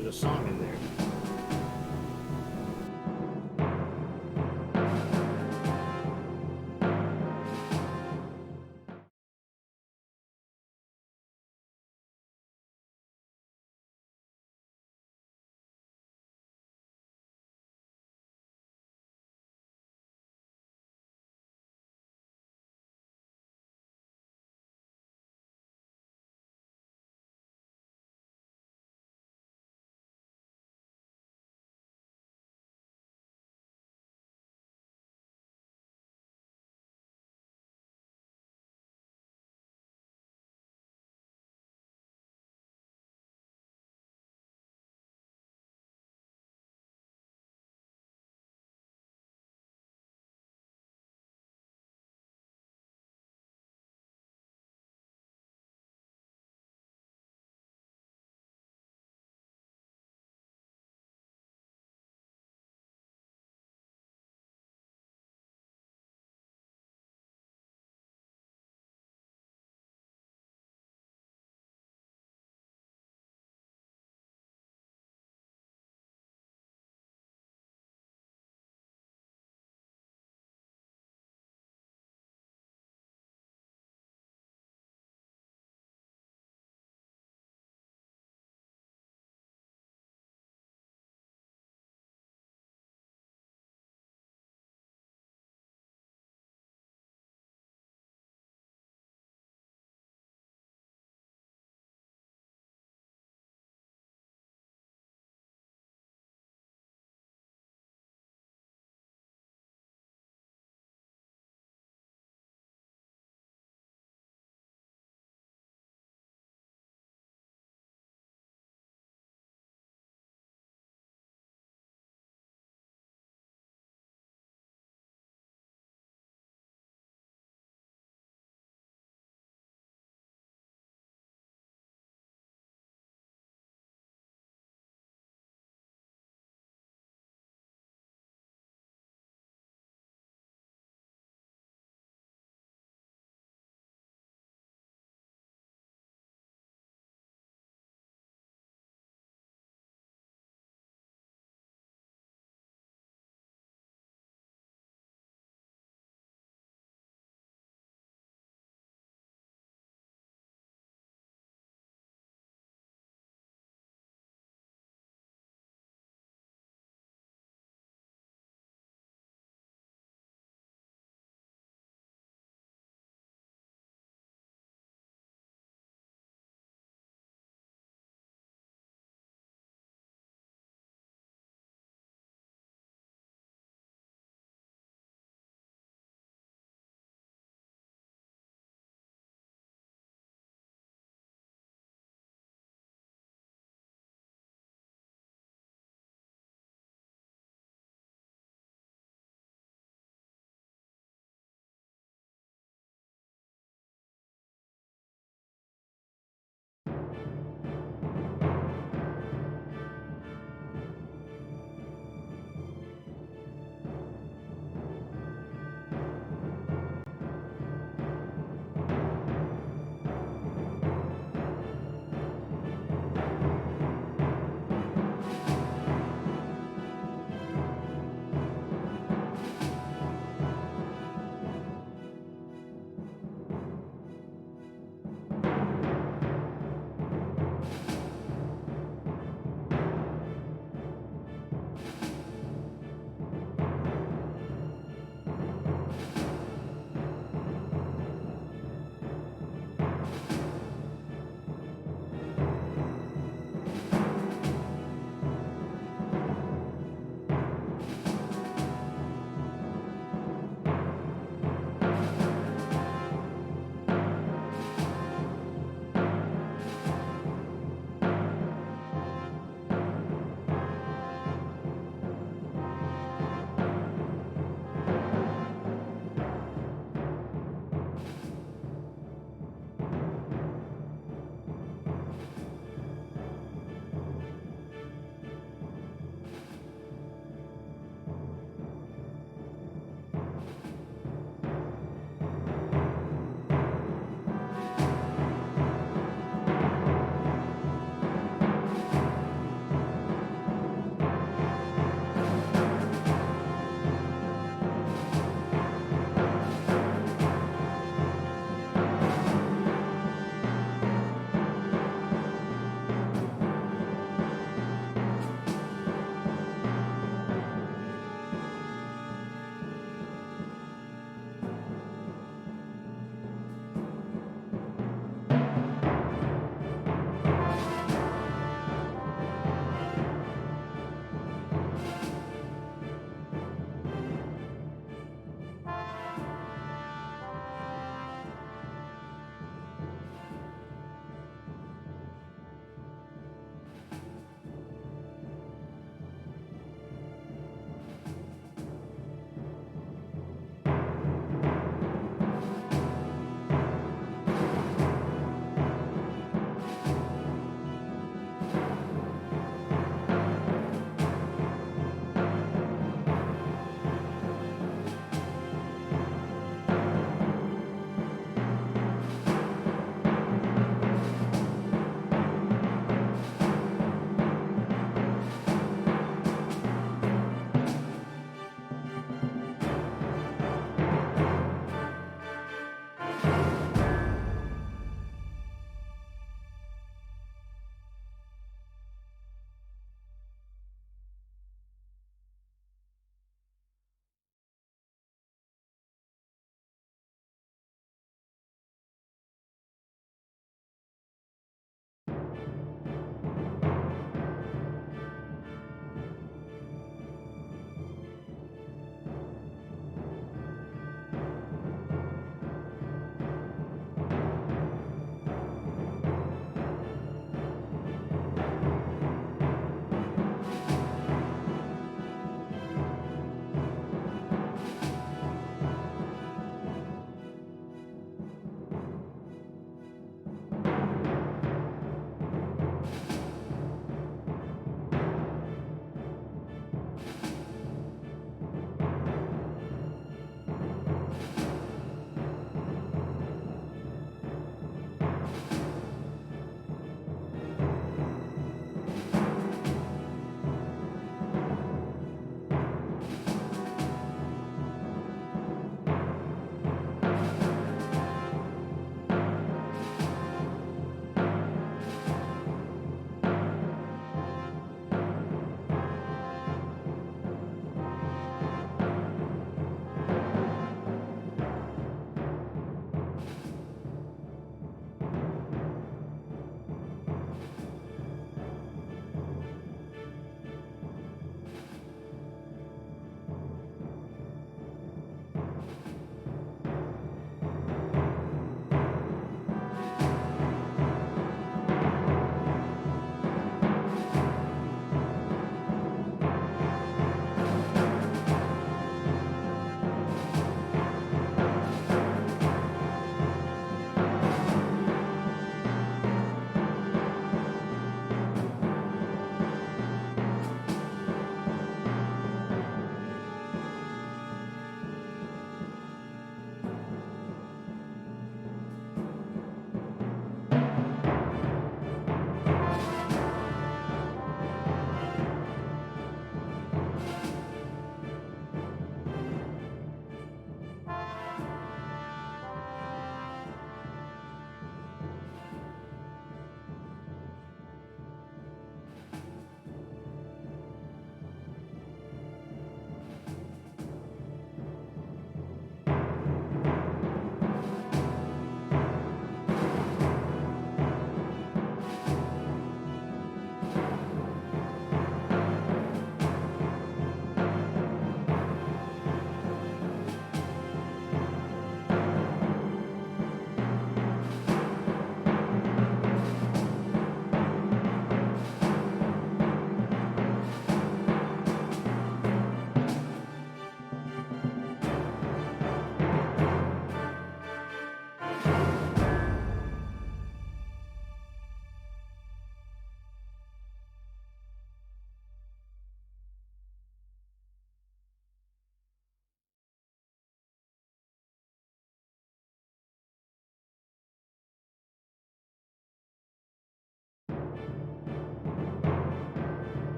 There's a song in there.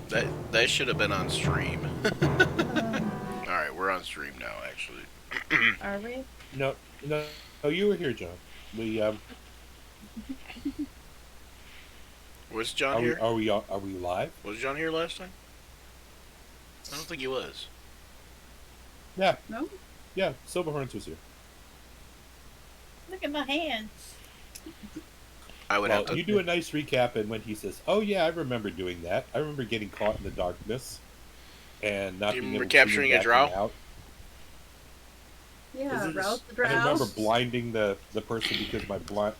That should have been on stream. Um, All right, we're on stream now. Actually, are we? No, no, no, you were here, John. We was John here? are we live? Was John here last time? I don't think he was. Yeah, No? yeah. Silverhorns was here. Look at my hands. I would have Well, to. you do a nice recap, and when he says, "Oh yeah, I remember doing that. I remember getting caught in the darkness and Do not you being remember able to see and capturing a backing drow? out. Yeah, rouse the I remember drows. blinding the person because my blind.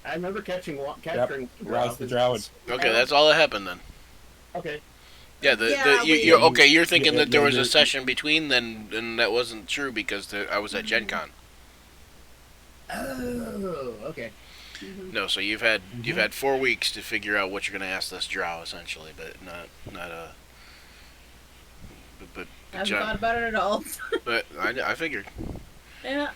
I remember Yep, capturing rouse the drow. And, Okay, that's all that happened then. Okay. Yeah, Yeah, you're okay. You're thinking yeah, that there was a you're- session between then, and that wasn't true because I was at Gen Con. Oh, okay. Mhm. No, so you've had 4 weeks to figure out what you're going to ask this drow essentially, but not but I haven't John, thought about it at all. but I figured Yeah.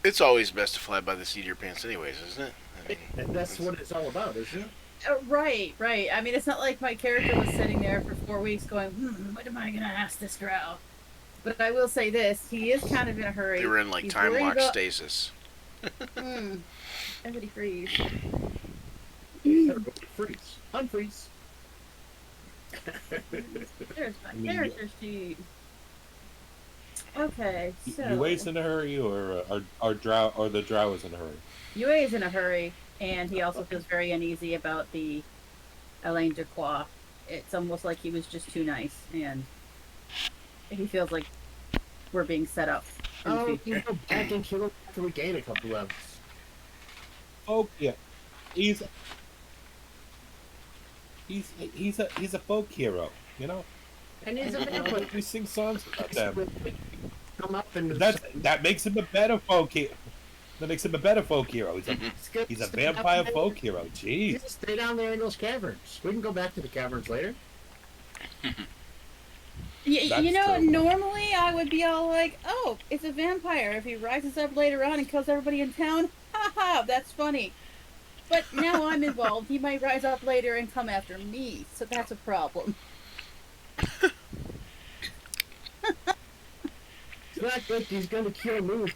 it's always best to fly by the seat of your pants, anyways, isn't it? I mean, And that's what it's all about, isn't it? Right, right. I mean, it's not like my character was sitting there for 4 weeks going, what am I going to ask this drow? But I will say this, he is kind of in a hurry. they were in like He's time worried lock about- stasis. Everybody freeze. Everybody freeze. Unfreeze. There's my I mean, character sheet. Okay, so... Yue's in a hurry, or our drow, or the drow is in a hurry. Yue is in a hurry, and he also feels very uneasy about the Alain de Croix. It's almost like he was just too nice, and he feels like we're being set up. in the Oh, future. you go back and kill him after we gain a couple levels. Oh yeah, he's he's a folk hero, you know. And he's a vampire. We sing songs about them. Come up and That makes him a better folk hero. That makes him a better folk hero. He's a vampire folk hero. Jeez. Just stay down there in those caverns. We can go back to the caverns later. You That's know, true. normally I would be all like, oh, it's a vampire. If he rises up later on and kills everybody in town, haha, that's funny. But now I'm involved. He might rise up later and come after me, so that's a problem. It's not good. He's gonna kill me.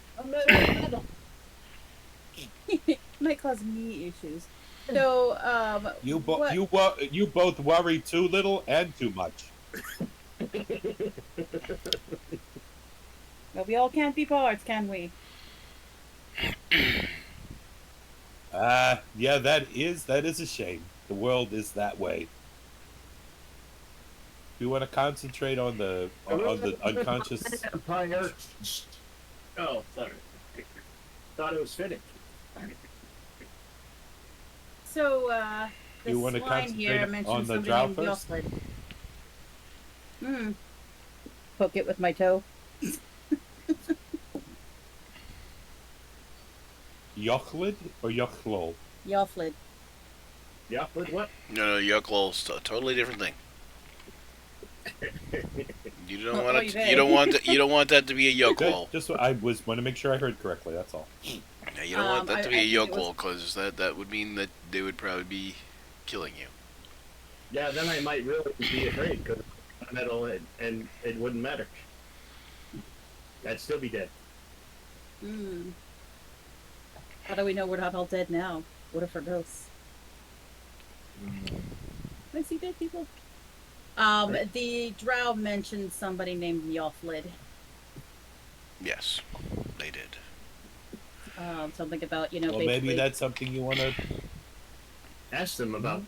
Might cause me issues. So, You what- you both worry too little and too much. well, we all can't be bards, can we? Yeah, that is a shame. The world is that way. We want to concentrate on the unconscious. Vampire. Oh, sorry. Thought it was fitting. So, this You wanna line here concentrate mentions on the something drow named first? Yoslid. Poke it with my toe. Yochlid or Yochlol? Yoslid. Yeah, but what? No, Yucklol's a totally different thing. You don't Oh, want oh, it. you You don't want that. You don't want that to be a Yucklol. Just I want to make sure I heard correctly. That's all. Yeah, you don't want that to be a Yucklol because that would mean that they would probably be killing you. Yeah, then I might really be afraid because metal and it wouldn't matter. I'd still be dead. How do we know we're not all dead now? What if we're ghosts? I see dead people. The drow mentioned somebody named Yoslid. Yes, they did. Something about, Well, basically... maybe that's something you want to. Ask them about.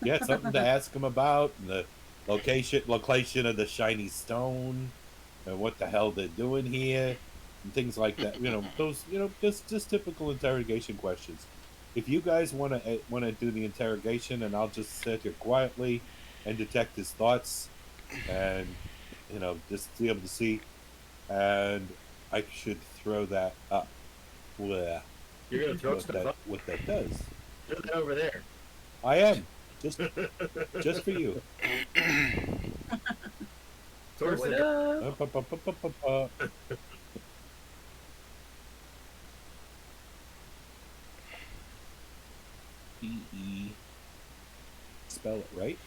Yeah, something to ask him about. The location of the shiny stone, and what the hell they're doing here, and things like that. Those. Just typical interrogation questions. If you guys want to do the interrogation, and I'll just sit here quietly and detect his thoughts, and just be able to see, and I should throw that up. Well, You're gonna throw stuff up. what that does. Throw that over there. I am just for you. Towards What the up? spell it right.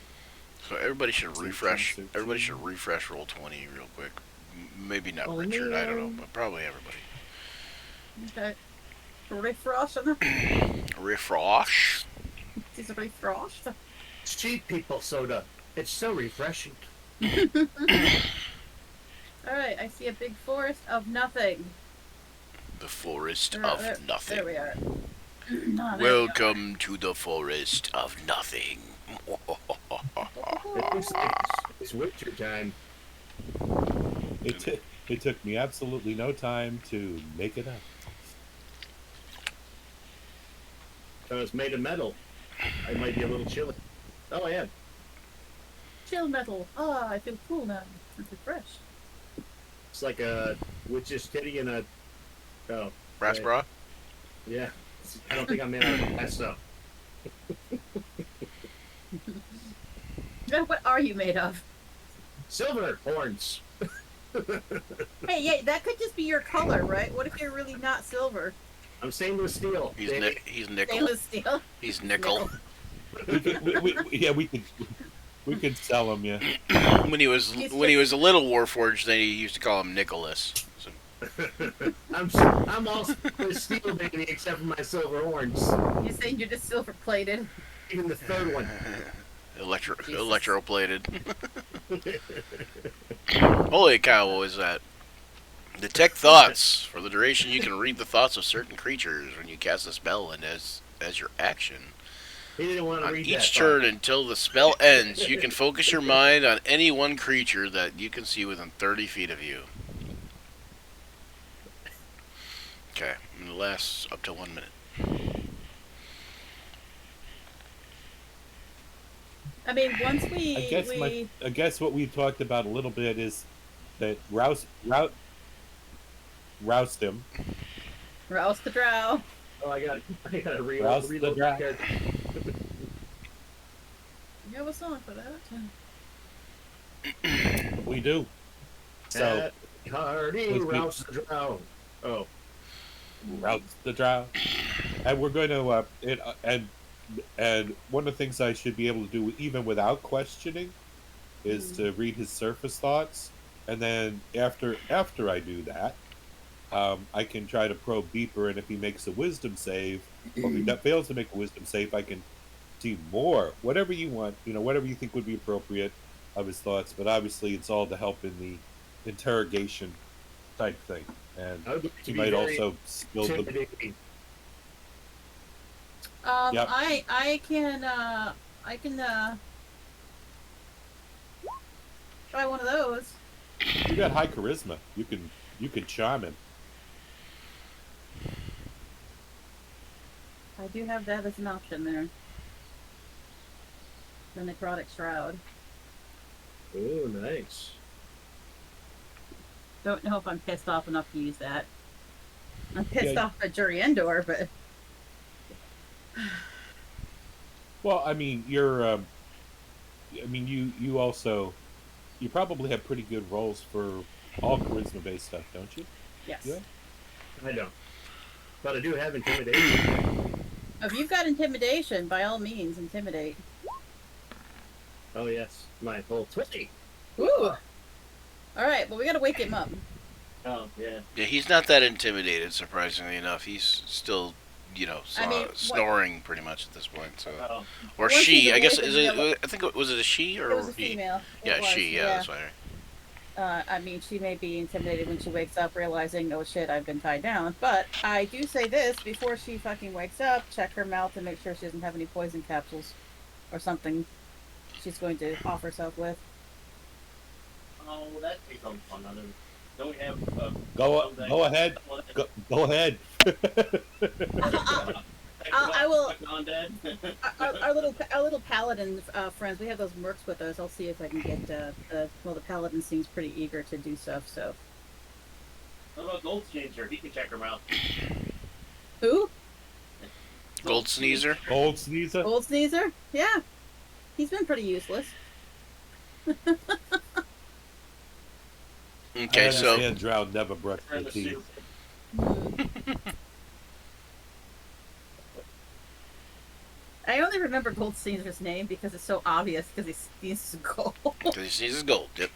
So everybody should refresh. Searching. Everybody should refresh Roll20 real quick. Maybe not Oh, Richard. I don't know, man. but probably everybody. Okay. Refrost. Refresh. It's a refrost. Cheap people soda. It's so refreshing. Alright, I see a big forest of nothing. The forest There- of there- nothing. There we are. Ah, there we are. Welcome to the forest of nothing. It looks like it's winter time. It took me absolutely no time to make it up. So it's made of metal. I might be a little chilly. Oh, I am. Chill metal. Ah, I feel cool now. I'm refreshed. It's like a witch's titty and a. Oh. Brass right. bra? Yeah. I don't think I'm in on that stuff. What are you made of? Silver horns. Hey, yeah, that could just be your color, right? What if you're really not silver? I'm stainless steel. He's baby. he's nickel. Stainless steel. He's nickel. We could sell them, yeah. When he was a little Warforged, then he used to call him Nicholas. So. I'm all steel, baby, except for my silver horns. You're saying you're just silver plated. Even the third one. Electroplated. Holy cow, what was that? Detect thoughts. For the duration, you can read the thoughts of certain creatures when you cast a spell, and as your action. He didn't want to On read each that turn until the spell ends, you can focus your mind on any one creature that you can see within 30 feet of you. Okay, and it lasts up to 1 minute. I mean, once we I guess what we've talked about a little bit is that roused him. rouse the drow. Oh, I gotta Rouse the reload Drow. character. You have a song for that? We do. So Hardy let's be- rouse the drow. Oh, rouse the drow, and we're going to and one of the things I should be able to do even without questioning is to read his surface thoughts, and then after I do that, I can try to probe deeper, and if he makes a wisdom save, or if he fails to make a wisdom save, I can see more, whatever you want, whatever you think would be appropriate of his thoughts. But obviously, it's all to help in the interrogation type thing, and I would like to he be might very also spill the. intimidating. Yep. I can try one of those. You got high charisma. You can charm him. I do have that as an option there. The necrotic shroud. Oh, nice. Don't know if I'm pissed off enough to use that. I'm pissed Yeah. off at Jury Endor, but Well, I mean, you're. You also. You probably have pretty good rolls for all charisma-based stuff, don't you? yes. Yeah. I don't. But I do have intimidation. If you've got intimidation, by all means, intimidate. Oh, yes. My whole 20. Ooh. All right, well, we gotta wake him up. Oh, yeah. Yeah, he's not that intimidated, surprisingly enough. He's still, I mean, snoring pretty much at this point. So, Oh. or Once she, he's I guess, awake is and it? I think was it a she or It was a he? female. It Yeah, was, she. Yeah, that's right. I mean, she may be intimidated when she wakes up, realizing, oh shit, I've been tied down. But I do say this before she fucking wakes up: check her mouth and make sure she doesn't have any poison capsules or something she's going to off herself with. Oh, that takes some fun. Don't we have Go ahead. Go ahead. I will. Undead? Our little paladin friends, we have those mercs with us. I'll see if I can get the paladin seems pretty eager to do stuff. So What about Gold Changer? He can check her mouth. who? Gold sneezer. Old sneezer. Old Sneezer? Yeah, he's been pretty useless. Okay, so understand Drow never brushed their teeth. I only remember Gold Caesar's name because it's so obvious because he sneezes gold. Because he sees his gold. Yep.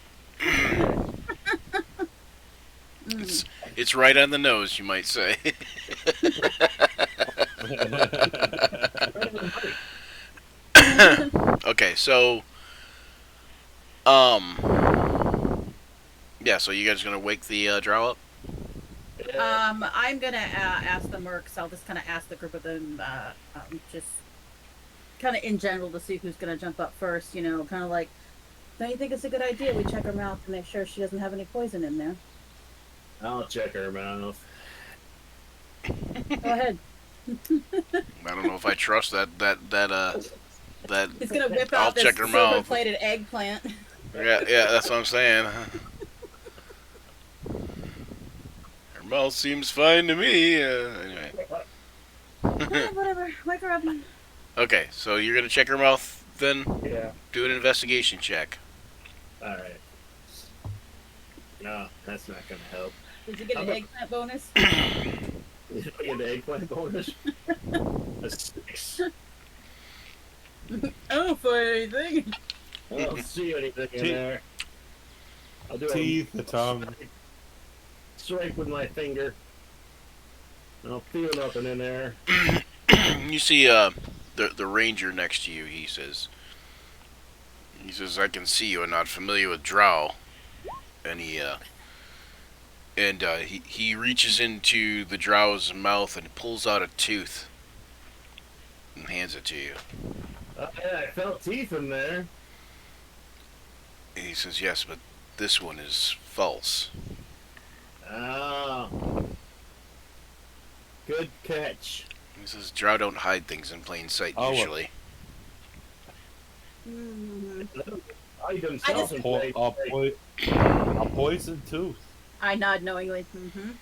Mm. It's right on the nose, you might say. Okay, so yeah, so you guys gonna wake the drow up? I'm gonna ask the mercs. I'll just kind of ask the group of them, just kind of in general to see who's gonna jump up first. You know, kind of like, don't you think it's a good idea we check her mouth to make sure she doesn't have any poison in there? I'll check her mouth. Go ahead. I don't know if I trust that. He's gonna whip I'll out this check her mouth. silver-plated eggplant. Yeah, that's what I'm saying. Her mouth seems fine to me. Anyway. Whatever. Wake her up. Okay, so you're gonna check her mouth, then Yeah. do an investigation check. All right. No, that's not gonna help. Did you get an eggplant bonus? You get the eggplant bonus. A 6. I don't find anything. I don't see anything in there. I'll do Teeth, the tongue. Swipe with my finger. I don't feel nothing in there. You see the ranger next to you. He says, I can see you are not familiar with Drow. And he reaches into the Drow's mouth and pulls out a tooth and hands it to you. Yeah, I felt teeth in there. And he says, yes, but this one is false. Oh. Good catch. He says, Drow don't hide things in plain sight, Oh, usually. I themselves just- A poison tooth. I nod knowingly. Mm-hmm. Kind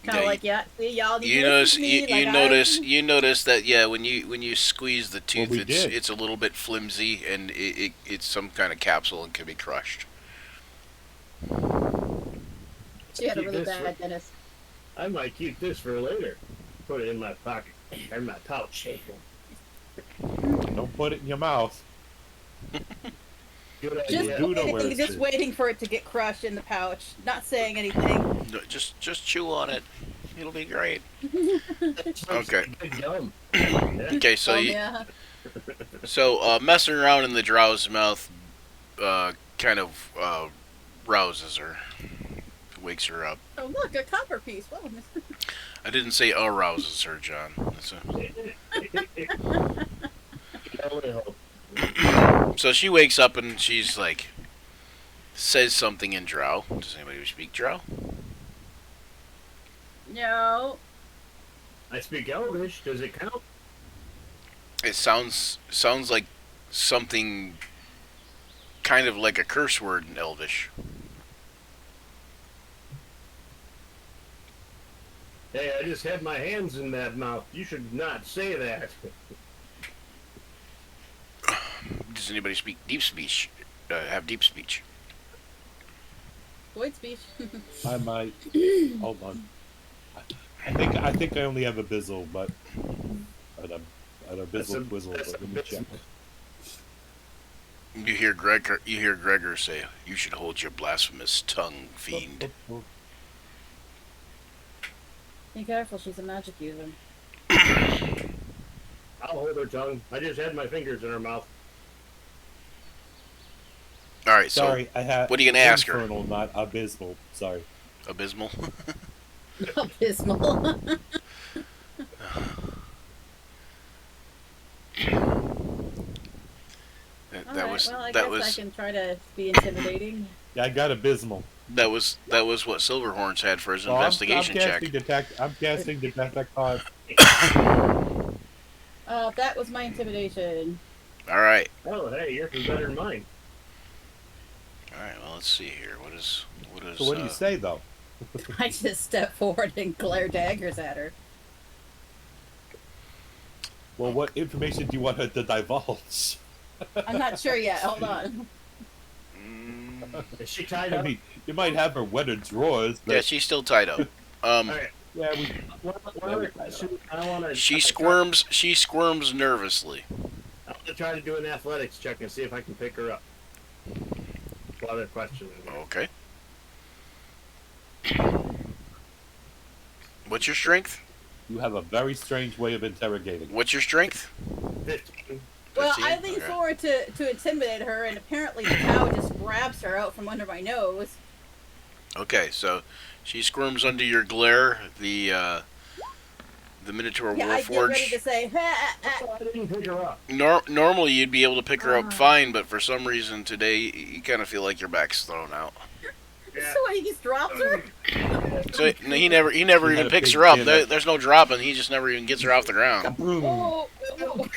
Yeah, of like, yeah, see, y'all need You to notice, listen to me, you notice that, yeah, when you squeeze the tooth, we did. it's a little bit flimsy, and it's some kind of capsule and can be crushed. She had a Keep really this bad dentist. I might keep this for later. Put it in my pocket. Or my pouch. Don't put it in your mouth. Good Just, idea. do know where it's just at. waiting for it to get crushed in the pouch. Not saying anything. No, just chew on it. It'll be great. Sounds Okay. like gum. Yeah. Okay, so Yeah. messing around in the Drow's mouth, kind of rouses her, wakes her up. Oh, look, a copper piece. Well, I didn't say arouses her, John. So she wakes up and she's like, says something in Drow. Does anybody speak Drow? no. I speak Elvish. Does it count? It sounds like something kind of like a curse word in Elvish. Hey, I just had my hands in that mouth. You should not say that. Does anybody speak deep speech? Have deep speech? Void speech. I might. Hold on. I think I only have a bizzle, but a bizzle twizzle. that's But a let me check. You hear Gregor say, "You should hold your blasphemous tongue, fiend." Be careful, she's a magic user. I'll hold her tongue. I just had my fingers in her mouth. All right, Sorry, I have. what are you gonna ask her? Infernal, not abysmal. Sorry. so abysmal. Abysmal. That was well, I that guess was I can try to be intimidating. Yeah, I got abysmal. that was what Silverhorns had for his Oh, investigation check. I'm casting detect card. That was my intimidation. All right, Oh, hey, yours is better than mine. all right. Well, let's see here. What is? So what do you say though? I just step forward and glare daggers at her. Well, what information do you want her to divulge? I'm not sure yet. Hold on. Is she tied I up? mean, you might have her wetter drawers, but Yeah, she's still tied up. Alright. Yeah, we. One Yeah, other we question. I want to. She squirms. She squirms nervously. I want to try to do an athletics check and see if I can pick her up. One other question. Okay. What's your strength? You have a very strange way of interrogating. What's your strength? 15. Well, 15? I lean Okay. forward to intimidate her, and apparently the cow just grabs her out from under my nose. Okay, so she squirms under your glare. The Minotaur Yeah, I get ready to Warforged. say, ha, I didn't pick her up. Normally you'd be able to pick her up fine, but for some reason today you kind of feel like your back's thrown out. Yeah. So he just drops her? So he never She even had a picks big her up. chin. There's no dropping. He just never even gets her off the ground, Kaboom! Oh, oh.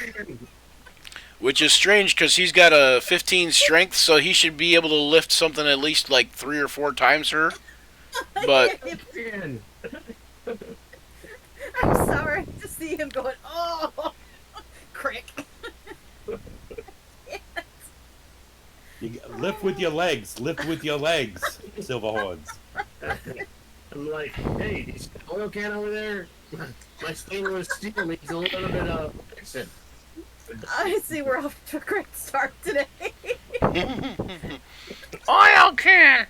which is strange because he's got a 15 strength, so he should be able to lift something at least like 3 or 4 times her. But Man. I'm sorry to see him going, oh, crick. You lift with your legs. Lift with your legs, Silverhorns. I'm like, hey, is the oil can over there? My stainless steel needs a little bit of fixing. I see we're off to a great start today. oil can.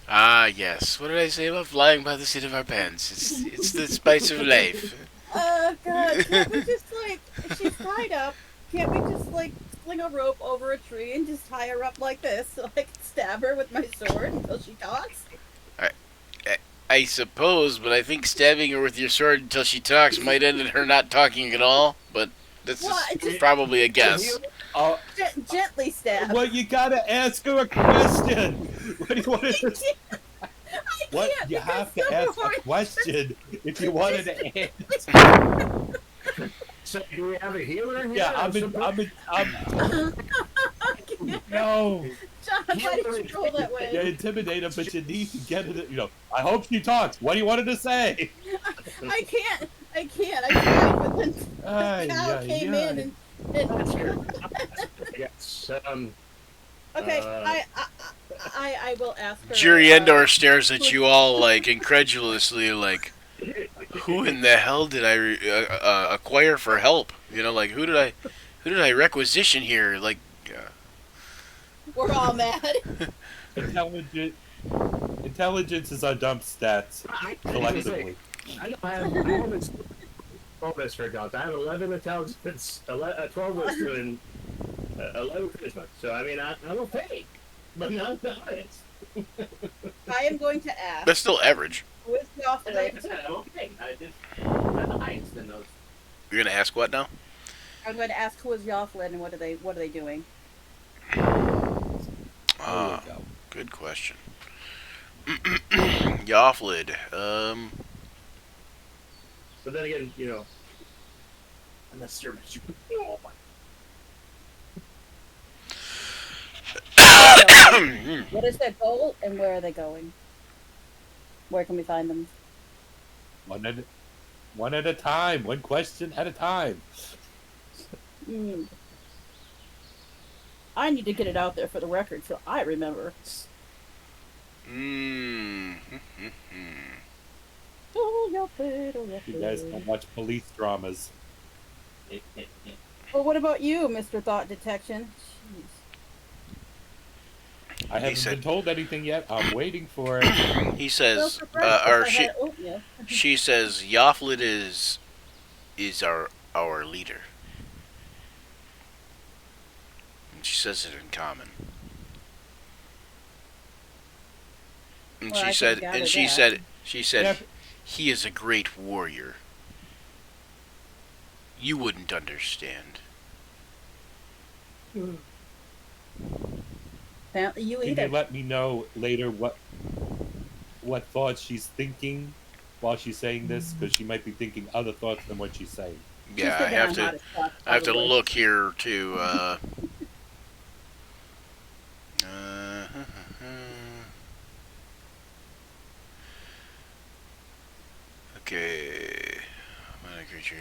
Ah, yes. What did I say about flying by the seat of our pants? It's the spice of life. Oh, God, can't we just, like, she's tied up, can't we just, like, sling a rope over a tree and just tie her up like this so I can stab her with my sword until she talks? I suppose, but I think stabbing her with your sword until she talks might end in her not talking at all. But this Well, is just probably a guess. Oh, gently stab. well, you gotta ask her a question. What do you want to? I What can't you because have to ask a Silverhorn- question if you wanted to answer. So do we have a healer here? Yeah, or something? no. John, why did you roll that You way? intimidate her, but you need to get it. You know, I hope she talks. What do you want her to say? I can't. I tried, but then the Ay, cow ay, came ay. in That's and your- yes. okay, Uh, I will ask her. Jerry Endor stares at you all like incredulously, like, who in the hell did I acquire for help? You know, like who did I requisition here? Like, We're all mad. Intelligence is our dump stats I collectively. haven't bonus for dogs. I have 11 intelligence, 12 wisdom, and 11 charisma. So I mean, I'm okay, but not the highest. I am going to ask. that's still average. Who is the off And like I said, I'm okay. I'm the highest in those. You're gonna ask what now? I'm going to ask who is Yofflin and what are they doing? There you go. Good question. Yofflid. But then again, you know, I'm not sure. Oh my. What is their goal and where are they going? Where can we find them? One at a time. One question at a time. Hmm. I need to get it out there for the record so I remember. Oh, Yofflin, oh, You guys Yofflin. don't watch police dramas. Well, what about you, Mr. Thought Detection? Jeez. I haven't said- been told anything yet. I'm waiting for it. He Well, says, for breakfast, or I she had oatmeal. she says, Yofflid is our leader. And she says it in common. And Well, I she said, could've and gathered she that. said, she said, Yeah. he is a great warrior. You wouldn't understand. Apparently you Can either. you let me know later what thoughts she's thinking while she's saying this? Because she might be thinking other thoughts than what she's saying. Yeah, She's I thinking have I'm to. hot as fuck, I have to probably. look here to. Okay, I'm gonna creature.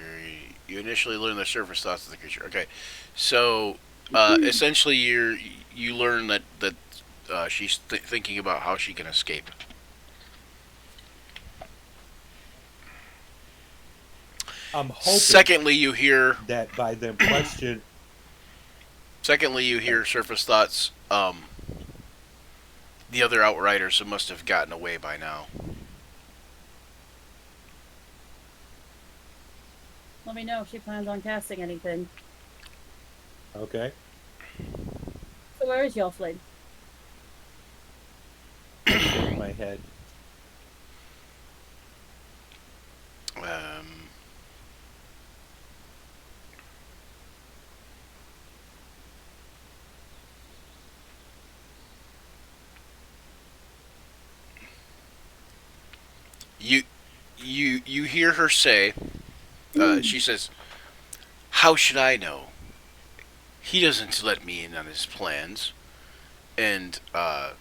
You initially learn the surface thoughts of the creature. Okay, so essentially you learn that she's thinking about how she can escape. I'm hoping Secondly, you hear. that by them question, Secondly, you hear surface thoughts. The other outriders must have gotten away by now. Let me know if she plans on casting anything. okay, So where is Yelflin? in my head. Um, you you hear her say. She says, "How should I know? He doesn't let me in on his plans." And At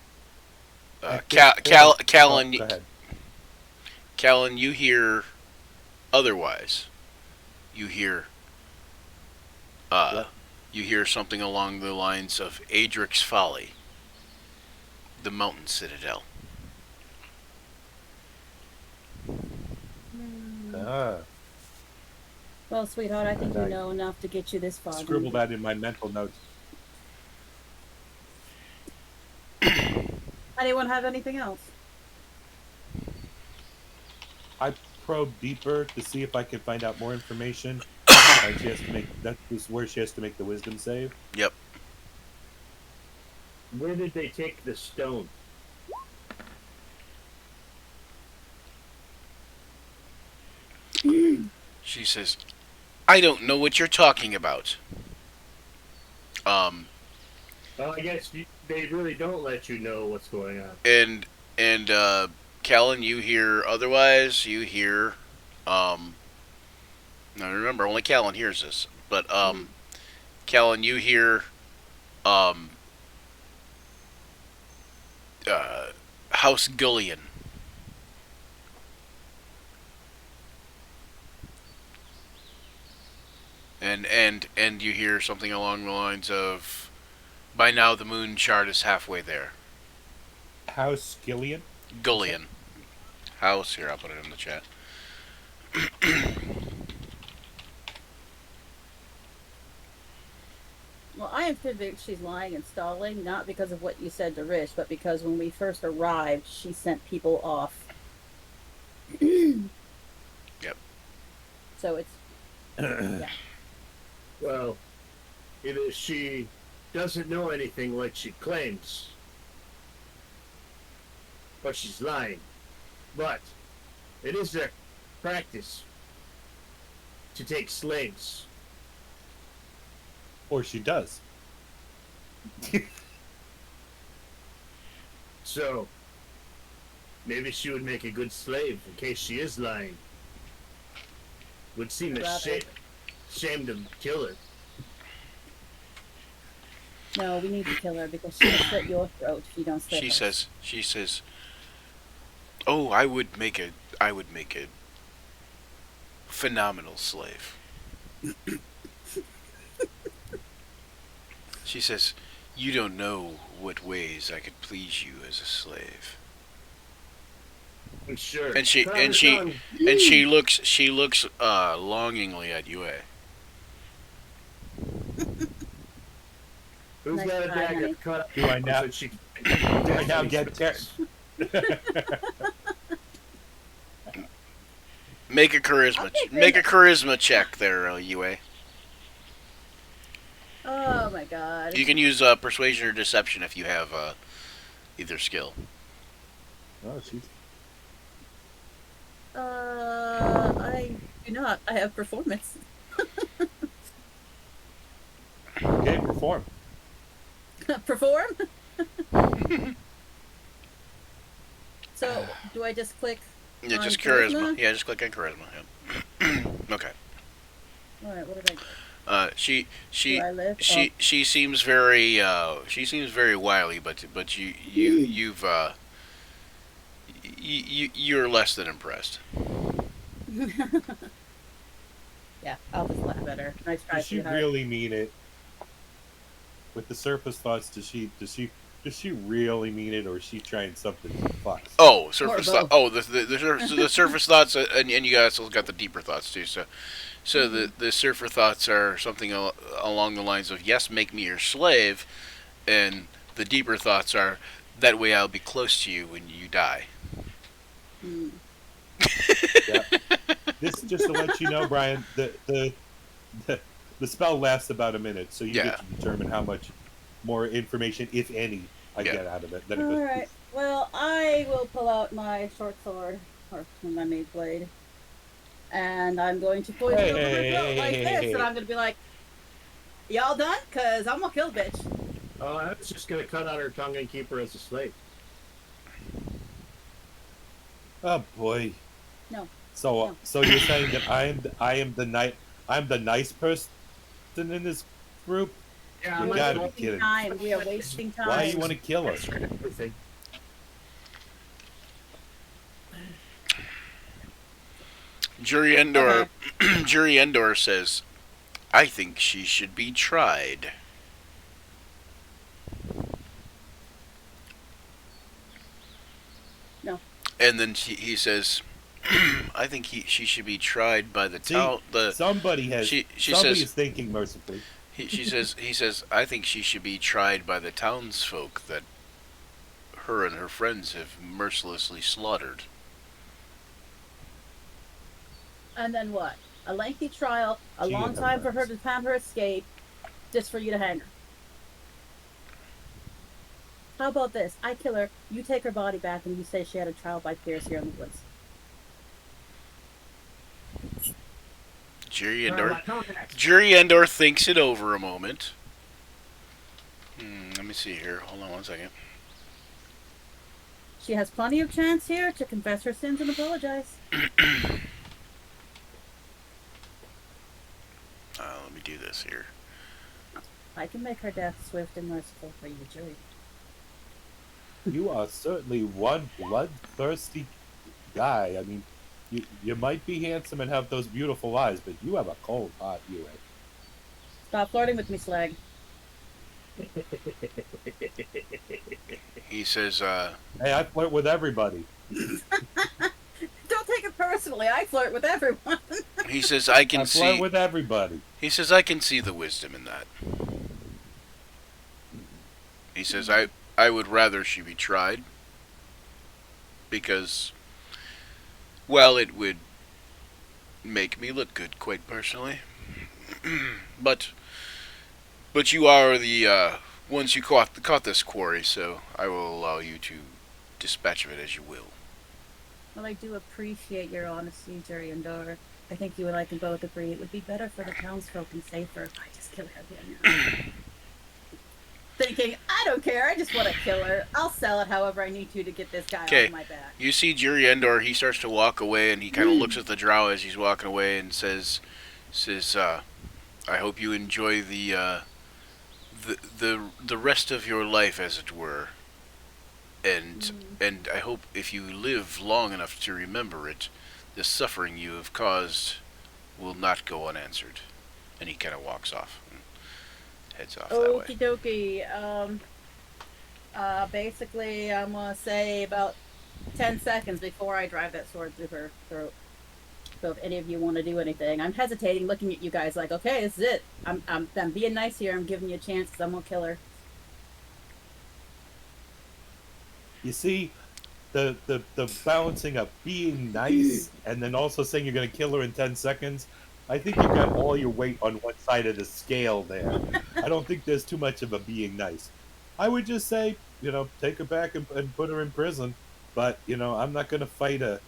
this point, Callan, go ahead. Callan, you hear otherwise. You hear What? you hear something along the lines of Adric's Folly, the mountain citadel. Ah, Well, sweetheart, I think And you I know enough to get you this far. scribble that in my mental notes. Anyone have anything else? I probe deeper to see if I can find out more information. And she has to make that is where she has to make the wisdom save. Yep. Where did they take the stone? She says, "I don't know what you're talking about." Um, Well, I guess they really don't let you know what's going on. and Callan, you hear otherwise. You hear, now remember, only Callan hears this, but Callan, you hear, um, House Gullion. And you hear something along the lines of, "By now the moon shard is halfway there." House Skillion? Gullion. House, here, I'll put it in the chat. Well, I am convinced she's lying and stalling, not because of what you said to Rish, but because when we first arrived, she sent people off. Yep. So it's yeah. Well, either she doesn't know anything like she claims, or she's lying. But it is their practice to take slaves. Or she does. So, maybe she would make a good slave in case she is lying. Would seem a Rather. shame to kill her. No, we need to kill her because she'll slit your throat if you don't slit hers. She says, "Oh, I would make a phenomenal slave." She says, "You don't know what ways I could please you as a slave." I'm sure. And she looks longingly at Yue. Who's Nice got a try, dagger honey. cut up Do I now- so she can do I now get Make a charisma Okay, make a charisma check there, Yue. Oh my god. You can use persuasion or deception if you have either skill. Oh, she's I do not. I have performance. okay. Perform. Perform? So, do I just click Yeah, on just charisma. charisma? Yeah, just click on charisma. Yep. Okay. Alright, what did I do? She Do I live? she seems very wily, but you're less than impressed. Yeah, I'll just laugh at her. Nice try, Does she sweetheart. really mean it? With the surface thoughts, does she really mean it, or is she trying something fucks? Oh, Or surface thought. both. Oh, the surface thoughts, and you guys also got the deeper thoughts too. So the surfer thoughts are something along the lines of yes, make me your slave, and the deeper thoughts are that way I'll be close to you when you die. Mm. Yeah. This just to let you know, Brian, the, the spell lasts about a minute, so you get Yeah, to determine how much more information, if any, I yeah. get out of it. Then it All goes right. poof. Well, I will pull out my short sword, or my maid blade, and I'm going to point it Hey, over hey, my hey, throat hey, like hey, hey, this, and hey. I'm going to be like, "Y'all done? Cause I'm gonna kill the bitch." Oh, I was just gonna cut out her tongue and keep her as a slave. Oh boy. No, So no. so you're saying that I'm the nice person in this group? Yeah, You I'm We're like, gotta be well, wasting kidding me. time. We are wasting Why you time. want to kill her? answer everything. Jury Endor, Okay. Jury Endor says, I think she should be tried. No. And then he says, I think she should be tried by the See, town. The she somebody says is thinking mercifully. he says I think she should be tried by the townsfolk that her and her friends have mercilessly slaughtered. And then what? A lengthy trial, a She long and her time for her friends. to plan her escape, just for you to hang her. How about this? I kill her, you take her body back, and you say she had a trial by fierce here in the woods. Jury All right, Endor my contacts. Jury Endor thinks it over a moment. Let me see here. Hold on one second. She has plenty of chance here to confess her sins and apologize. Let me do this here. I can make her death swift and merciful for you, jury. You are certainly one bloodthirsty guy. I mean, you might be handsome and have those beautiful eyes, but you have a cold heart, you. Eh? Stop flirting with me, Slag. He says, Hey, I flirt with everybody. Don't take it personally. I flirt with everyone. he says I can I flirt see. with everybody. He says I can see the wisdom in that. He says I would rather she be tried because, well, it would make me look good, quite personally. but you are the ones who caught this quarry, so I will allow you to dispatch of it as you will. Well, I do appreciate your honesty, Jury and Dora. I think you and I can both agree it would be better for the townsfolk and safer if I just kill her again. Thinking, I don't care, I just want to kill her. I'll sell it however I need to get this guy Okay. off my back. You see Jury Endor, he starts to walk away, and he kind of looks at the Drow as he's walking away and says, I hope you enjoy the rest of your life, as it were, and I hope if you live long enough to remember it, the suffering you have caused will not go unanswered. And he kind of walks off and heads off that way. Okie dokie. Basically, I'm gonna say about 10 seconds before I drive that sword through her throat. So if any of you want to do anything, I'm hesitating, looking at you guys like, okay, this is it. I'm being nice here. I'm giving you a chance because I'm gonna kill her. You see, the balancing of being nice and then also saying you're going to kill her in 10 seconds. I think you got all your weight on one side of the scale there. I don't think there's too much of a being nice. I would just say, take her back and put her in prison. But I'm not going to fight a,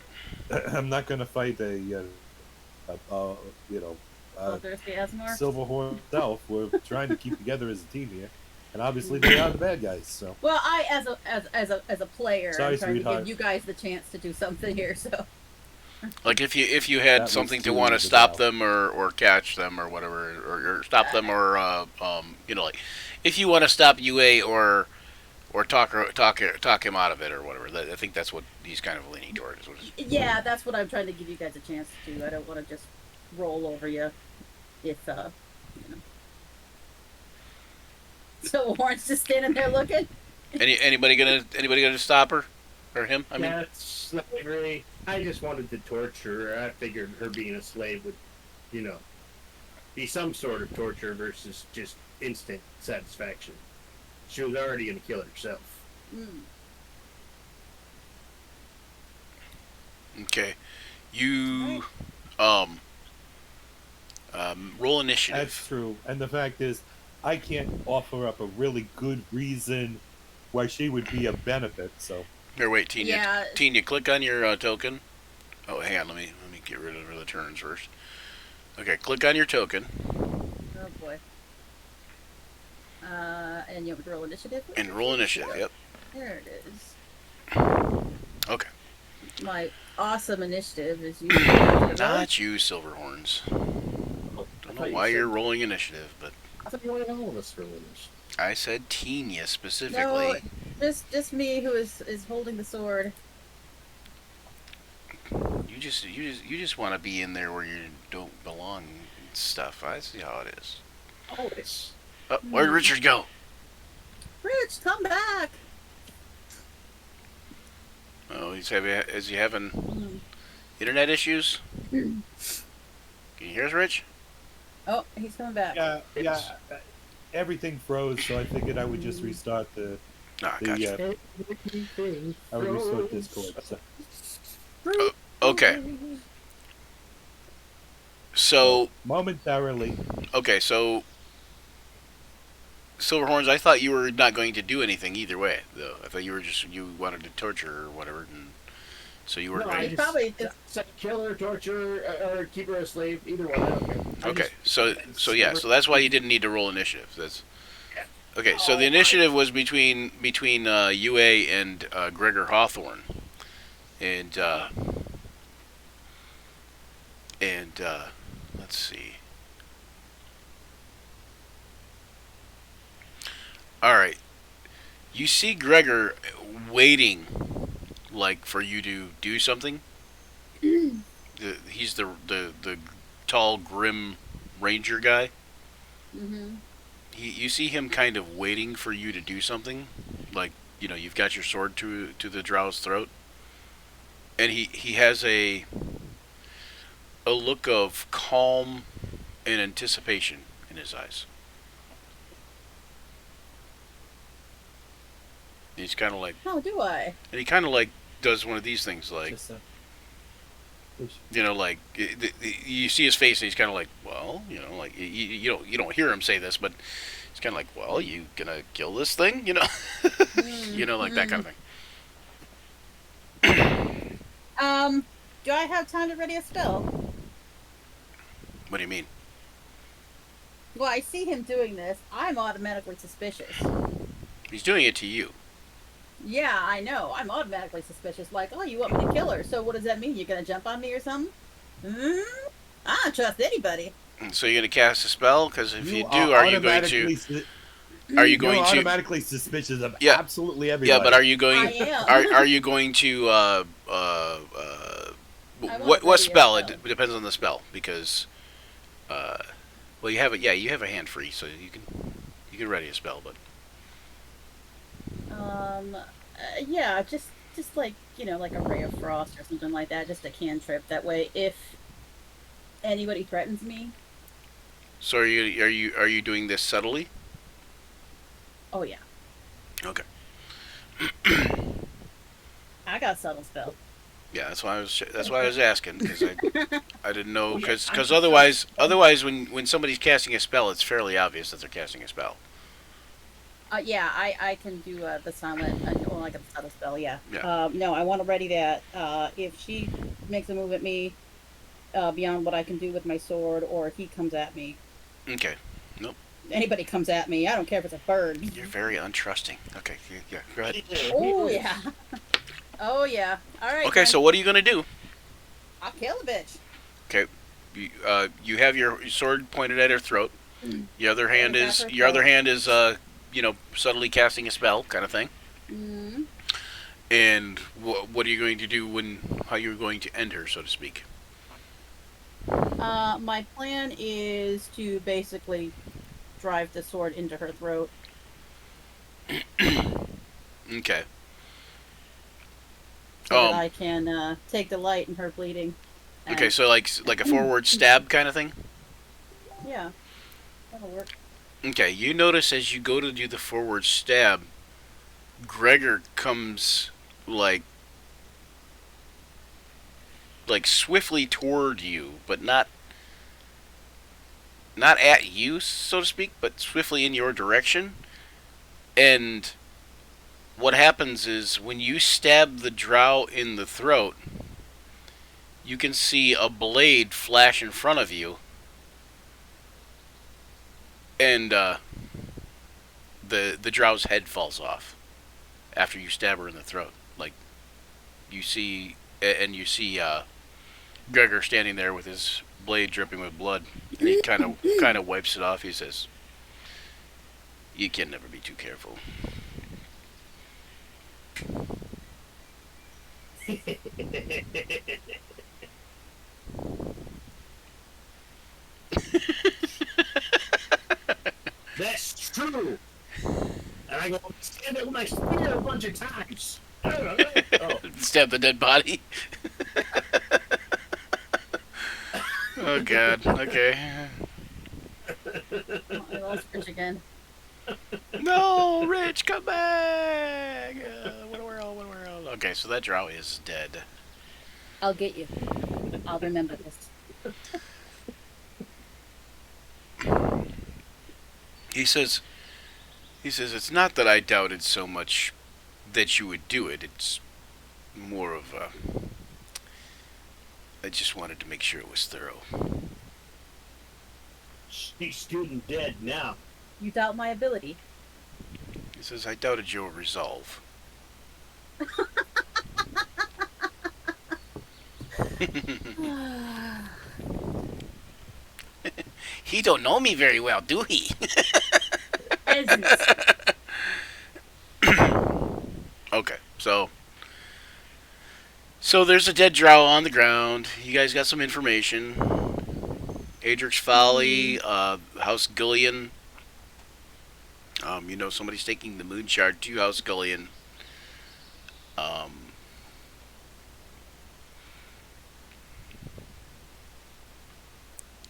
I'm not going to fight uh, you know, Oh, uh, thirsty Asmore. Silverhorn self. We're trying to keep together as a team here, and obviously they are the bad guys. So Well, I as a player, Sorry, I'm trying to sweetheart. give you guys the chance to do something here. So Like if you That had was something to too want to the stop Drow. them or catch them or whatever, or stop them or like if you want to stop UA or talk him out of it or whatever. I think that's what he's kind of leaning toward. yeah, that's what I'm trying to give you guys a chance to do. I don't want to just roll over you if you know. So Warren's just standing there looking. Anybody gonna stop her or him? I mean, That's not really. I just wanted to torture her. I figured her being a slave would, you know, be some sort of torture versus just instant satisfaction. She was already gonna kill herself. Mm. okay. You um roll initiative. That's true. And the fact is, I can't offer up a really good reason why she would be a benefit. So Here, wait, Teen. Yeah. Teen, you click on your token. Oh, hang on. Let me get rid of the turns first. Okay, click on your token Oh boy. And you have to roll initiative. and roll initiative. Yep. There it is. Okay. My awesome initiative is you. Not you, Silverhorns. Don't know why you're rolling initiative, but I thought you wanted all of us for this. I said Teenia specifically. No, just me who is holding the sword. You just want to be in there where you don't belong and stuff. I see how it is. Always. Oh, where'd Richard go? Rich, come back. Oh, is he having Mm. internet issues? Can you hear us, Rich? Oh, he's coming back. yeah, everything froze. So I figured I would just restart the Ah, the gotcha. I would restart Discord. So. Okay. So, Momentarily. okay, so Silverhorns, I thought you were not going to do anything either way, though. I thought you wanted to torture her or whatever, and so you weren't No, going I to. just- Probably- said kill her, torture her, or keep her a slave. Either one. I don't care. Okay, so that's why you didn't need to roll initiative. That's okay. So the initiative was between UA and Gregor Hawthorne, and let's see. All right, you see Gregor waiting, like for you to do something. He's the tall, grim ranger guy. Mm-hmm. You see him kind of waiting for you to do something, like you've got your sword to the Drow's throat, and he has a look of calm and anticipation in his eyes. He's kind of like, How do I? and he kind of like does one of these things, like Just like you see his face, and he's kind of like, well, like you don't hear him say this, but it's kind of like, well, you gonna kill this thing, like that kind of thing. Do I have time to ready a spell? What do you mean? Well, I see him doing this. I'm automatically suspicious. He's doing it to you. Yeah, I know. I'm automatically suspicious. Like, oh, you want me to kill her? So what does that mean? You're gonna jump on me or something? I don't trust anybody. So you're gonna cast a spell? Because if you do, are are you going automatically to? Are you going you're to? automatically suspicious of Yeah. absolutely everybody. Yeah, but are you I going? am. Are you going to? want What ready a spell? spell. It depends on the spell because. Well, you have it. Yeah, you have a hand free, so you can ready a spell, but. Yeah, just like like a ray of frost or something like that. Just a cantrip. That way, if anybody threatens me, So are you doing this subtly? oh yeah, Okay. I got a subtle spell. Yeah, that's why I was asking because I didn't know Yeah, because otherwise when somebody's casting a spell, it's fairly obvious that they're casting a spell. Yeah, I can do the silent, or like a subtle spell. Yeah. Yeah. No, I want to ready that. If she makes a move at me, beyond what I can do with my sword, or if he comes at me, Okay. anybody comes at me, I don't care if it's a bird. You're very untrusting. Okay. Yeah. Go ahead. Oh yeah. Oh yeah. All right. Okay. then. So what are you gonna do? I'll kill the bitch. Okay. You have your sword pointed at her throat. Your other hand Pointed at is her your other throat. hand is subtly casting a spell kind of thing. Mm. And what are you going to do how you're going to end her, so to speak? My plan is to basically drive the sword into her throat Okay. so that I can take delight in her bleeding. Okay, And so like a forward stab kind of thing. yeah, that'll work. Okay, you notice as you go to do the forward stab, Gregor comes like swiftly toward you, but not at you, so to speak, but swiftly in your direction. And what happens is when you stab the drow in the throat, you can see a blade flash in front of you, and the drow's head falls off after you stab her in the throat. Like you see, and you see Gregor standing there with his blade dripping with blood, and he kind of wipes it off. He says, "You can never be too careful." That's true. And I go, stand it with my spear a bunch of times. Oh. Stab the dead body. Oh God. Okay. Oh, I lost Rich again. No, Rich, come back. What a world. What a world. Okay, so that drow is dead. I'll get you. I'll remember this. He says. He says it's not that I doubted so much that you would do it. It's more of a. I just wanted to make sure it was thorough. She's student dead now. You doubt my ability. He says I doubted your resolve. He don't know me very well, do he? Okay, so there's a dead drow on the ground. You guys got some information. Adric's Folly, House Gullion. You know somebody's taking the moon shard to House Gullion.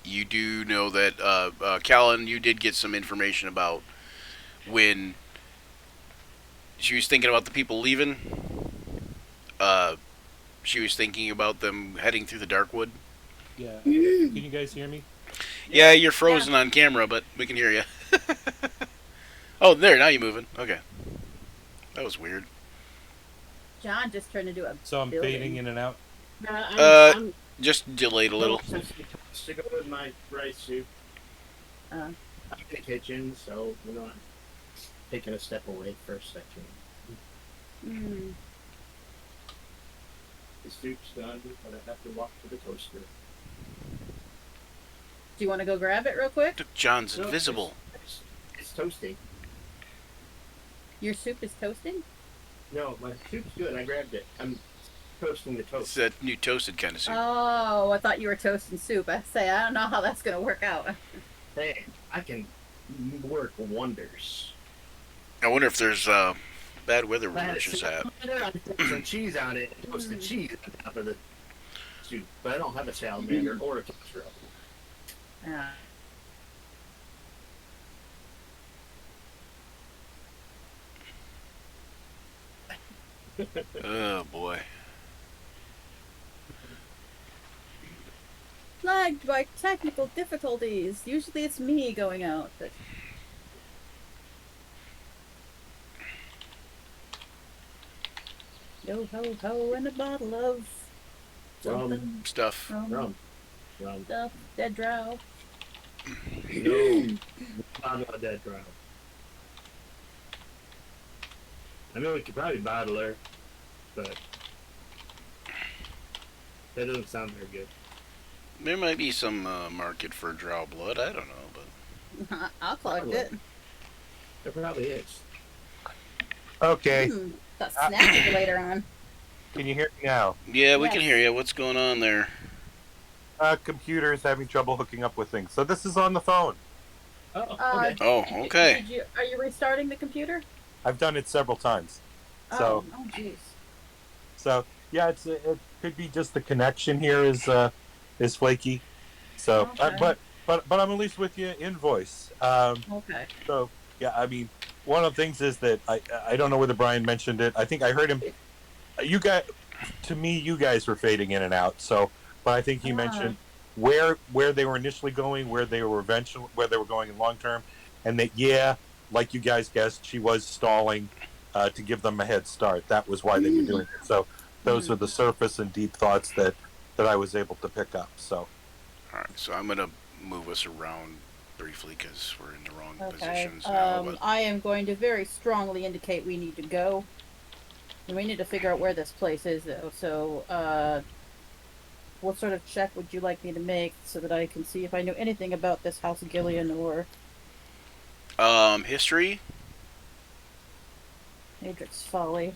You do know that Callan, you did get some information about when she was thinking about the people leaving. She was thinking about them heading through the Darkwood. Yeah. Can you guys hear me? Yeah, you're frozen on camera, but we can hear you. Oh, there, now you're moving. Okay. That was weird. John just turned into a So I'm building. fading in and out. I'm Just delayed a little. to go with my rice soup. I'm in the kitchen, so you know, I'm taking a step away for a second. Mm. The soup's done, but I have to walk to the toaster. Do you want to go grab it real quick? John's No, invisible. It's toasting. Your soup is toasting? No, my soup's good. I grabbed it. I'm toasting the It's toast. that new toasted kind of soup. Oh, I thought you were toasting soup. I say, I don't know how that's going to work out. Hey, I can work wonders. I wonder if there's bad weather If I had a rumors just salad at. mander, I'd put some cheese on it and toast the cheese on top of the soup. But I don't have a salamander or a toaster oven. Yeah. Oh boy. Plagued by technical difficulties. Usually it's me going out, but yo ho ho and a bottle of something. Stuff. Rum. Stuff. Dead drow. No. Bottle of dead drow. I mean, we could probably bottle her, but that doesn't sound very good. There might be some market for drow blood. I don't know, but I'll collect it. There probably is. Okay, Got snack later on. can you hear me now? yeah, we can Yes. hear you. What's going on there? computer is having trouble hooking up with things. So this is on the phone. Oh, Uh, okay. Oh, okay. Are you restarting the computer? I've done it several times. So Oh, jeez. so yeah, it could be just the connection here is flaky. So Okay. but I'm at least with you in voice. Okay. So yeah, I mean, one of the things is that I don't know whether Brian mentioned it. I think I heard him. You guys, to me, you guys were fading in and out. So, but I think he mentioned where they were initially going, where they were going in long term, and that like you guys guessed, she was stalling to give them a head start. That was why they were doing it. So those are the surface and deep thoughts that I was able to pick up. So All right. So I'm gonna move us around briefly because we're in the wrong Okay. positions now. But I am going to very strongly indicate we need to go. And we need to figure out where this place is, though. So, what sort of check would you like me to make so that I can see if I know anything about this House of Gillian or history. Adric's Folly?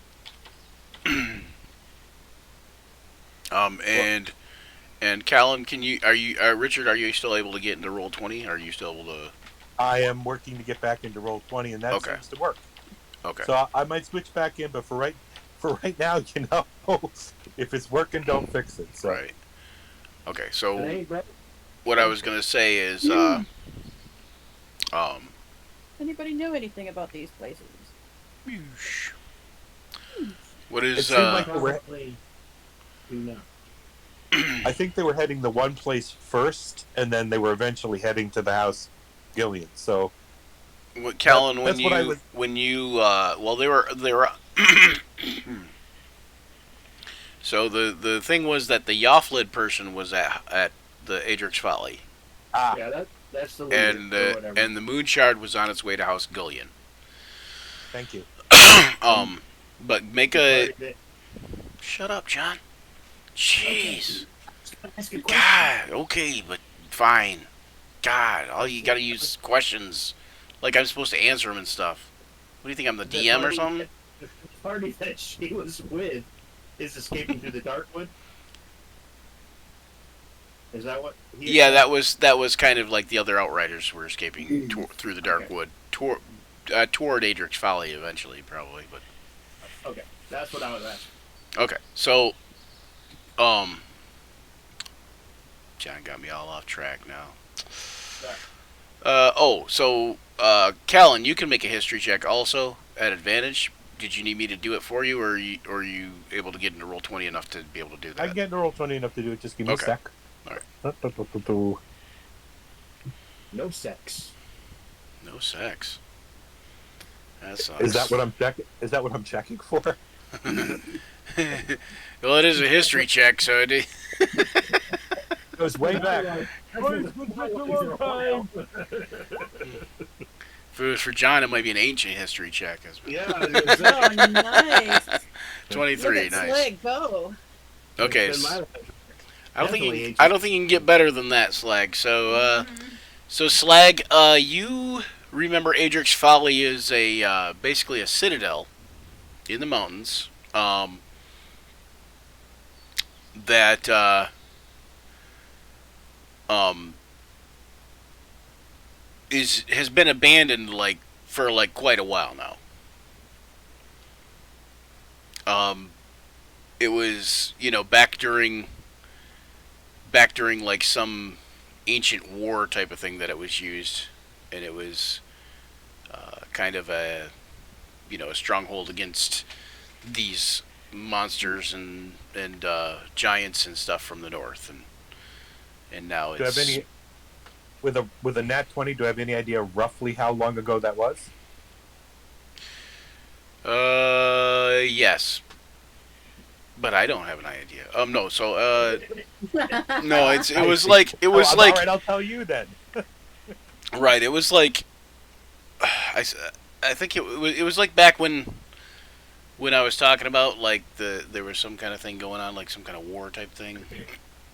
And Callum, Richard? Are you still able to get into Roll20? Are you still able to? I am working to get back into Roll20, and that Okay. seems to work. Okay. So I might switch back in, but for right now, if it's working, don't fix it. So. Right. Okay. So Hey, bro. what I was gonna say is, Anybody know anything about these places? what It is seemed like they were, Probably do not. I think they were heading the one place first, and then they were eventually heading to the house Gillian. So what, Callan? that's what I was. Well, they were. So the thing was that the Yofflid person was at the Adric's Folly, Yeah, that's the leader, or whatever. and the Moonshard was on its way to House Gillian. Thank you. But make a. Shut up, John. Jeez. Ask a question. God. Okay, but fine. God, all you gotta use questions. Like I'm supposed to answer them and stuff. What do you think? I'm the DM or something? The party that she was with is escaping through the dark wood. Is that what? Yeah, that was kind of like the other Outriders were escaping through the dark wood toward Adric's Folly eventually, probably. But Okay, that's what I was asking. okay, so John got me all off track now. Callan, you can make a history check also at advantage. Did you need me to do it for you, or are you able to get into Roll20 enough to be able to do that? I can get into Roll20 enough to do it. Just give me a sec. All right. No sex. No sex. That sucks. Is that what I'm checking? Is that what I'm checking for? Well, it is a history check, so it. It goes way back. If it was for John, it might be an ancient history check. Yeah. Oh, nice. 23, Look at nice. Slig go. Okay. It's been my- I don't Definitely think ancient. you can get better than that, Slag. So, Slag, you remember Adric's Folly is a basically a citadel in the mountains that has been abandoned for quite a while now. It was back during like some ancient war type of thing that it was used, and it was kind of a a stronghold against these monsters and giants and stuff from the north, and now Do I it's have any with a nat 20? Do I have any idea roughly how long ago that was? yes, but I don't have an idea. No, so no, it was like All right, I'll tell you then. right. It was like I think it was like back when I was talking about like there was some kind of thing going on, like some kind of war type thing.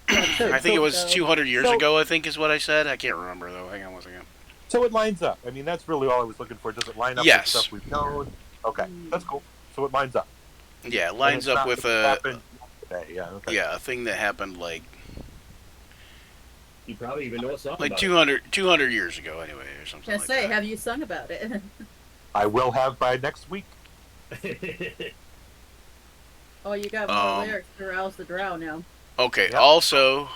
I think it was 200 years ago, I think is what I said. I can't remember though. Hang on one second. So it lines up. I mean, that's really all I was looking for. Does it line up Yes. with stuff we've known? Okay, that's cool. So it lines up. Yeah, it lines up with today. Yeah. Okay. a thing that happened like You probably even know a song Like about 200 years ago, anyway, or something I like say, that. have you sung about it? I will have by next week. it. Oh, you got more Um, lyrics to rouse the drow now. okay. Yep. Also,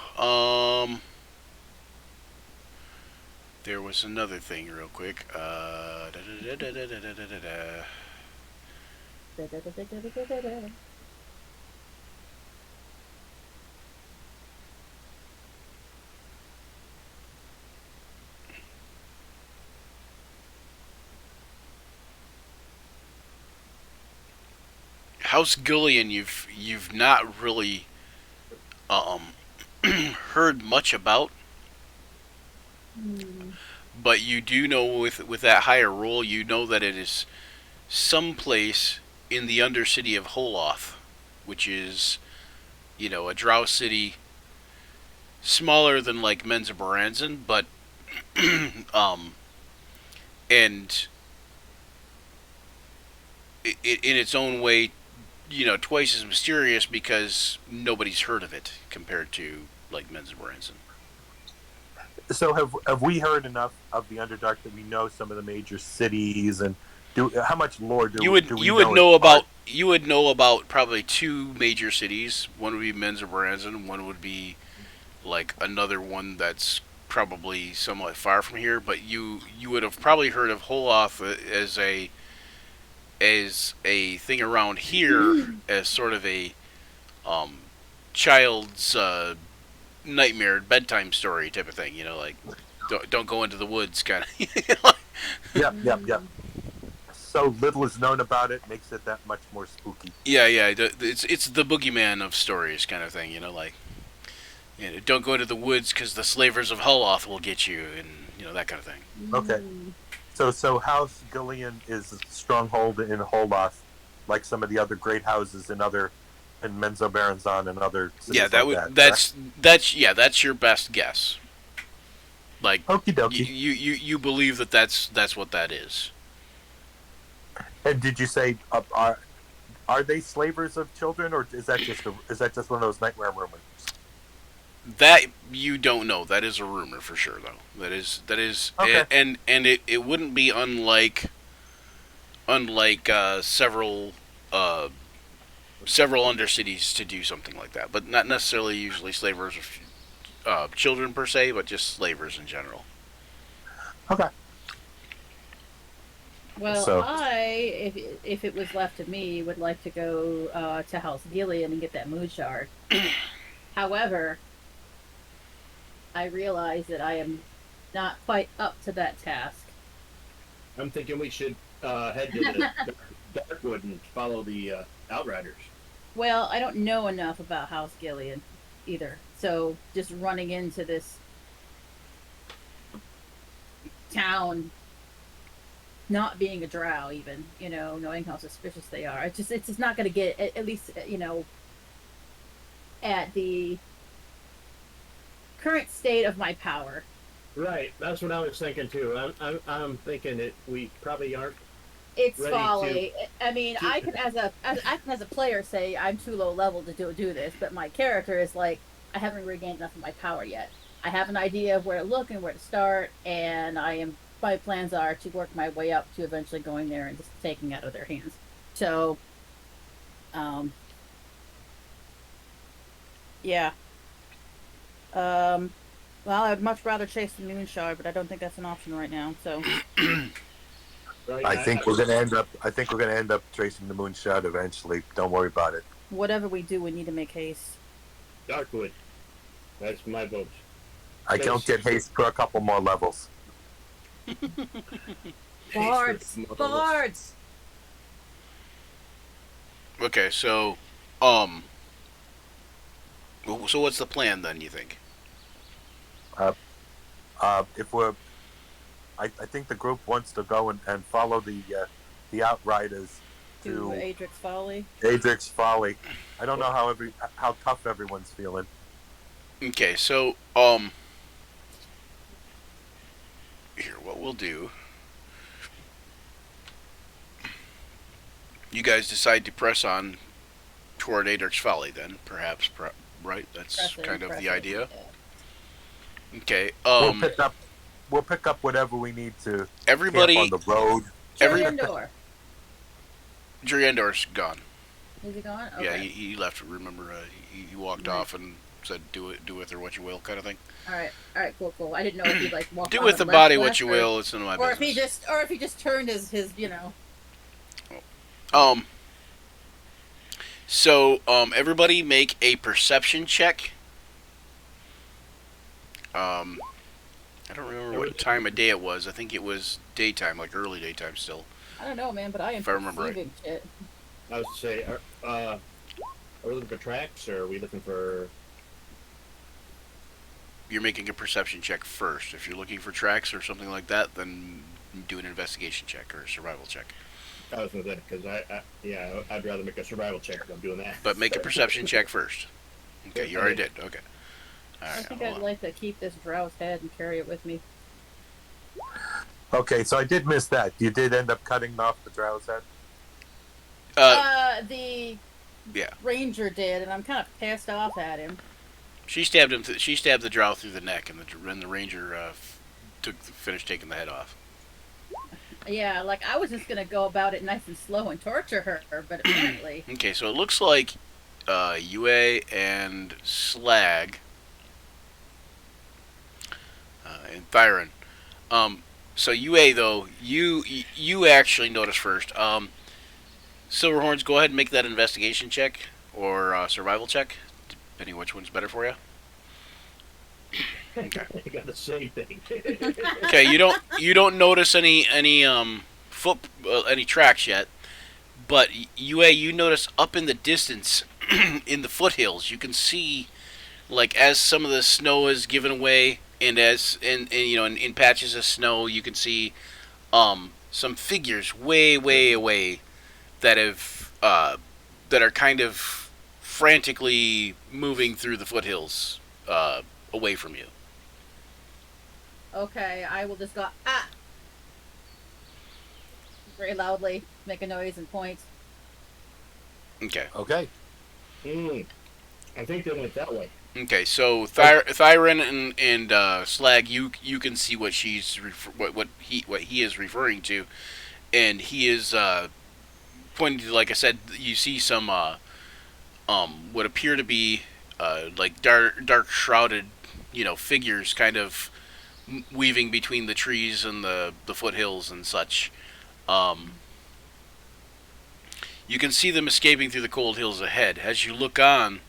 there was another thing, real quick. House Gillian, you've not really um heard much about, Hmm. but you do know with that higher roll, you know that it is someplace in the Undercity of Holoth, which is a Drow city smaller than like Menzoberranzan, but um and in its own way, twice as mysterious because nobody's heard of it compared to like Menzoberranzan. So have we heard enough of the Underdark that we know some of the major cities and do how much lore You do would do we you would know as know far? about probably two major cities. One would be Menzoberranzan. One would be like another one that's probably somewhat far from here. But you would have probably heard of Holoth as a thing around here as sort of a um, child's nightmare bedtime story type of thing. Like don't go into the woods kind of. Yep, yep, yep. Mm. So little is known about it makes it that much more spooky. Yeah, yeah. It's the boogeyman of stories kind of thing. Like don't go into the woods because the slavers of Holoth will get you, and that kind of thing. Okay. Mm. So House Gillian is a stronghold in Holoth, like some of the other great houses in Menzoberranzan and other Yeah, cities like that, correct? that's your best guess. Like Okie you dokie. you believe that's what that is. And did you say are they slavers of children, or is that just one of those nightmare rumors? That you don't know. That is a rumor for sure, though. That is, Okay. and it wouldn't be unlike uh, several undercities to do something like that, but not necessarily usually slavers of children per se, but just slavers in general. Okay. Well, So if it was left to me, would like to go to House Gilead and get that moon shard. However, I realize that I am not quite up to that task. I'm thinking we should head to the Darkwood and follow the Outriders. Well, I don't know enough about House Gilead either. So just running into this town, not being a drow, even knowing how suspicious they are, it's just not going to get at least at the current state of my power. Right, that's what I was thinking too. I'm thinking that we probably aren't It's ready folly. I mean, to. I can I can as a player say I'm too low level to do this, but my character is like I haven't regained enough of my power yet. I have an idea of where to look and where to start, and my plans are to work my way up to eventually going there and just taking out of their hands. So, um, yeah. Um, well, I'd much rather chase the moon shard, but I don't think that's an option right now. So, Right, I think we're gonna end up. I think we're gonna end up tracing the moonshot eventually. Don't worry about it. whatever we do, we need to make haste. Darkwood. That's my vote. I don't get haste for a couple more levels. Bards, bards. Okay, um, so what's the plan then? You think? If we're, I think the group wants to go and follow the Outriders To to Adric's Folly. Adric's Folly. I don't know how tough everyone's feeling. Okay, so here, what we'll do. You guys decide to press on toward Adric's Folly, then perhaps, right? That's kind of the idea. Okay. We'll pick up whatever we need to camp Everybody. on the road. Every Endor. Endor's gone. Is he gone? Okay. Yeah, he left. Remember, he walked Right. off and said, "Do with her what you will," kind of thing. All right, cool. I didn't know if he like walked Do on with and the left, body what you or, will. It's none of my or if business. he just turned his So everybody make a perception check. I don't remember what time of day it was. I think it was daytime, like early daytime still. I don't know, man, but I am If I remember right. perceiving shit. I was to say, are we looking for tracks, or are we looking for? You're making a perception check first. If you're looking for tracks or something like that, then do an investigation check or a survival check. I was gonna say because I'd rather make a survival check if I'm doing that. But make a perception check first. Okay, you already did. Okay. All I right. think hold I'd on. like to keep this drow's head and carry it with me. Okay, so I did miss that. You did end up cutting off the drow's head. The Yeah. ranger did, and I'm kind of pissed off at him. She stabbed him. She stabbed the drow through the neck, and the ranger finished taking the head off. Yeah, like I was just gonna go about it nice and slow and torture her, but apparently. Okay, so it looks like UA and Slag and Thyron. So UA though, you actually notice first. Silverhorns, go ahead and make that investigation check or survival check, depending which one's better for you. Okay. I got the same thing. Okay, you don't notice any tracks yet, but UA, you notice up in the distance in the foothills you can see, like, as some of the snow is given away and as in patches of snow you can see some figures way away that are kind of frantically moving through the foothills away from you. Okay, I will just go very loudly, make a noise and point. Okay. Okay. I think they went that way. Okay, so Thyron and Slag, you can see what what he is referring to, and he is pointing to, like I said, you see some what appear to be like dark shrouded figures kind of weaving between the trees and the foothills and such. You can see them escaping through the cold hills ahead. As you look on,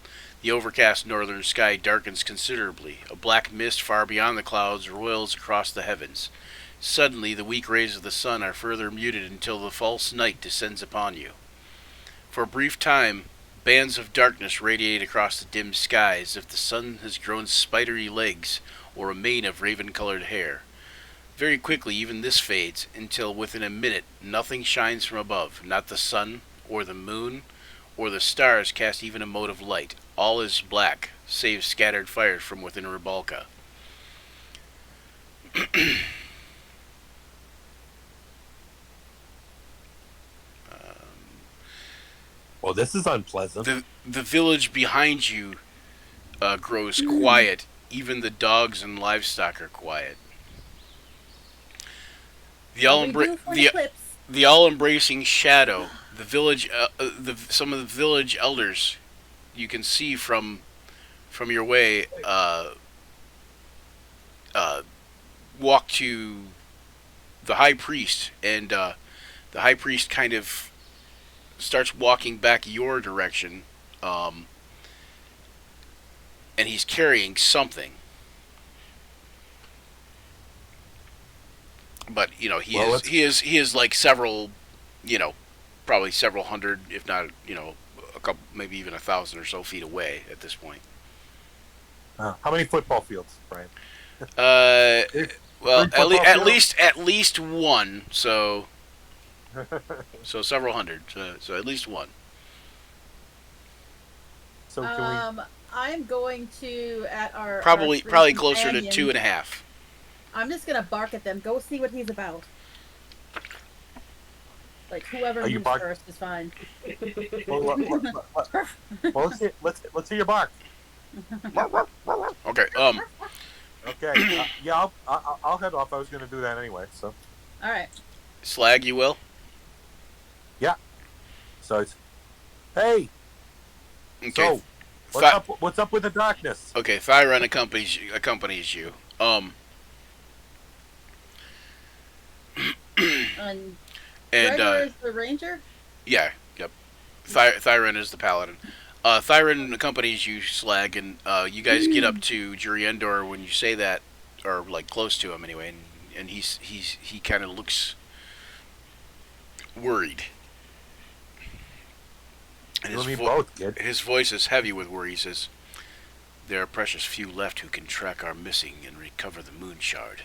the overcast northern sky darkens considerably. A black mist far beyond the clouds roils across the heavens. Suddenly, the weak rays of the sun are further muted until the false night descends upon you. For a brief time, bands of darkness radiate across the dim sky as if the sun has grown spidery legs or a mane of raven-colored hair. Very quickly, even this fades, until within a minute nothing shines from above, not the sun, or the moon, or the stars cast even a mote of light. All is black, save scattered fires from within Rebalka. Well, this is unpleasant. The village behind you grows quiet. Even the dogs and livestock are quiet. The all-embracing shadow. The village, some of the village elders, you can see from your way, walk to the high priest, and the high priest kind of starts walking back your direction, and he's carrying something. But he is like several, probably several hundred, if not a couple, maybe even 1,000 or so feet away at this point. How many football fields, Brian? Well, at least one. So several hundred. So at least one. So can I'm going to at our probably closer to companion. 2.5. I'm just gonna bark at them. Go see what he's about. Like whoever Are you moves first is fine. we? Well, let's hear your bark. Okay. Okay. Yeah, I'll head off. I was going to do that anyway. So All right. Slag, you will. yeah. So it's hey. Okay. So what's Thi- up? What's up with the darkness? okay. Thyron accompanies you. And And Gregor is the ranger. yeah, yep. Thyron is the paladin. Thyron accompanies you, Slag, and you guys get up to Juriendor when you say that, or like close to him anyway, and he kind of looks worried, and You and me both, kid. his voice is heavy with worry. He says, "There are precious few left who can track our missing and recover the moon shard.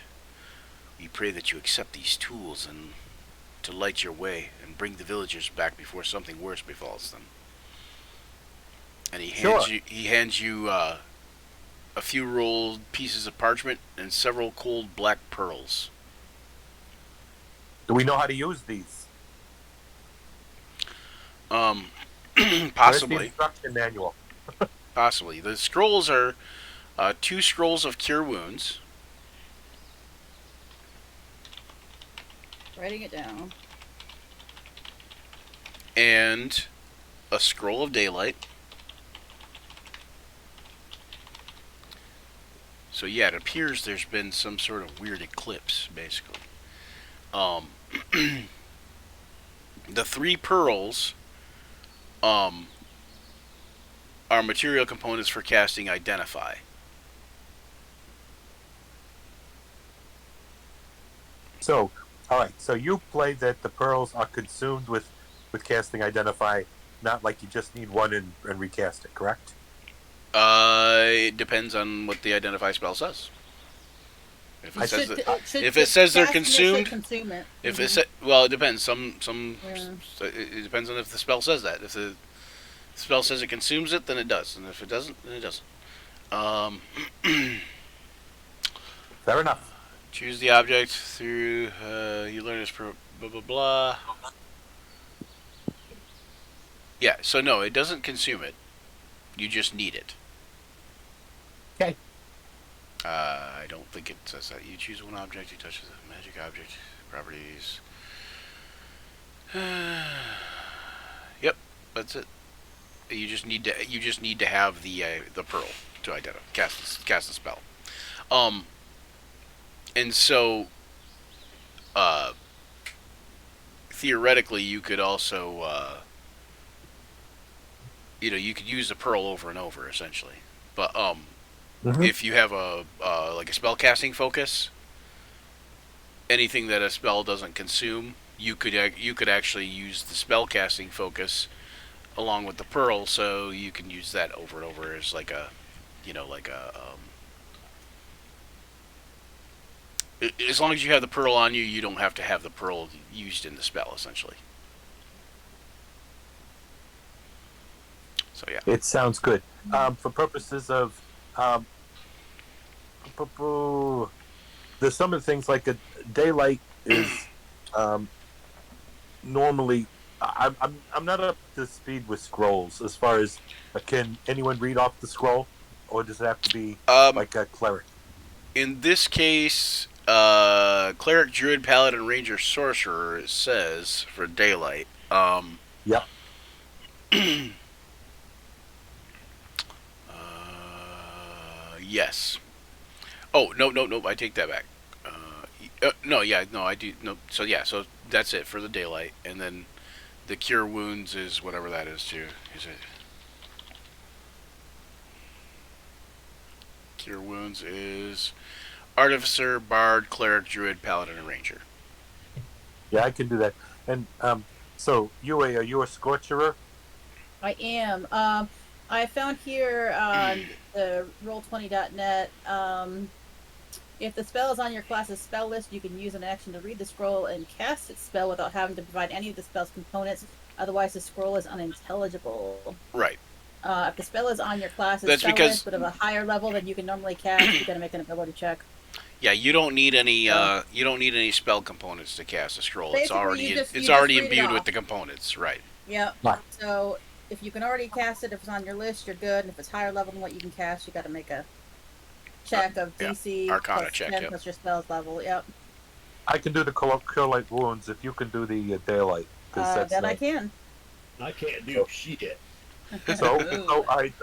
We pray that you accept these tools and to light your way and bring the villagers back before something worse befalls them." And he hands you a few rolled pieces of parchment and several cold black pearls. Do we know how to use these? Um, Where's the possibly, instruction manual? possibly. The scrolls are 2 scrolls of cure wounds, Writing it down. and a scroll of daylight. So yeah, it appears there's been some sort of weird eclipse, basically. Um, the 3 pearls are material components for casting Identify. So, all right. So you play that the pearls are consumed with casting Identify, not like you just need one and recast it. Correct? It depends on what the Identify spell says. If it says if The it says they're casting it should consumed, consume it. if it well, it depends. Some Yeah. it depends on if the spell says that. If the spell says it consumes it, then it does, and if it doesn't, then it doesn't. Um, Fair enough. choose the object through you learn this blah blah blah. Yeah, so no, it doesn't consume it. You just need it. Okay. I don't think it says that. You choose one object, you touch the magic object properties. Yep, that's it. You just need to have the pearl to identify cast the spell. And so theoretically you could also you could use the pearl over and over essentially. But if you have a like a spell casting focus, anything that a spell doesn't consume, you could actually use the spell casting focus along with the pearl, so you can use that over and over as like a, as long as you have the pearl on you, you don't have to have the pearl used in the spell essentially. So yeah. It sounds good. For purposes of there's some of the things like a daylight is normally. I'm not up to speed with scrolls as far as can anyone read off the scroll, or does it have to be like a cleric? In this case, cleric, druid, paladin, ranger, sorcerer, it says for daylight. Yep. Yes. Oh no! I take that back. No, yeah, no, I do. No, so yeah, so that's it for the daylight, and then the cure wounds is whatever that is too. Is it? Cure wounds is artificer, bard, cleric, druid, paladin, and ranger. Yeah, I can do that. And so are you a scorcherer? I am. I found here on the Roll20.net. If the spell is on your class's spell list, you can use an action to read the scroll and cast its spell without having to provide any of the spell's components. Otherwise, the scroll is unintelligible. Right. If the spell is on your class's That's spell because- list, but of a higher level than you can normally cast, you got to make an ability check. Yeah, you don't need any. You don't need any spell components to cast a scroll. It's Basically, already you just it's read already it imbued with off. the components. Right. Yep. Right. So if you can already cast it, if it's on your list, you're good. And if it's higher level than what you can cast, you got to make a check of Yeah. DC Arcana plus check, 10 yep. plus your spells level. Yep. I can do the kill light wounds if you can do the daylight, because that's That I can. I can't do So- shit. so I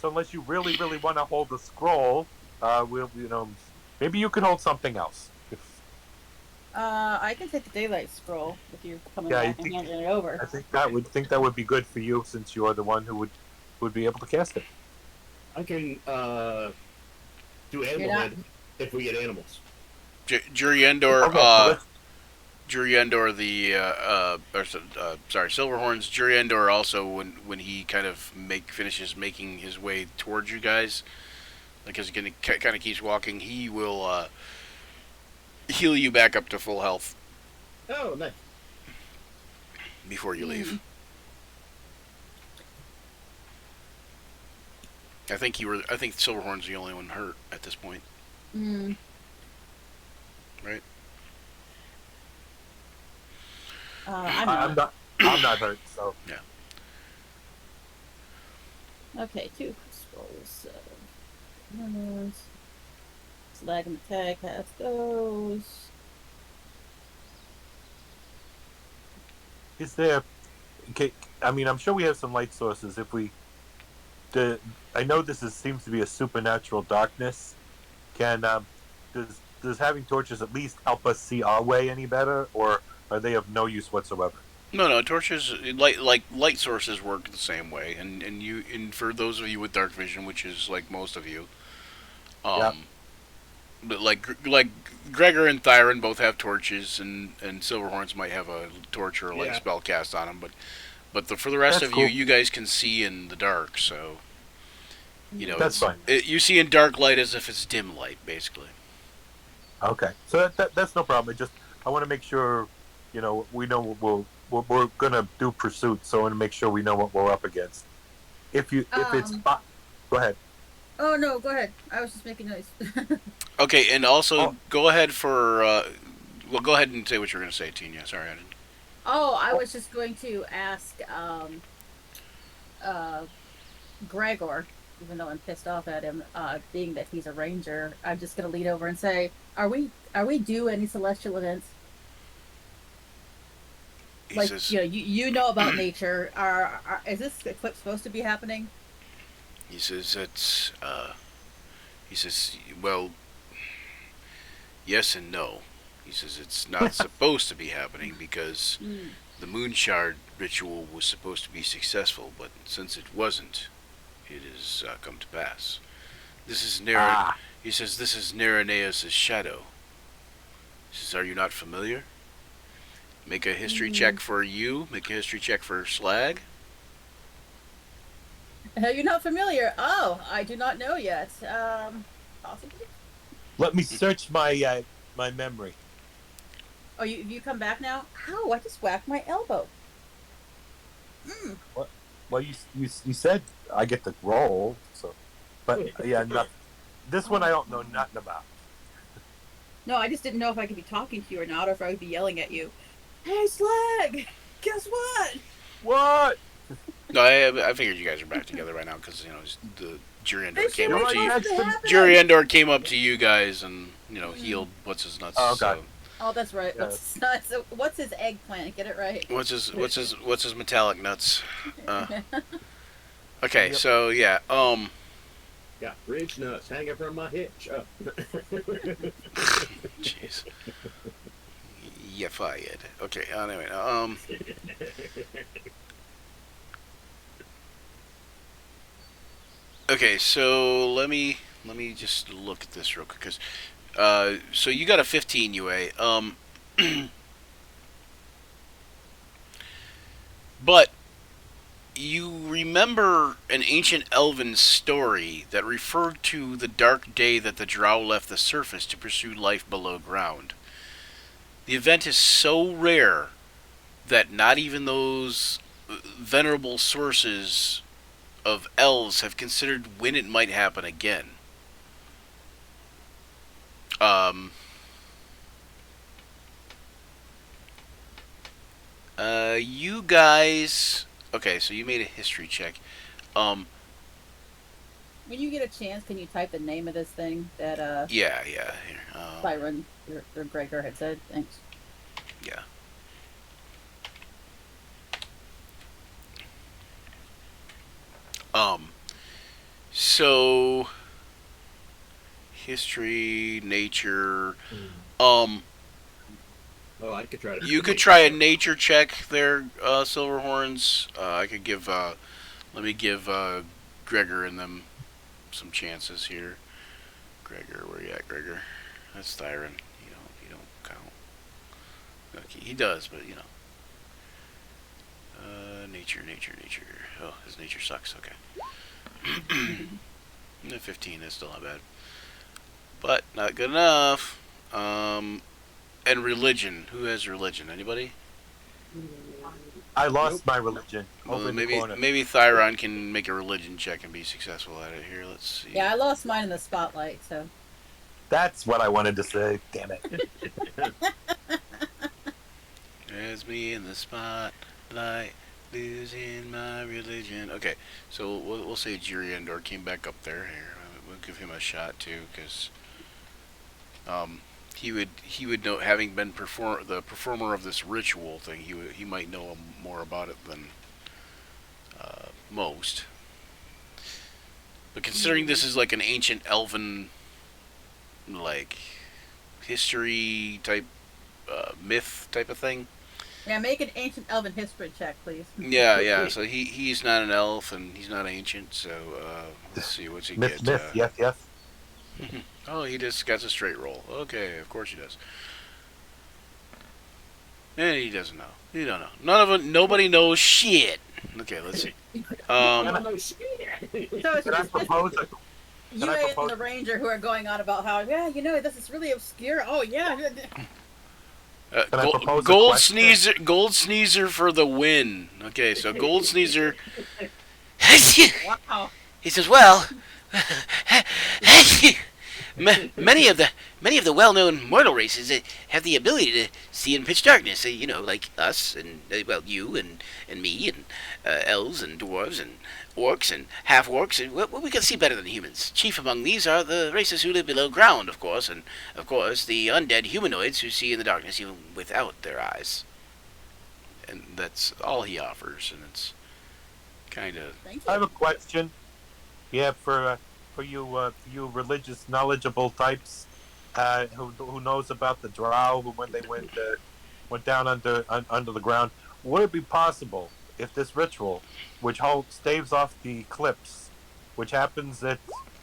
so unless you really want to hold the scroll, we'll maybe you can hold something else. If I can take the daylight scroll if you're coming yeah, back and handing it over. I think that would be good for you since you are the one who would be able to cast it. I can do You're animal not. handling if we get animals. Juriendor, Okay, so let's Juriendor, sorry, Silverhorns. Juriendor also, when he kind of finishes making his way towards you guys, like as he kind of keeps walking, he will heal you back up to full health Oh, nice. before you leave. I think Silverhorn's the only one hurt at this point, Mm. right? I'm not. I'm not hurt, so Yeah. Okay, 2 scrolls. Slag and attack has those. is there? Okay, I mean, I'm sure we have some light sources. If we, I know this seems to be a supernatural darkness. Can does having torches at least help us see our way any better, or are they of no use whatsoever? No, torches light sources work the same way, and for those of you with dark vision, which is like most of you, Yep. but like Gregor and Thyron both have torches, and Silverhorns might have a torch or a light Yeah. spell cast on them, but for the rest That's of cool. you guys can see in the dark, so That's fine. You see in dark light as if it's dim light, basically. Okay, so that's no problem. I want to make sure, we know we're gonna do pursuit, so I want to make sure we know what we're up against. If it's go ahead. Oh no, go ahead. I was just making noise. Okay, and also go ahead go ahead and say what you're going to say, Tina. Sorry, I didn't. I was just going to ask Gregor, even though I'm pissed off at him, being that he's a ranger, I'm just gonna lean over and say, Are we due any celestial events? He Like, says, you know about nature. Is this eclipse supposed to be happening? he says that's he says, well, yes and no. He says it's not supposed to be happening because the moon shard ritual was supposed to be successful, but since it wasn't, it has come to pass. This is He says this is Nereneus' shadow. He says, are you not familiar? Make a history check for you. Make a history check for Slag. You're not familiar. Oh, I do not know yet. Possibly. Let me search my my memory. Oh, you come back now? Ow! I just whacked my elbow. Well, you said I get the roll, so, but yeah, this one I don't know nothing about. No, I just didn't know if I could be talking to you or not, or if I would be yelling at you. Hey, Slag! Guess what? What? No, I figured you guys are back together right now because the Juriendor came up to you. Happen. Juriendor came up to you guys and healed what's his nuts. Oh, God. So. Oh, that's right. Yeah. What's his nuts? What's his eggplant? Get it right. What's his metallic nuts? Okay, Yep. so yeah, Got ridge nuts hanging from my hitch. Oh. jeez, you fired. Okay, anyway, okay, so let me just look at this real quick because, so you got a 15 UA, but you remember an ancient elven story that referred to the dark day that the Drow left the surface to pursue life below ground. The event is so rare that not even those venerable sources of elves have considered when it might happen again. You guys. Okay, so you made a history check. When you get a chance, can you type the name of this thing that Yeah, yeah. Here, Byron or Gregor had said? Thanks. yeah. Um. So history, nature. Um. Oh, I could try to. You could try a nature check there, Silverhorns. I could give. Let me give Gregor and them some chances here. Gregor, where you at, Gregor? That's Thyron. You don't count. Okay, he does, but you know. Nature. Oh, his nature sucks. Okay. 15 is still not bad, but not good enough. And religion. Who has religion? Anybody? I lost Nope. my religion over Well, in the maybe corner. maybe Thyron can make a religion check and be successful at it. Here, let's see. Yeah, I lost mine in the spotlight. So That's what I wanted to say. Damn it. There's me in the spotlight, losing my religion. Okay, so we'll say Jiri Endor came back up there. Here, we'll give him a shot too, because um, he would know, having been the performer of this ritual thing. He might know more about it than most. But considering this is like an ancient elven like history type myth type of thing. yeah, make an ancient elven history check, please. Yeah, yeah. So he's not an elf and he's not ancient. So let's see what's he Myth, get. myth, yes, yes. Oh, he just gets a straight roll. Okay, of course he does. And he doesn't know. He don't know. None of it. Nobody knows shit. Okay, let's see. Oh, shit. So it's Can I just propose a, you I and propose- the ranger who are going on about how this is really obscure. Oh yeah. Can I propose a Gold question? Sneezer. Gold Sneezer for the win. Okay, so Gold Sneezer. Wow. He says, "Well, many of the well-known mortal races have the ability to see in pitch darkness. Like us and you and me and elves and dwarves and orcs and half-orcs, and we can see better than humans. Chief among these are the races who live below ground, of course, and of course the undead humanoids who see in the darkness even without their eyes. And that's all he offers, and it's kind of Thank I have you. a question. Yeah, for you religious knowledgeable types, who knows about the Drow when they went down under the ground. Would it be possible if this ritual, which staves off the eclipse, which happens at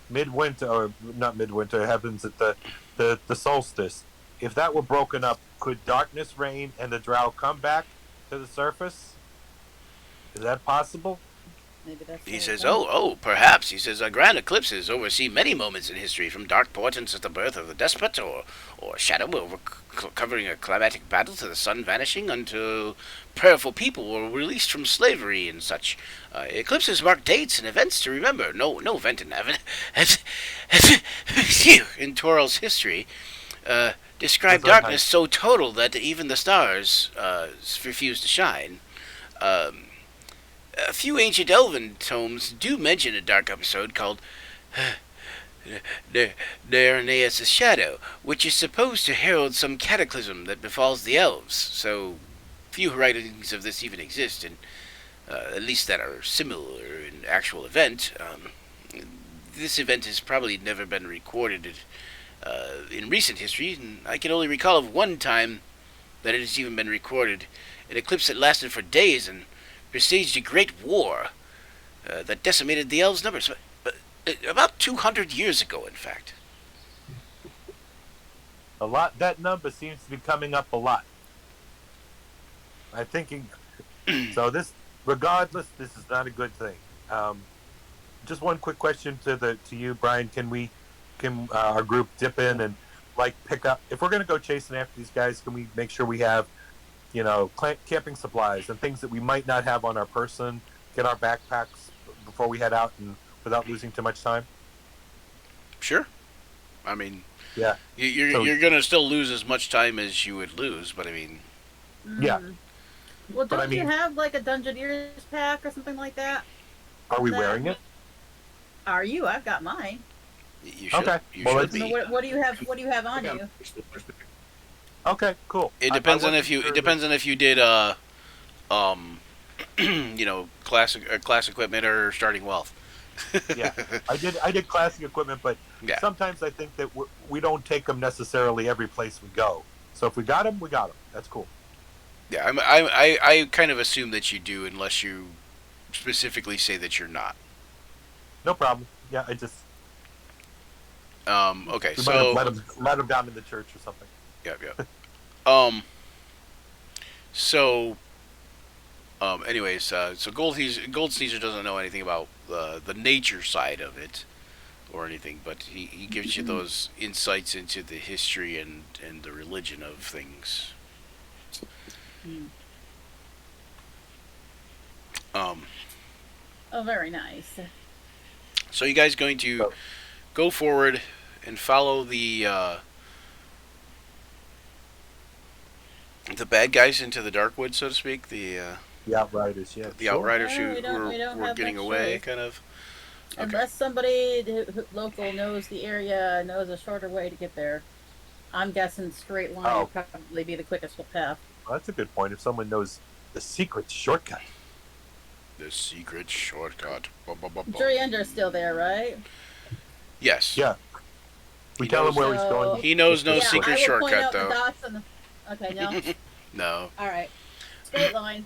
midwinter or not midwinter, it happens at the solstice, if that were broken up, could darkness reign and the Drow come back to the surface? Is that possible? Maybe that's. He the says, point. perhaps. He says, grand eclipses oversee many moments in history, from dark portents at the birth of the despot, or shadow over covering a climatic battle, to the sun vanishing until prayerful people were released from slavery and such. Eclipses mark dates and events to remember. No event in in Toral's history describe Gesundheit. darkness so total that even the stars refuse to shine. Um, a few ancient elven tomes do mention a dark episode called Darenaeus' Shadow, which is supposed to herald some cataclysm that befalls the elves. So few writings of this even exist, and at least that are similar in actual event. This event has probably never been recorded in recent history, and I can only recall of one time that it has even been recorded, an eclipse that lasted for days and presaged a great war that decimated the elves' numbers. About 200 years ago, in fact. A lot. That number seems to be coming up a lot. I'm thinking. So regardless, this is not a good thing. Just one quick question to you, Brian. Can our group dip in and pick up if we're going to go chasing after these guys? Can we make sure we have camping supplies and things that we might not have on our person? Get our backpacks before we head out and without losing too much time. Sure. I mean, Yeah. you're gonna still lose as much time as you would lose, but I mean, Yeah. Well, But don't I mean- you have like a Dungeoneer's pack or something like that? Are we That- wearing it? Are you? I've got mine. You should. Okay. You Well, should So be. what do you have? What do you have I on got you? Okay, cool. It I depends on wasn't if you. sure It depends on if you did um, class equipment or starting wealth. Yeah. I did classic equipment, but Yeah. sometimes I think that we don't take them necessarily every place we go. So if we got them, we got them. That's cool. Yeah. I kind of assume that you do, unless you specifically say that you're not. No problem. Yeah, I just Okay. we might have So. let them down in the church or something. Yep. Yep. Um. So. Anyways, so Gold Caesar doesn't know anything about the nature side of it or anything, but he gives you those insights into the history and the religion of things. Hmm. Um. Oh, very nice. So you guys going to go forward and follow the bad guys into the dark woods, so to speak. The Outriders, yeah. The Sure. outriders Yeah, we don't who were have getting much away, choice. kind of. Okay. Unless somebody local knows the area, knows a shorter way to get there. I'm guessing straight line Oh. would probably be the quickest path. Well, that's a good point. If someone knows the secret shortcut. The secret shortcut. I'm sure Yender's still there, right? Yes. Yeah. We He tell knows- him where he's going. He knows no yeah, secret I will shortcut, point out though. the dots on the. Okay, no. No. All right. Straight line.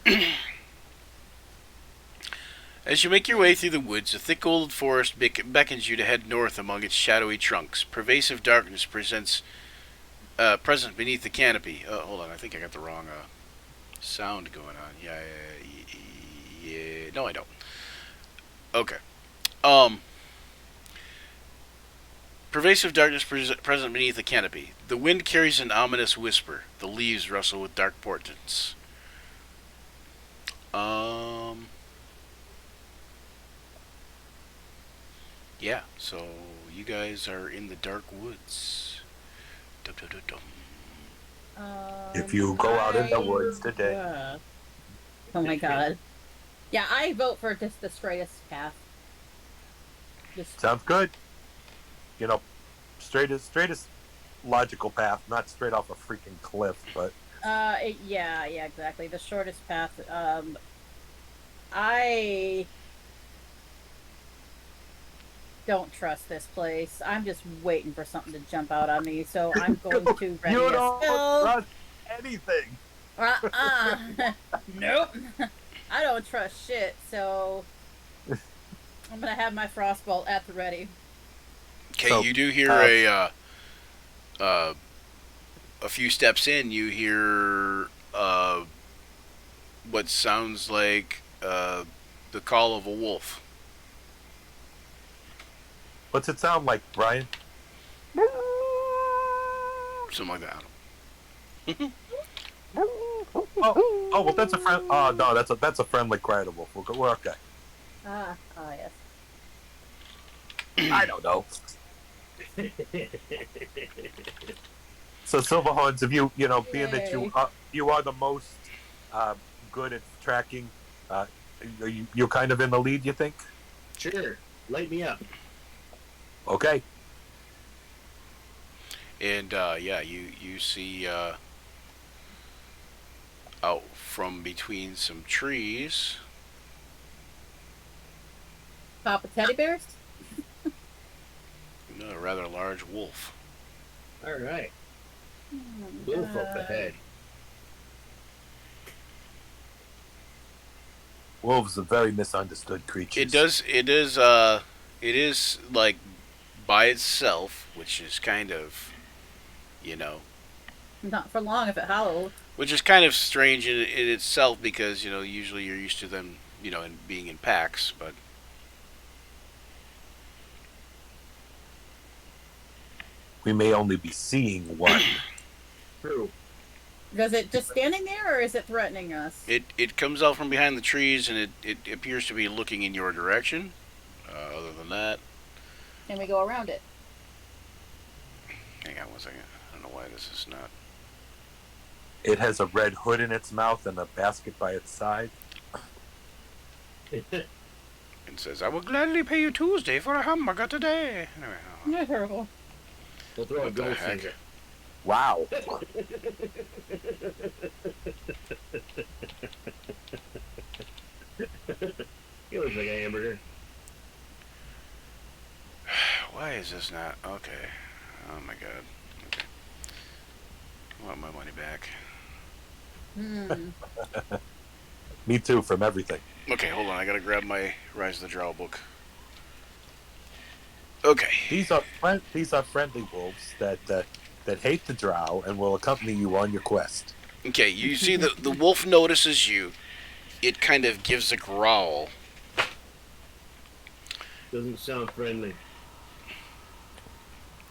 As you make your way through the woods, a thick old forest beckons you to head north among its shadowy trunks. Pervasive darkness present beneath the canopy. Hold on, I think I got the wrong sound going on. Yeah. No, I don't. Okay. Pervasive darkness present beneath the canopy. The wind carries an ominous whisper. The leaves rustle with dark portents. Yeah, so you guys are in the dark woods. Dum, dum, dum, dum. If you go out in the woods today. Yeah. Oh my god. Yeah, I vote for just the straightest path. Just Sounds good. You know, straightest logical path, not straight off a freaking cliff, but yeah, exactly. The shortest path. I don't trust this place. I'm just waiting for something to jump out on me, so I'm going to ready you a don't spell. trust anything. Nope. I don't trust shit, so I'm gonna have my frostbolt at the ready. Okay, So, you do hear a few steps in. You hear what sounds like the call of a wolf. What's it sound like, Brian? Something like that. Oh, well, that's a friend. Oh no, that's a friendly cry to wolf. We're okay. Yes. I don't know. So Silverhorns, if you being that you are the most good at tracking, you're kind of in the lead. You think? Sure, light me up. Okay. And you see out from between some trees. Papa teddy bears? A rather large wolf. All right, Oh, wolf up God. ahead. Wolves are very misunderstood creatures. It is like by itself, which is kind of, Not for long if it howls. which is kind of strange in itself because usually you're used to them in being in packs, but We may only be seeing one. True. Is it just standing there or is it threatening us? it comes out from behind the trees and it appears to be looking in your direction. Other than that, Can we go around it? hang on one second. I don't know why this is not. It has a red hood in its mouth and a basket by its side. and says, "I will gladly pay you Tuesday for a hamburger today." Anyway, Not terrible. We'll throw a What the gold heck? finger. Wow. He looks like a hamburger. why is this not okay? Oh my god. Okay. I want my money back. Hmm. Me too, from everything. Okay, hold on. I gotta grab my Rise of the Drow book. Okay. These are friendly wolves that hate the Drow and will accompany you on your quest. Okay, you see the wolf notices you. It kind of gives a growl. Doesn't sound friendly.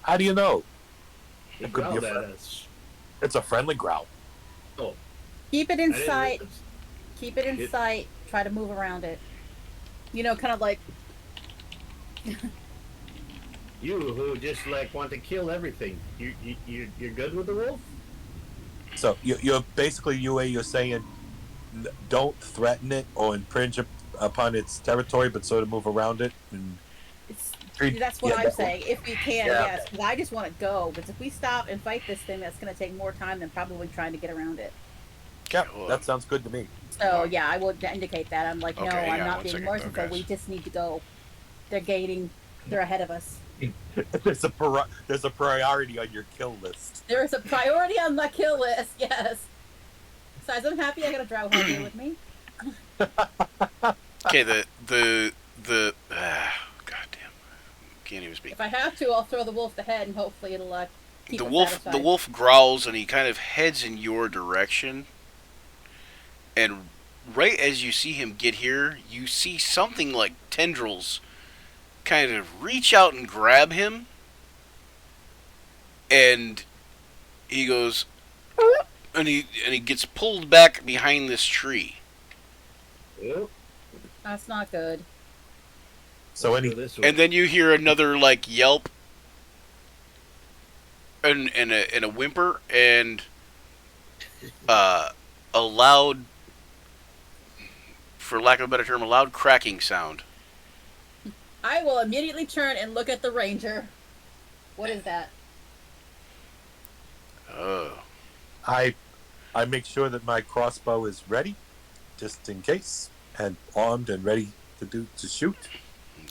How do you know? He It could be growled a at friend. us. It's a friendly growl. Oh, Keep it I in didn't sight. realize. Keep it in It- sight. Try to move around it. You know, kind of like. You who just like want to kill everything. You're good with the wolf? So you're basically you're saying don't threaten it or infringe upon its territory, but sort of move around it. And It's, treat- that's what yeah, I'm that- saying. If we can, Yeah. yes. Because I just want to go. Because if we stop and fight this thing, that's going to take more time than probably trying to get around it. Yeah, Hold on. that sounds good to me. So yeah, I will indicate that. I'm like, no, Okay, hang I'm on not one being second, merciful. guys. We just need to go. They're gating. They're ahead of us. there's a priority on your kill list. There is a priority on my kill list. Yes. Besides, I'm happy I got a Drow here with me. Okay, goddamn, can't even speak. If I have to, I'll throw the wolf the head, and hopefully it'll keep The it wolf, satisfied. the wolf growls and he kind of heads in your direction. And right as you see him get here, you see something like tendrils kind of reach out and grab him. And he goes, and he gets pulled back behind this tree. Yep. That's not good. So Let's any go this way. And then you hear another like yelp and a whimper and a loud, for lack of a better term, a loud cracking sound. I will immediately turn and look at the ranger. What is that? Oh. I make sure that my crossbow is ready, just in case, and armed and ready to shoot.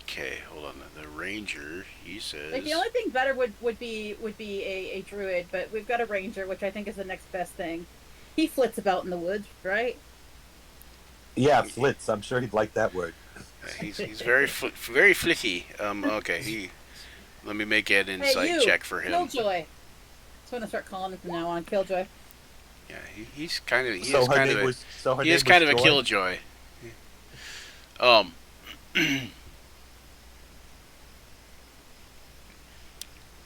Okay, hold on. The ranger, he says. Like the only thing better would be a druid, but we've got a ranger, which I think is the next best thing. He flits about in the woods, right? Yeah, flits. I'm sure he'd like that word. He's very very flicky. Okay, let me make an insight hey, you, check for him. Killjoy. So I'm gonna start calling him from now on, Killjoy. Yeah, he's kind of So her name was a Joy? killjoy.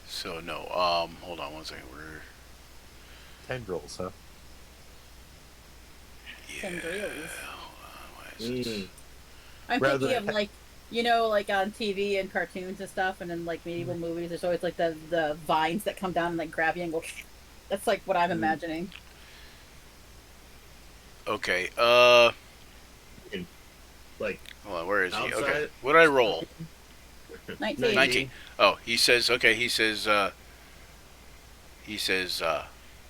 So no. Hold on one second. We're Tendrils, huh? Tendrils. Why is it- I'm Rather- thinking of like, you know, like on TV and cartoons and stuff, and in like medieval movies, there's always like the vines that come down and like grab you and go. That's like what I'm imagining. Okay. Like Hold on. Where is he? Okay. outside? What did I roll? 19. 19. Oh, he says. Okay. He says.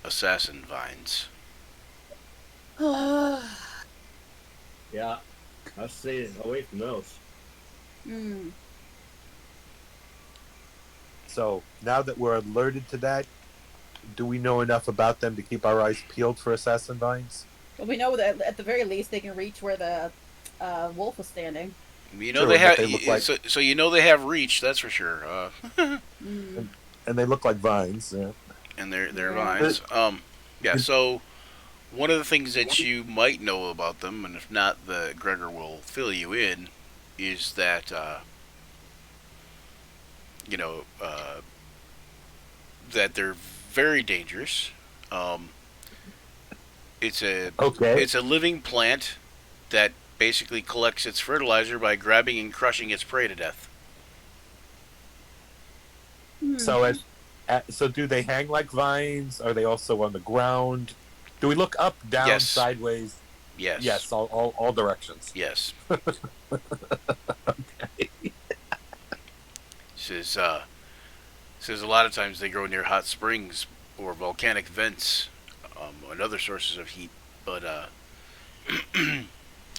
Assassin vines. Yeah, I'll stay away from those. Hmm. So now that we're alerted to that, do we know enough about them to keep our eyes peeled for assassin vines? Well, we know that at the very least they can reach where the wolf was standing. You know True, they but have. they look like- so you know they have reach. That's for sure. Mm. And they look like vines. Yeah. And they're Yeah. vines. Yeah. So one of the things that you might know about them, and if not, the Gregor will fill you in, is that that they're very dangerous. It's a Okay. it's a living plant that basically collects its fertilizer by grabbing and crushing its prey to death. Hmm. So do they hang like vines? Are they also on the ground? Do we look up, down, Yes. sideways? Yes. Yes, all directions. Yes. Says a lot of times they grow near hot springs or volcanic vents, and other sources of heat. But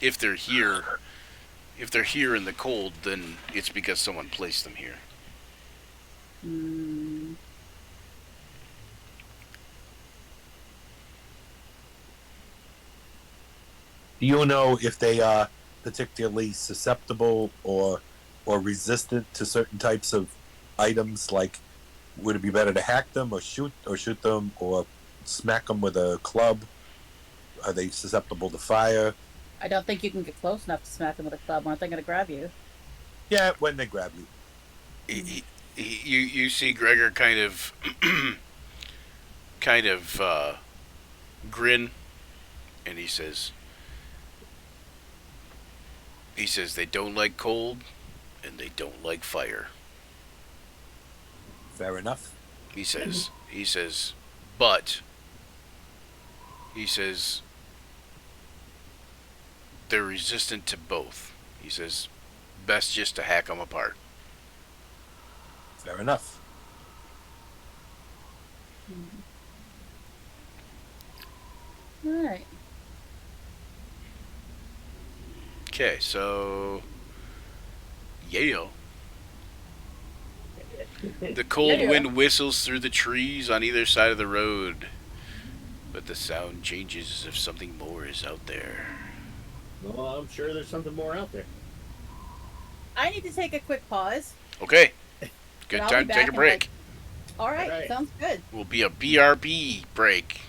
if they're here, if they're here in the cold, then it's because someone placed them here. Hmm. Do you know if they are particularly susceptible or resistant to certain types of items? Like, would it be better to hack them or shoot them or smack them with a club? Are they susceptible to fire? I don't think you can get close enough to smack them with a club. Aren't they going to grab you? Yeah, when they grab you. You see Gregor kind of grin, and he says they don't like cold and they don't like fire. Fair enough. He says, but he says they're resistant to both. He says best just to hack them apart. Fair enough. All right. Okay, so yeah. The cold Yeah. wind whistles through the trees on either side of the road, but the sound changes as if something more is out there. Well, I'm sure there's something more out there. I need to take a quick pause. Okay, But good I'll time be to take back a in like. break. All right, All right. sounds good. Will be a BRB break.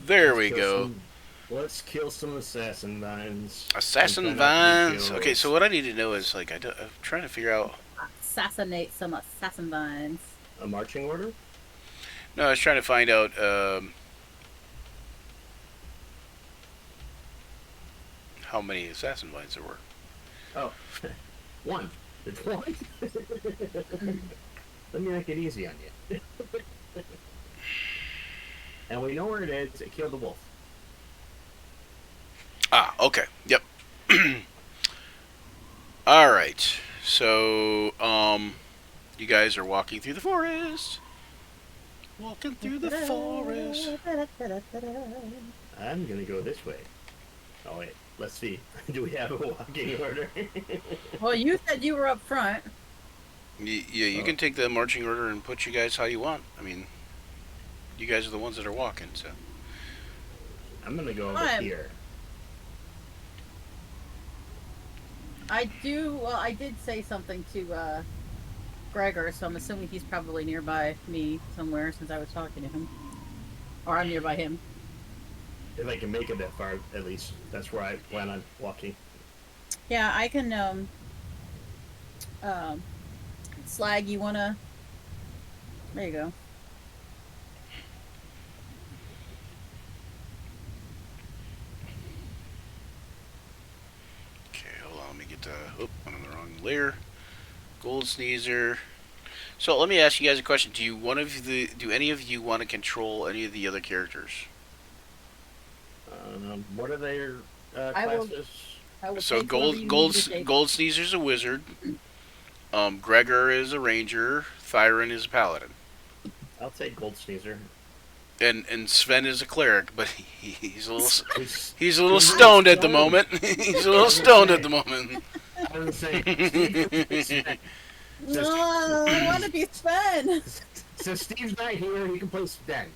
There Let's we kill go. Let's kill some assassin vines. Assassin And try not to be vines. killed. Okay, so what I need to know is, like, I'm trying to figure out. Assassinate some assassin vines. A marching order? No, I was trying to find out how many assassin vines there were. Oh, one. It's one. Let me make it easy on you. And we know where it is. It killed the wolf. Ah, okay. Yep. All right. So, you guys are walking through the forest. Walking through the forest. I'm gonna go this way. Oh wait, let's see. Do we have a walking order? Well, you said you were up front. Yeah, you can take the marching order and put you guys how you want. I mean, you guys are the ones that are walking, so. I'm gonna go over I'm- here. I did say something to Gregor, so I'm assuming he's probably nearby me somewhere since I was talking to him. Or I'm nearby him. If I can make it that far, at least. That's where I plan on walking. Yeah, I can, Slag, you wanna... There you go. Okay, hold on. Let me get the. Oh, I'm on the wrong layer. Gold sneezer. So let me ask you guys a question. Do any of you want to control any of the other characters? What are their I will- classes? I will So take whoever you need me to take. Gold Sneezer's a wizard. Gregor is a ranger. Thyron is a paladin. I'll take Gold Sneezer. And Sven is a cleric, but he's a little Who's- he's a little who's stoned at the stoned? moment. He's a little stoned at the moment. I was saying, No, I want to be Sven. so Steve's not here. He can play Sven.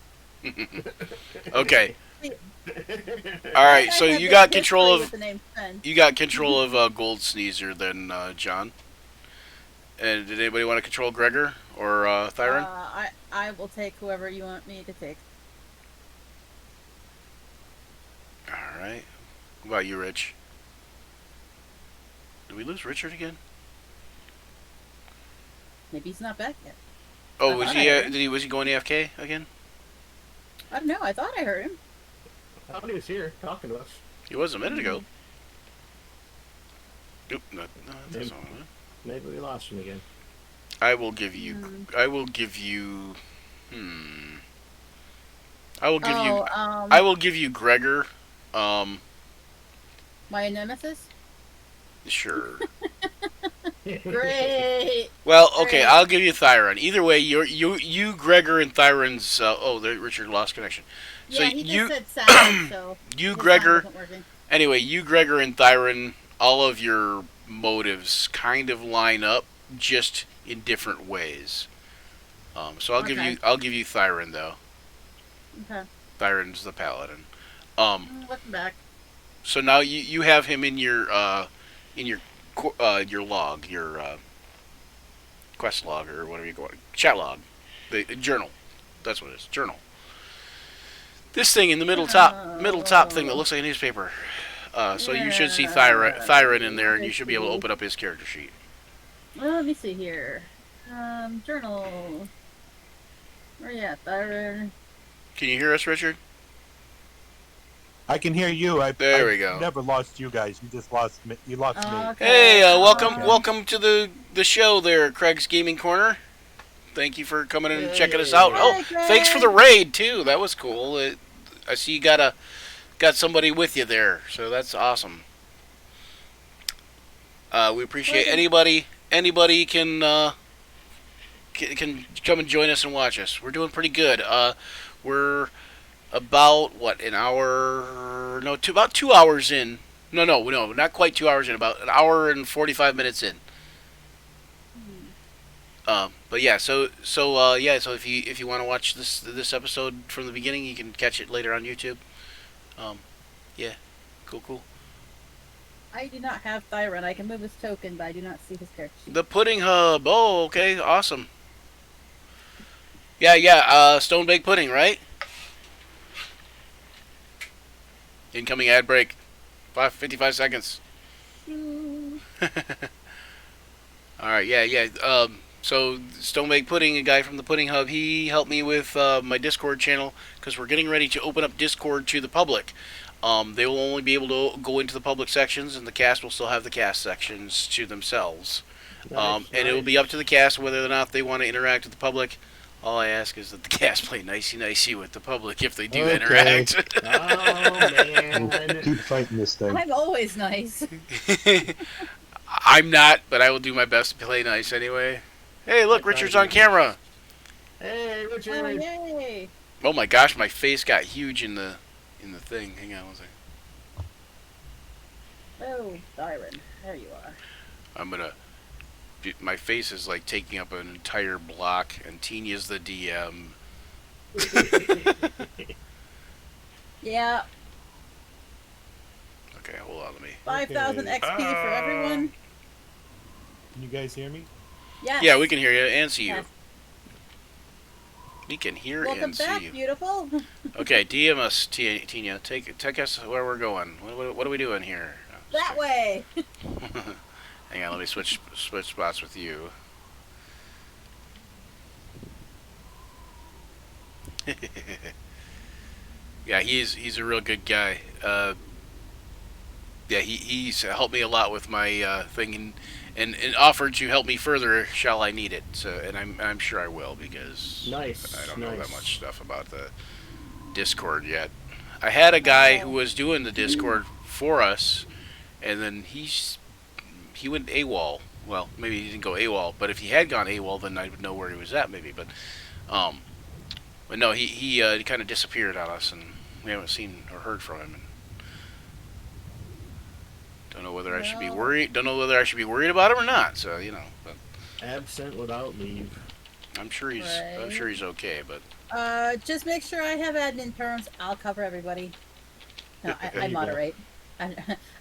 Okay. All right. So I have you the got history control with of the name Sven. Gold Sneezer then, John. And did anybody want to control Gregor or Thyron? I will take whoever you want me to take. All right. What about you, Rich? Did we lose Richard again? Maybe he's not back yet. Oh, I was thought he? I heard him. Was he going AFK again? I don't know. I thought I heard him. I thought he was here talking to us. He was a minute ago. Nope, that's not it. Maybe we lost him again. I will give you. I will give you. I will give you. I will give you Gregor. My nemesis. Sure. Great. Well, okay, Great. I'll give you Thyron. Either way, you, Gregor, and Thyron's. Richard lost connection. So Yeah, he you, just said sad, so you, his sound Gregor. wasn't working. Anyway, you, Gregor, and Thyron. All of your motives kind of line up, just in different ways. So I'll give you Thyron though. Okay. Thyron's the paladin. Looking back. So now you have him in your log, your quest log or whatever you call it, chat log, the journal. That's what it is, journal. This thing in the middle top thing that looks like a newspaper. So you should see Thyron in there, and you should be able to open up his character sheet. Well, let me see here. Journal. Where you at, Thyron? Can you hear us, Richard? I can hear you. There we go. Never lost you guys. You just lost me. You lost me. Okay. Hey, welcome Okay. welcome to the show there, Craig's Gaming Corner. Thank you for coming in and checking us out. Hey, Oh, Craig. thanks for the raid too. That was cool. I see you got somebody with you there, so that's awesome. We appreciate Okay. anybody can come and join us and watch us. We're doing pretty good. We're about an hour? No, about 2 hours in. No, not quite 2 hours in. About an hour and 45 minutes in. But yeah, so if you want to watch this episode from the beginning, you can catch it later on YouTube. Yeah, cool. I do not have Thyron. I can move his token, but I do not see his character sheet. The Pudding Hub. Oh, okay, awesome. Yeah, stone baked pudding, right? Incoming ad break. 55 seconds. Ooh. All right, yeah. So Stone Baked Pudding, a guy from the Pudding Hub, he helped me with my Discord channel because we're getting ready to open up Discord to the public. They will only be able to go into the public sections, and the cast will still have the cast sections to themselves. And it will be up to the cast whether or not they want to interact with the public. All I ask is that the cast play nicey with the public if they do Okay. interact. Oh man. Keep fighting this thing. I'm always nice. I'm not, but I will do my best to play nice anyway. Hey, look, I Richard's tried on to- camera. Hey, Oh, Richard. yay. Oh my gosh, my face got huge in the thing. Hang on one second. Oh, Byron. There you are. I'm gonna. My face is like taking up an entire block, and Tina's the DM. Yeah, Okay, hold on, let me. 5,000 Okay. XP for everyone. Can you guys hear me? Yes. Yeah, we can hear you and see you. Yes. We can hear Welcome and back, see you. beautiful. Okay, DM us, Tina. Take us where we're going. What are we doing here? That way. Hang on, let me switch spots with you. Yeah, he's a real good guy. Yeah, he's helped me a lot with my thing, and offered to help me further shall I need it. So, and I'm sure I will because Nice. I don't know that nice. much stuff about the Discord yet. I had a guy who was doing the Discord for us, and then he went AWOL. Well, maybe he didn't go AWOL, but if he had gone AWOL, then I would know where he was at, maybe. Um, but no, he kind of disappeared on us, and we haven't seen or heard from him. And don't know whether I should be No. worried. Don't know whether I should be worried about him or not. So but Absent without leave. I'm sure he's Right. okay. But Just make sure I have admin terms. I'll cover everybody. No, There I you go. moderate.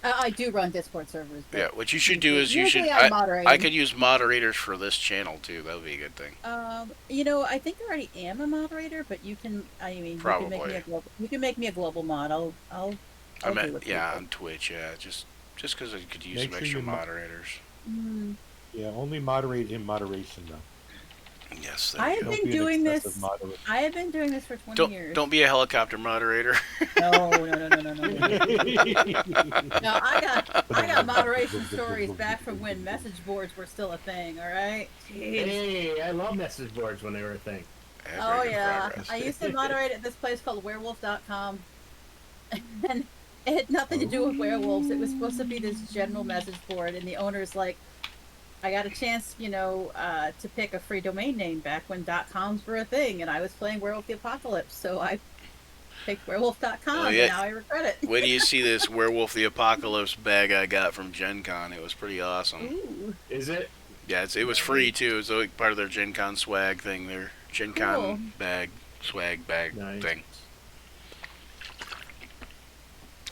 I do run Discord servers. But yeah, what you should do is you should. usually I moderate. I could use moderators for this channel too. That would be a good thing. I think I already am a moderator, but you can. I mean, you can make me Probably. a global. You can make me a global mod. I'll I do meant with yeah people. on Twitch. Yeah, just because I could use Make some sure extra you moderators. Mm. Yeah, only moderate in moderation though. Yes, I there you have go. Don't been be an doing excessive this. moderator. I have been doing this for 20 Don't years. don't be a helicopter moderator. No. No, I got moderation stories back from when message boards were still a thing. All right. Jeez. Hey, I love message boards when they were a thing. Oh Breaking yeah, progress. I used to moderate at this place called Werewolf.com, and it had nothing to do with werewolves. It was supposed to be this general message board, and the owner's like, I got a chance, to pick a free domain name back when .coms were a thing, and I was playing Werewolf the Apocalypse, so I picked Werewolf.com, Oh, yeah. and now I regret it. Wait till you see this Werewolf the Apocalypse bag I got from Gen Con. It was pretty awesome. Ooh, Is it? Yeah, it was free too. It was like part of their Gen Con swag thing, their Gen Con Cool. swag bag Nice. thing.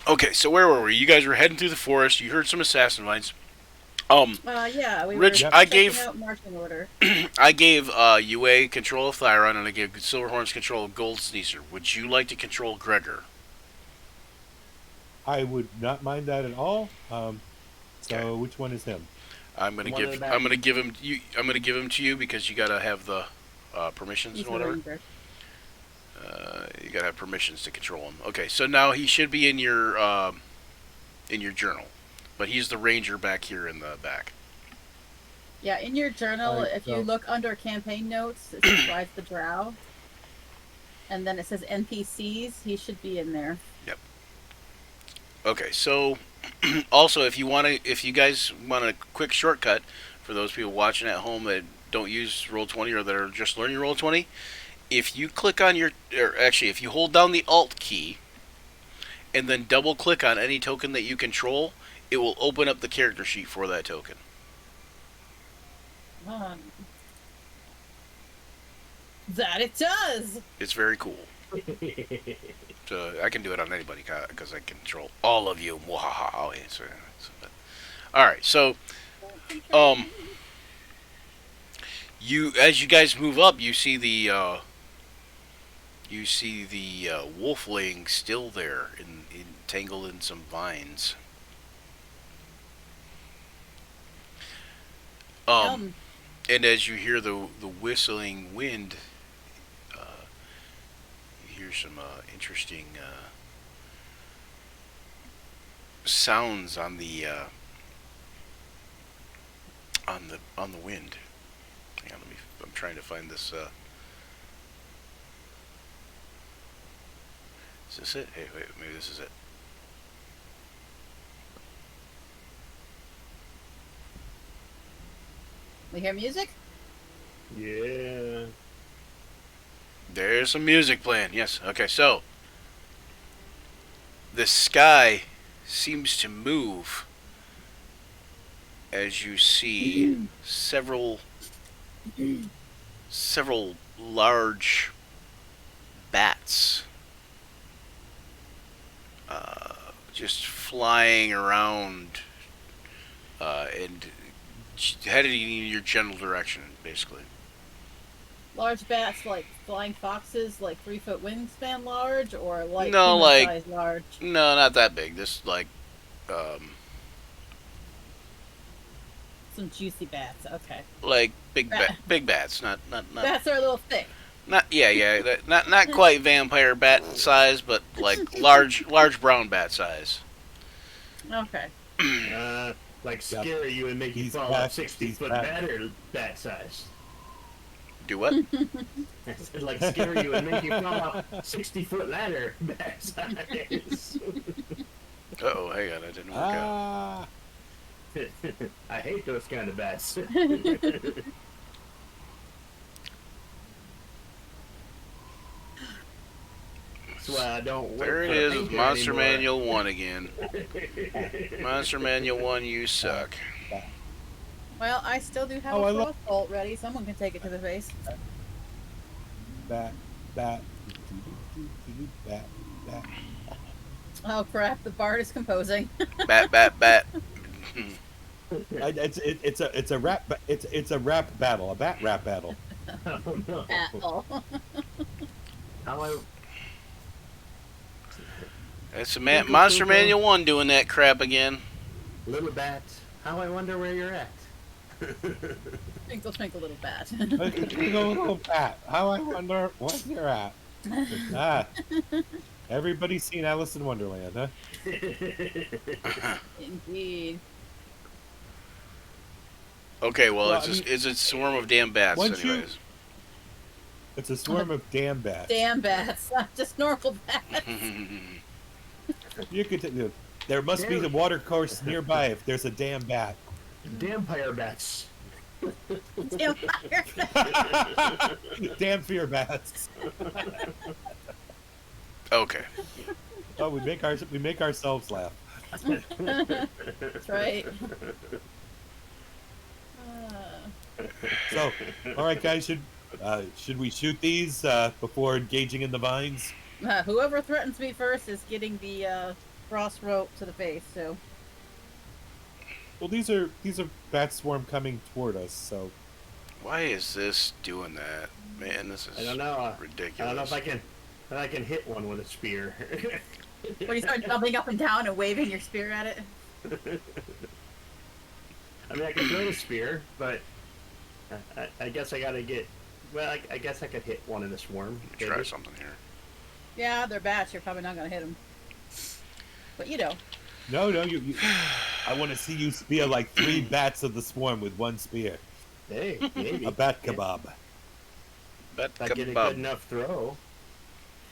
Okay, so where were we? You guys were heading through the forest. You heard some assassin lines. yeah, we Rich, were I checking gave- out marching order. I gave UA control of Thyron, and I gave Silverhorns control of Gold Sneezer. Would you like to control Gregor? I would not mind that at all. So Okay. which one is him? I'm gonna One of give the I'm gonna give him I'm gonna give him to you because you gotta have the permissions He's and a whatever. ranger. You gotta have permissions to control him. Okay, so now he should be in your journal, but he's the ranger back here in the back. Yeah, in your journal, Alright, if you so- look under campaign notes, it says Rise the Drow. And then it says NPCs. He should be in there. Okay, so also if you guys want a quick shortcut for those people watching at home that don't use Roll20 or that are just learning Roll20, if you click on if you hold down the Alt key and then double click on any token that you control, it will open up the character sheet for that token. That it does! It's very cool. So I can do it on anybody because I control all of you. All right, so as you guys move up, you see the You see the wolfling still there, entangled in some vines. Um, Yum. and as you hear the whistling wind, uh, you hear some interesting sounds on the wind. Hang on, I'm trying to find this. Is this it? Hey, wait, maybe this is it. We hear music? Yeah. There's some music playing. Yes. Okay. So the sky seems to move as you see several large bats just flying around and headed in your general direction, basically. Large bats like flying foxes, like 3 foot wingspan large, or like No, human like size large? no, not that big. Just like um, Some juicy bats. Okay. like Bat- big bats, not Bats are a little thick. not yeah yeah not quite vampire bat size, but like large brown bat size. Okay. Like scare you and make you He's fall back. up 60 He's foot back. bat or bat size. Do what? Like scare you and make you fall up 60-foot ladder bat size. Oh, hang on, that didn't work out. Ah, I hate those kind of bats. That's why I don't work There it for a is, painter Monster anymore. Manual 1 again. Monster Manual 1, you suck. Well, I still do have Oh, I a love- frost bolt ready. Someone can take it to the face. bat, bat, bat, bat. Oh crap! The bard is composing. Bat, bat, bat. It's a rap it's a rap battle, a bat rap battle. Oh, no. Apple. How I That's Monster Manual 1 doing that crap again. little bat, how I wonder where you're at. Twinkle, twinkle, little bat. Little bat. How I wonder what you're at. Ah, everybody's seen Alice in Wonderland, huh? Indeed. Okay, well, Well, it's a swarm of damn bats, once you- anyways. It's a swarm of damn bats. Damn bats, not just normal bats. You could. There must be a water course nearby if there's a damn bat. Vampire bats. Damn fire bats. Damn fear bats. Okay. Oh, we make ourselves laugh. That's right. So, all right, guys, should we shoot these before engaging in the vines? Whoever threatens me first is getting the frost rope to the face. So Well, these are bat swarm coming toward us. So Why is this doing that? Man, this is I don't know. ridiculous. I don't know if I can hit one with a spear. when you start jumping up and down and waving your spear at it. I mean, I can throw a spear, but I guess I gotta get. Well, I guess I could hit one in the swarm. Try maybe. something here. Yeah, they're bats. You're probably not gonna hit them. But you know. no, you I want to see you spear like 3 bats of the swarm with one spear. Hey, maybe. A bat Yeah. kebab. Bat If I get a kebab. good enough throw.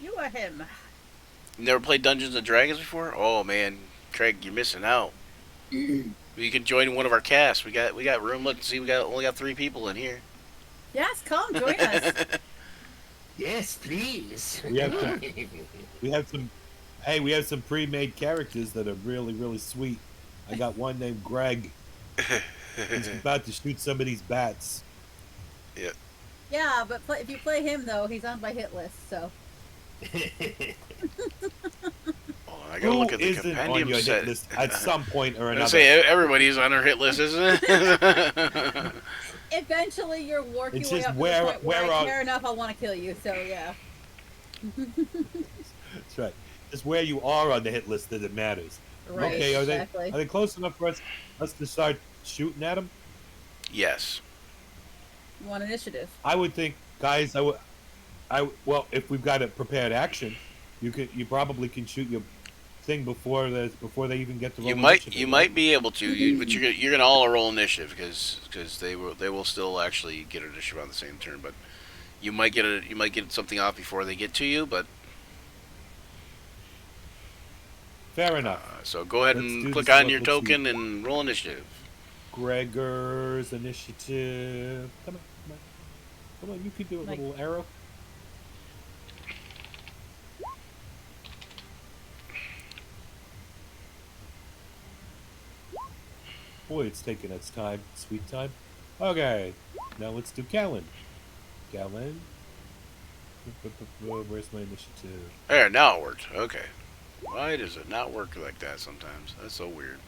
You are him. Never played Dungeons and Dragons before? Oh man, Craig, you're missing out. You can join one of our casts. We got room. Look, see, only got 3 people in here. Yes, come join us. Yes, please. We have some pre-made characters that are really, really sweet. I got one named Greg. He's about to shoot some of these bats. Yeah, but if you play him though, he's on my hit list. So Oh, I gotta look at the isn't on compendium your set. hit list at some point or I another? say everybody's on our hit list, isn't it? eventually you'll work It's your way just up where- to the point where where I are- care enough. I want to kill you. So yeah. That's right. It's where you are on the hit list that it matters. Right, Okay, exactly. are they close enough for us to start shooting at them? Yes. One initiative. I would think, guys. Well, if we've got a prepared action, you probably can shoot your thing before they even get to You roll might initiative. you right? might be able to, but you're gonna all roll initiative because they will still actually get initiative on the same turn. But you might get something off before they get to you. But Fair enough. so go ahead Let's and do click this. on your Let's see. token and roll initiative. Gregor's initiative. Come on, come on, come on. You can do it, Like- little arrow. Boy, it's taking its time. Sweet time. Okay, now let's do Callan. Callan. Where's my initiative? There, now it worked. Okay. Why does it not work like that sometimes? That's so weird.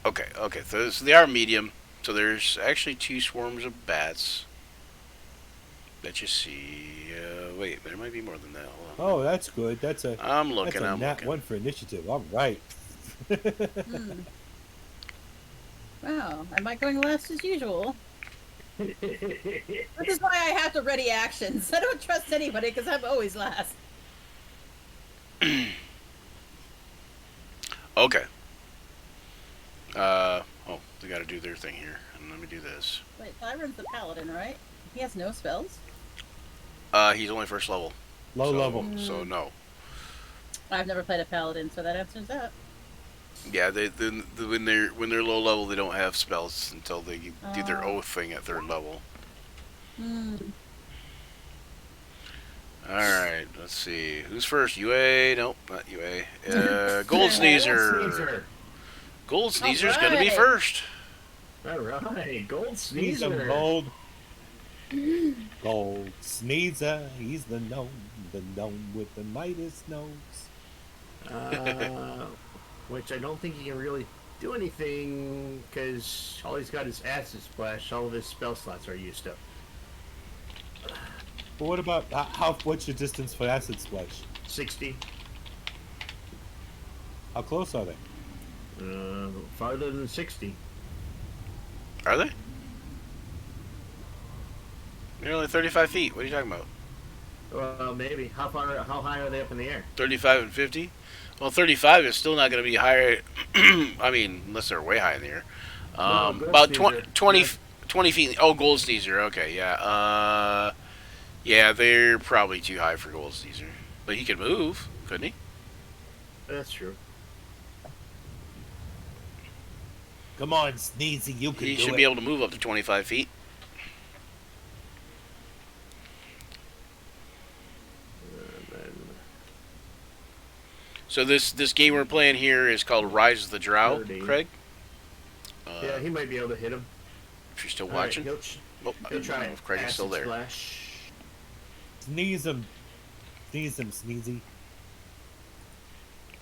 Okay. So they are medium. So there's actually 2 swarms of bats that you see. Wait, there might be more than that. Hold on. Oh, that's good. I'm That's looking. a I'm nat looking. one for initiative. All right. Hmm. Wow, am I going last as usual? This is why I have to ready actions. I don't trust anybody because I'm always last. Okay. They got to do their thing here, and let me do this. Wait, Siren's the paladin, right? He has no spells? He's only first level. Low level. So no. I've never played a paladin, so that answers that. Yeah, when they're low level, they don't have spells until they do their oath thing at 3rd level. Hmm. All right, let's see. Who's first? UA? Nope, not UA. Gold Sneezer. Gold Sneezer's gonna be Alright. first. All right, Gold Sneeze 'em, Sneezer. gold. Gold Sneezer. He's the gnome with the Midas nose. Which I don't think he can really do anything because all he's got is Acid Splash. All of his spell slots are used up. But what about what's your distance for acid splash? 60. How close are they? Farther than 60. Are they? They're only 35 feet. What are you talking about? Well, maybe. How high are they up in the air? 35 and 50? Well, 35 is still not going to be higher. I mean, unless they're way high in the air. Gold About Sneezer. 20 feet. Oh, Gold Sneezer. Okay, yeah. Yeah, they're probably too high for Gold Sneezer. But he could move, couldn't he? That's true. Come on, Sneezy, you can He do should it. be able to move up to 25 feet. Then So this game we're playing here is called Rise of the Drow, 30. Craig. yeah, he might be able to hit him. If you're still All right, watching. he'll Oh, I he'll don't try know if Craig is Acid still there. Splash. Sneeze him, Sneezy.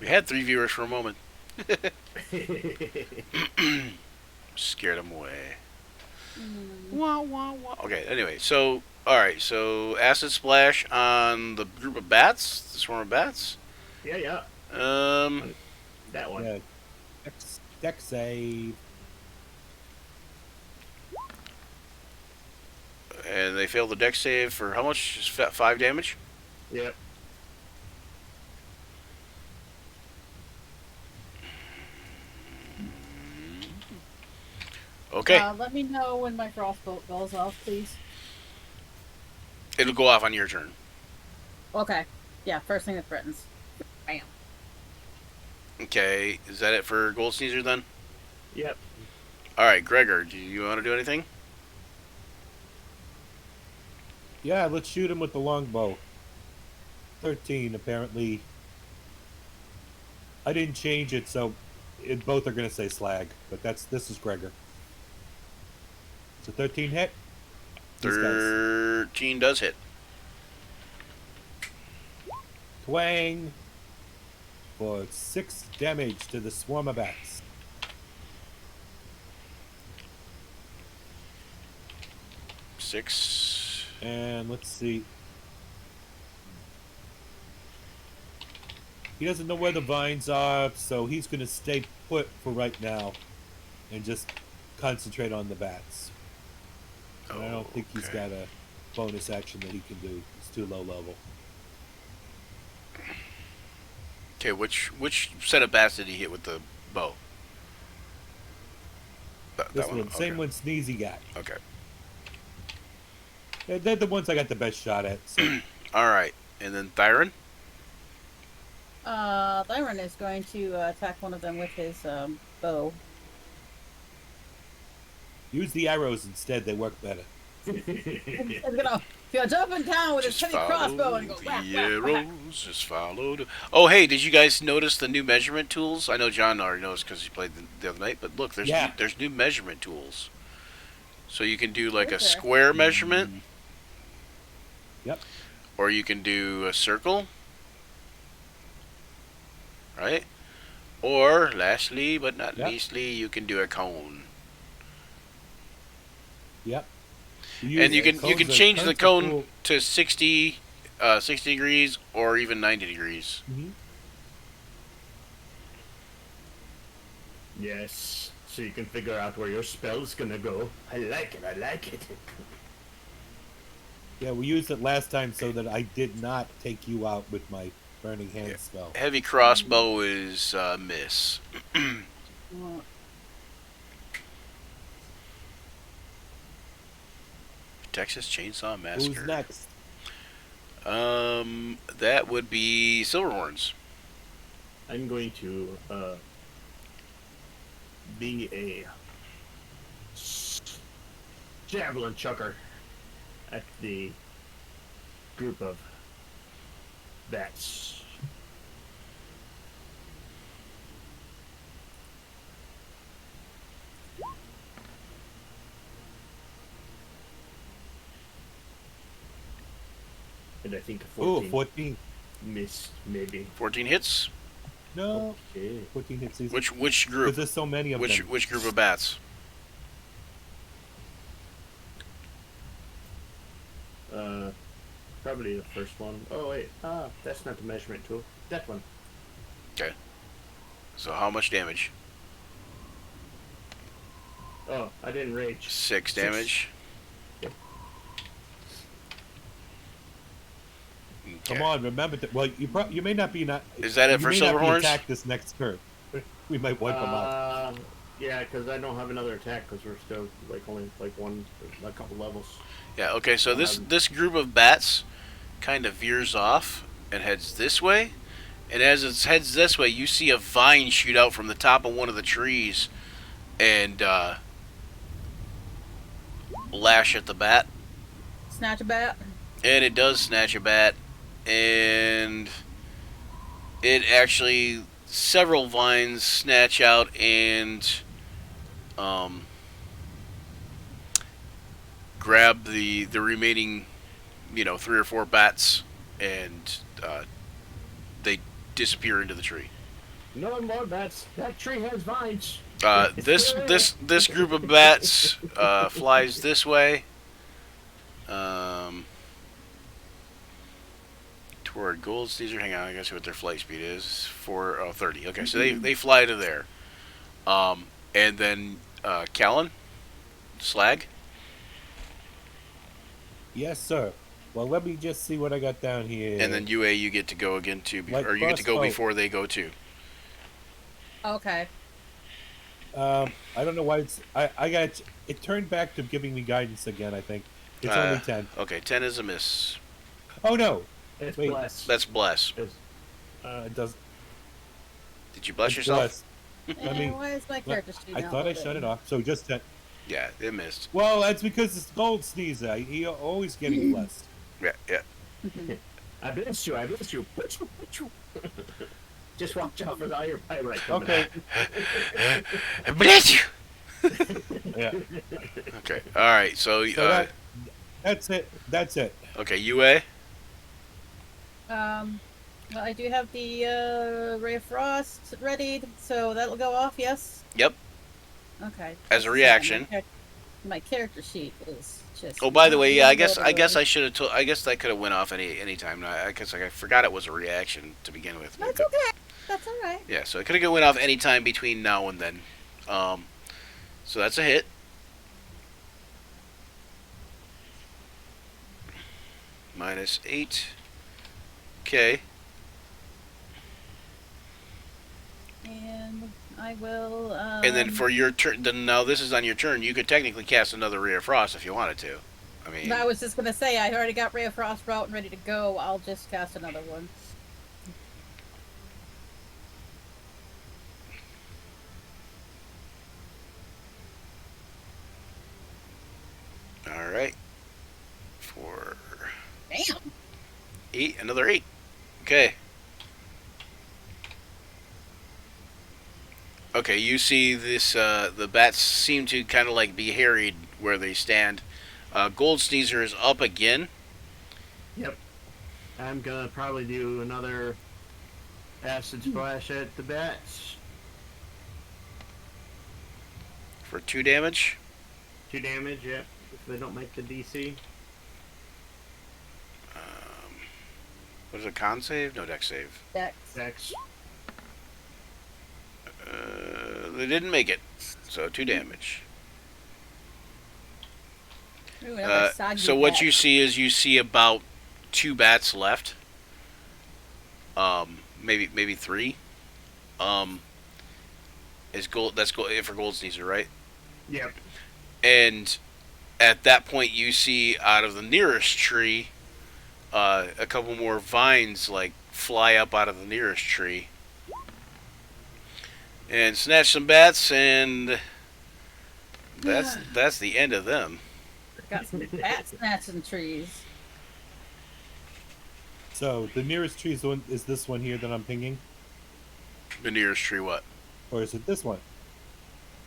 We had 3 viewers for a moment. Scared them away. Wah, wah, wah. Okay, anyway, so, alright, so Acid Splash on the group of bats, the swarm of bats. yeah, that one. Yeah. Deck save. And they failed the deck save for how much? Just 5 damage? Yep. Okay, Let me know when my frostbolt goes off, please. it'll go off on your turn. Okay. Yeah, first thing that threatens. Bam. Okay, is that it for Gold Sneezer then? Yep. Alright, Gregor, do you want to do anything? Yeah, let's shoot him with the longbow. 13, apparently. I didn't change it, so both are going to say slag. But this is Gregor. So 13 hit. These guys. 13 does hit. Twang for 6 damage to the swarm of bats. 6. And let's see. He doesn't know where the vines are, so he's going to stay put for right now and just concentrate on the bats. And I don't think he's Okay. got a bonus action that he can do. It's too low level. Okay, which set of bats did he hit with the bow? This That one, one. same Okay. one Sneezy got. Okay. They're the ones I got the best shot at. So. All right, and then Thyron. Thyron is going to attack one of them with his bow. Use the arrows instead; they work better. He's gonna jump in town with his Just heavy crossbow and go the whack, whack, whack. arrows. Just follow. Oh, hey, did you guys notice the new measurement tools? I know John already knows because he played the other night. But look, there's new measurement tools. So you can do like a Is there? square measurement, Yep. or you can do a circle, right? Or lastly but not Yep. leastly, you can do a cone. Yep. And you can change the cones are cone cool. to 60 degrees or even 90 degrees. Mhm. Yes, so you can figure out where your spell's gonna go. I like it. I like it. Yeah, we used it last time so that I did not take you out with my burning hand spell. Heavy crossbow is miss. Well, Texas Chainsaw Massacre. Who's next? That would be Silverhorns. I'm going to be a javelin chucker at the group of bats. And I think a 14 Oh, 14. missed, maybe. 14 hits. No, Okay. 14 hits easy. Which Because group? there's so many of them. Which group of bats? Probably the first one. Oh wait, that's not the measurement tool. That one. Okay. So how much damage? Oh, I didn't rage. 6 damage. Yep. Okay. Come on, remember that. Well, you may not be not. Is that it you for may not be Silverhorns? attack this next turn. We might wipe them out. Yeah, because I don't have another attack because we're still only a couple levels. Yeah. Okay. So this group of bats kind of veers off and heads this way, and as it heads this way, you see a vine shoot out from the top of one of the trees, and lash at the bat, snatch a bat. and it does snatch a bat, and it actually several vines snatch out and grab the remaining 3 or 4 bats, and they disappear into the tree. No more bats. That tree has vines. This group of bats flies this way, toward Gold Caesar. Hang on, I gotta see what their flight speed is. 30. Okay, so they fly to there, and then Callan, Slag. Yes, sir. Well, let me just see what I got down here. And then UA, you get to go again too, Like or you get to go crossbow. before they go too. Okay. I don't know why it's. I got it turned back to giving me guidance again. I think it's only 10. Okay, 10 is a miss. Oh no, It's Wait. blessed. That's bless. it does. Did you bless it's yourself? blessed. I mean, Why is my character shooting I out thought I with shut it off. So just 10. Yeah, it missed. Well, that's because it's Gold Sneezer. He always getting blessed. Yeah, yeah. I bless you. I bless you. Just watch out for all your pyrite coming Okay. Bless you. Yeah. Okay. All right. So, So that's it. That's it. okay, UA. Well, I do have the Ray of Frost readied, so that'll go off. Yes. Yep. Okay. As a reaction. My character sheet is just. Oh, by the way, yeah, I guess loading. I should have told. I guess that could have went off any time. I guess I forgot it was a reaction to begin with. But That's okay. That's all right. yeah, so it could have went off any time between now and then. Um, so that's a hit. -8. Okay. And I will. And then for your turn, then now this is on your turn. You could technically cast another Ray of Frost if you wanted to. I mean, I was just gonna say I already got Ray of Frost out and ready to go. I'll just cast another one. all right. For Damn. 8, another 8. Okay. Okay, you see this. The bats seem to kind of like be harried where they stand. Gold Sneezer is up again. Yep. I'm gonna probably do another acid splash at the bats. For 2 damage. 2 damage, yep. If they don't make the DC. What is a con save? No, deck save. Dex. Dex. They didn't make it, so 2 damage. Ooh, another soggy So what dex. you see is you see about 2 bats left. Maybe 3. Is gold? That's gold for Gold Sneezer, right? Yep. And at that point, you see out of the nearest tree, a couple more vines like fly up out of the nearest tree and snatch some bats, and that's the end of them. Got some bat snatching trees. So the nearest tree is, is this one here that I'm pinging, The nearest tree, what? or is it this one?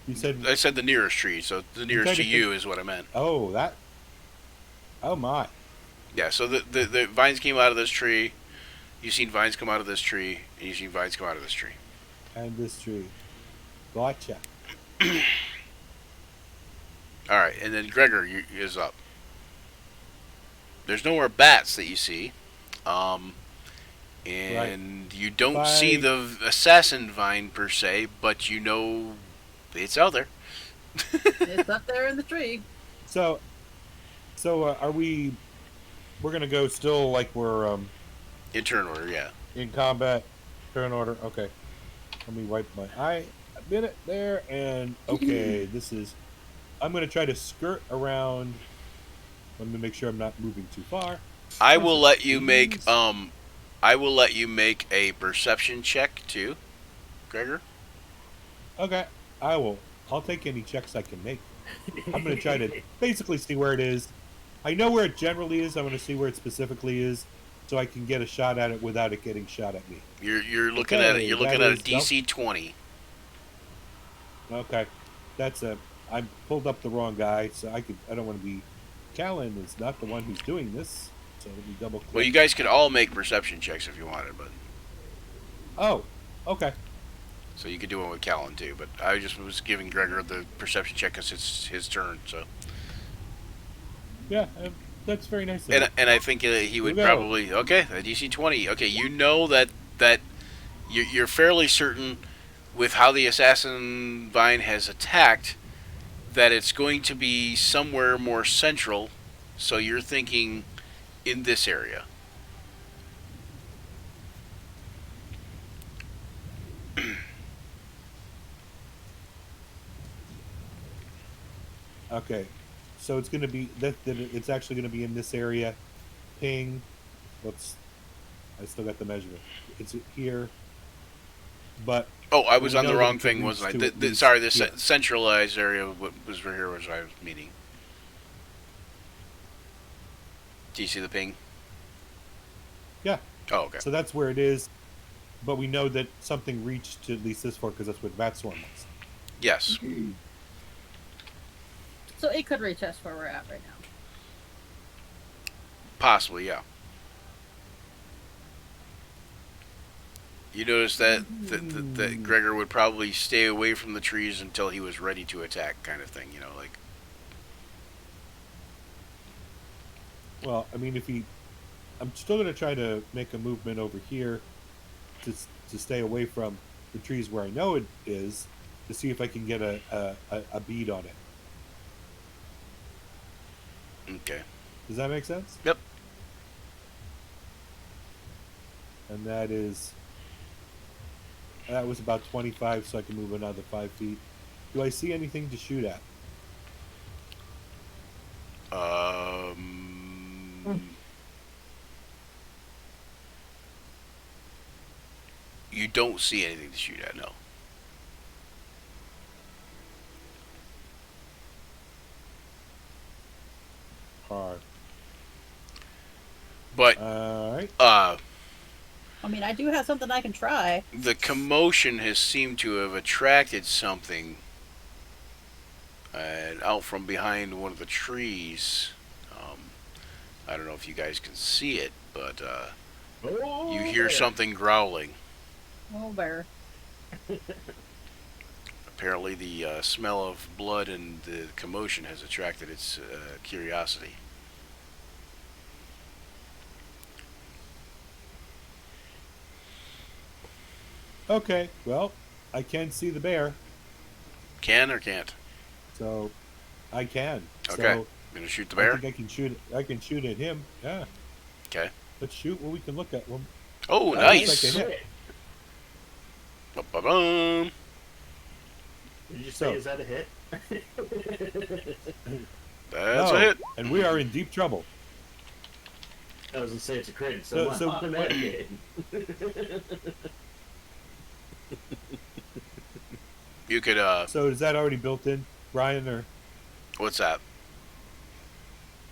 You said. I said the nearest tree, so the nearest to you is what I meant. Oh, that. Oh my. Yeah, so the vines came out of this tree. You've seen vines come out of this tree, and you've seen vines come out of this tree. And this tree. Gotcha. All right, and then Gregor is up. There's no more bats that you see, and you don't see the assassin vine per se, but you know it's out there. It's up there in the tree. So are we? We're gonna go still like we're In turn order, yeah. in combat, turn order. Okay. Let me wipe my eye a minute there, and okay, this is. I'm gonna try to skirt around. Let me make sure I'm not moving too far. I will let you make a perception check too, Gregor. Okay, I will. I'll take any checks I can make. I'm gonna try to basically see where it is. I know where it generally is. I'm gonna see where it specifically is, so I can get a shot at it without it getting shot at me. You're looking at it. You're looking at a DC 20. Okay, that's a. I pulled up the wrong guy, so I don't want to be. Callan is not the one who's doing this, so let me double click. Well, you guys could all make perception checks if you wanted, but Oh, okay. so you could do one with Callan too. But I just was giving Gregor the perception check because it's his turn. So Yeah, that's very nice. Of and I think he would Here we go. probably a DC 20. Okay, you know that you're fairly certain with how the assassin vine has attacked that it's going to be somewhere more central. So you're thinking in this area. Okay, so it's going to be that. It's actually going to be in this area. Ping. Whoops. I still got the measurement. It's here. But Oh, I was we on the know wrong that thing, it wasn't I? leads to at least Sorry, the here. centralized area was here was I was meaning. Do you see the ping? Yeah. Oh, okay. So that's where it is. But we know that something reached to at least this far because that's what Bat Swarm was. Yes. So it could reach us where we're at right now. Possibly, yeah. You notice that Gregor would probably stay away from the trees until he was ready to attack, kind of thing. You know, like. Well, I mean, I'm still going to try to make a movement over here to stay away from the trees where I know it is, to see if I can get a bead on it. Okay. Does that make sense? Yep. And that was about 25, so I can move another 5 feet. Do I see anything to shoot at? You don't see anything to shoot at, no. Hard. But All right. I mean, I do have something I can try. the commotion has seemed to have attracted something out from behind one of the trees. I don't know if you guys can see it, but you hear something growling. Oh, bear. Apparently, the smell of blood and the commotion has attracted its curiosity. Okay. Well, I can see the bear, Can or can't? so I can. Okay. So Gonna shoot the I bear? think I can shoot. I can shoot at him. Yeah. Okay. Let's shoot what we can look at. Well, Oh, that looks nice! like a hit. Ba-ba-bum. Did you So- say, is that a hit? That's No, a hit. and we are in deep trouble. I was going to say it's a crit, So- so, so- automatic hit. You could, So is that already built in, Brian, or what's that?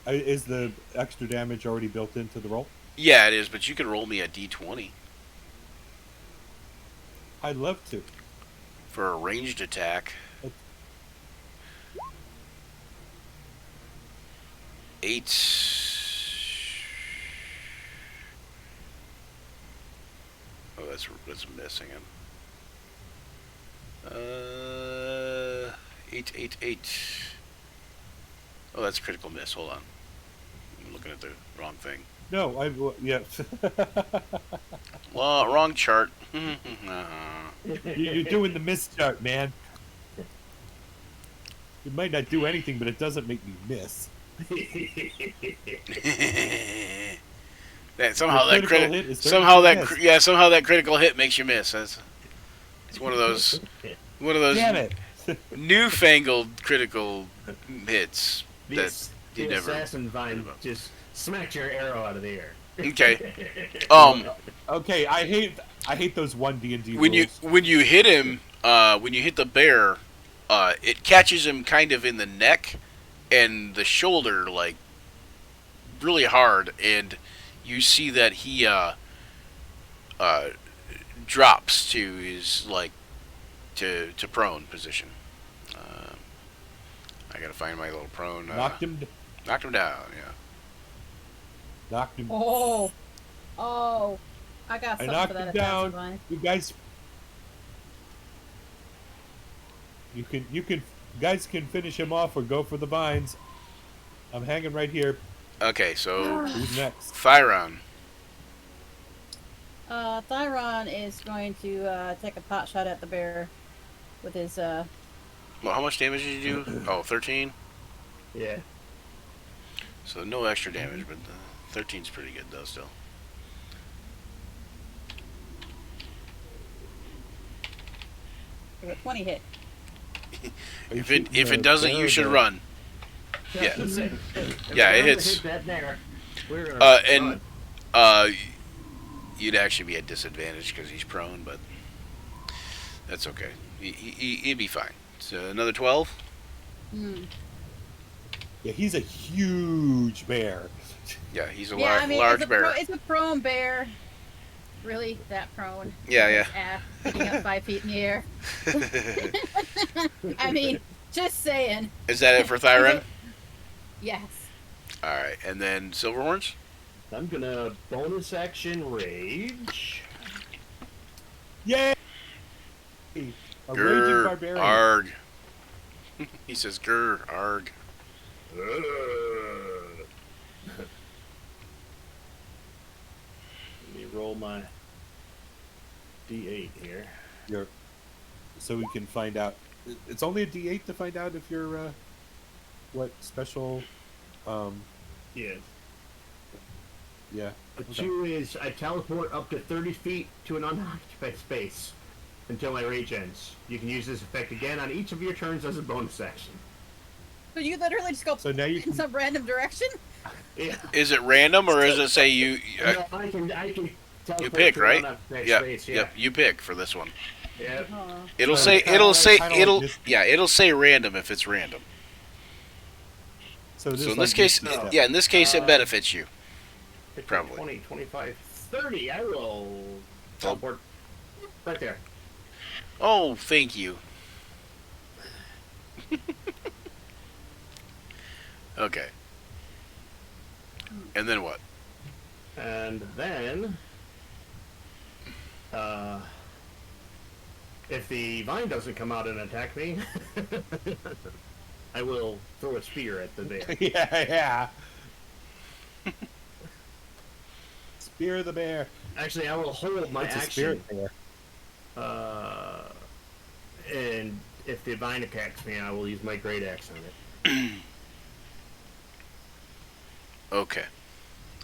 is the extra damage already built into the roll? Yeah, it is, but you can roll me a d20 I'd love to. for a ranged attack. 8. Oh, that's missing him. 8. Oh, that's a critical miss. Hold on. I'm looking at the wrong thing. No, yeah. Well, wrong chart. You're doing the miss chart, man. It might not do anything, but it doesn't make me miss. Somehow The that critical hit is somehow 30% that miss. yeah somehow that critical hit makes you miss. It's one of those Damn it! newfangled critical hits The, that ass- you the never. assassin vine just smacked your arrow out of the air. Okay. Okay, I hate those 1D&D When you hit him, when you hit the bear, it catches him kind of in the neck and the shoulder, like really hard, and you see that he drops to his to prone position. I gotta find my little prone. knocked him Knocked him down. Yeah. knocked him Oh. I got I something knocked for that him attack down. line. You guys guys can finish him off or go for the vines. I'm hanging right here. Okay, so Who's next? Thyron. Thyron is going to take a pot shot at the bear with his Well, how much damage did you do? Oh, 13. Yeah. So no extra damage, but 13's pretty good though still. with a 20 hit. Are you If it shooting the doesn't, bear you or should the- run. Yeah. If Yeah, it we hits. hit that there, we're gonna And run. you'd actually be at disadvantage because he's prone, but that's okay. He'd be fine. So another 12. Hmm. Yeah, he's a huge bear. Yeah, he's a Yeah, I mean, large it's bear. it's a prone bear. Really, that prone? Yeah, yeah. His ass sticking up 5 feet in the air. I mean, just saying. Is that it for Thyron? Yes. All right, and then Silverhorns. I'm gonna bonus action rage. Yay! A raging Grr, barbarian. arg. He says grr, arg. my D8 here. Your so we can find out. It's only a D8 to find out if you're what special. Yeah. Yeah. The Okay. 2 is I teleport up to 30 feet to an unoccupied space until my rage ends. You can use this effect again on each of your turns as a bonus action. So you literally just go So now you in can. some random direction? Yeah. Is it random or does it say you? No, I can teleport You pick, to an right? unoccupied Yep. space. Yeah. Yep. You pick for this one. Yep. It'll So say. kinda It'll like- say. kinda like It'll. this- Yeah. It'll say random if it's random. So, So in this case, no. yeah. In this case, it benefits you. 15, Probably. 20, 25, 30. I will teleport right there. Oh, thank you. Okay. And then what? And then, if the vine doesn't come out and attack me, I will throw a spear at the bear. yeah. Spear the bear. Actually, I will hold my It's a action. spirit bear. And if the vine attacks me, I will use my great axe on it. Okay.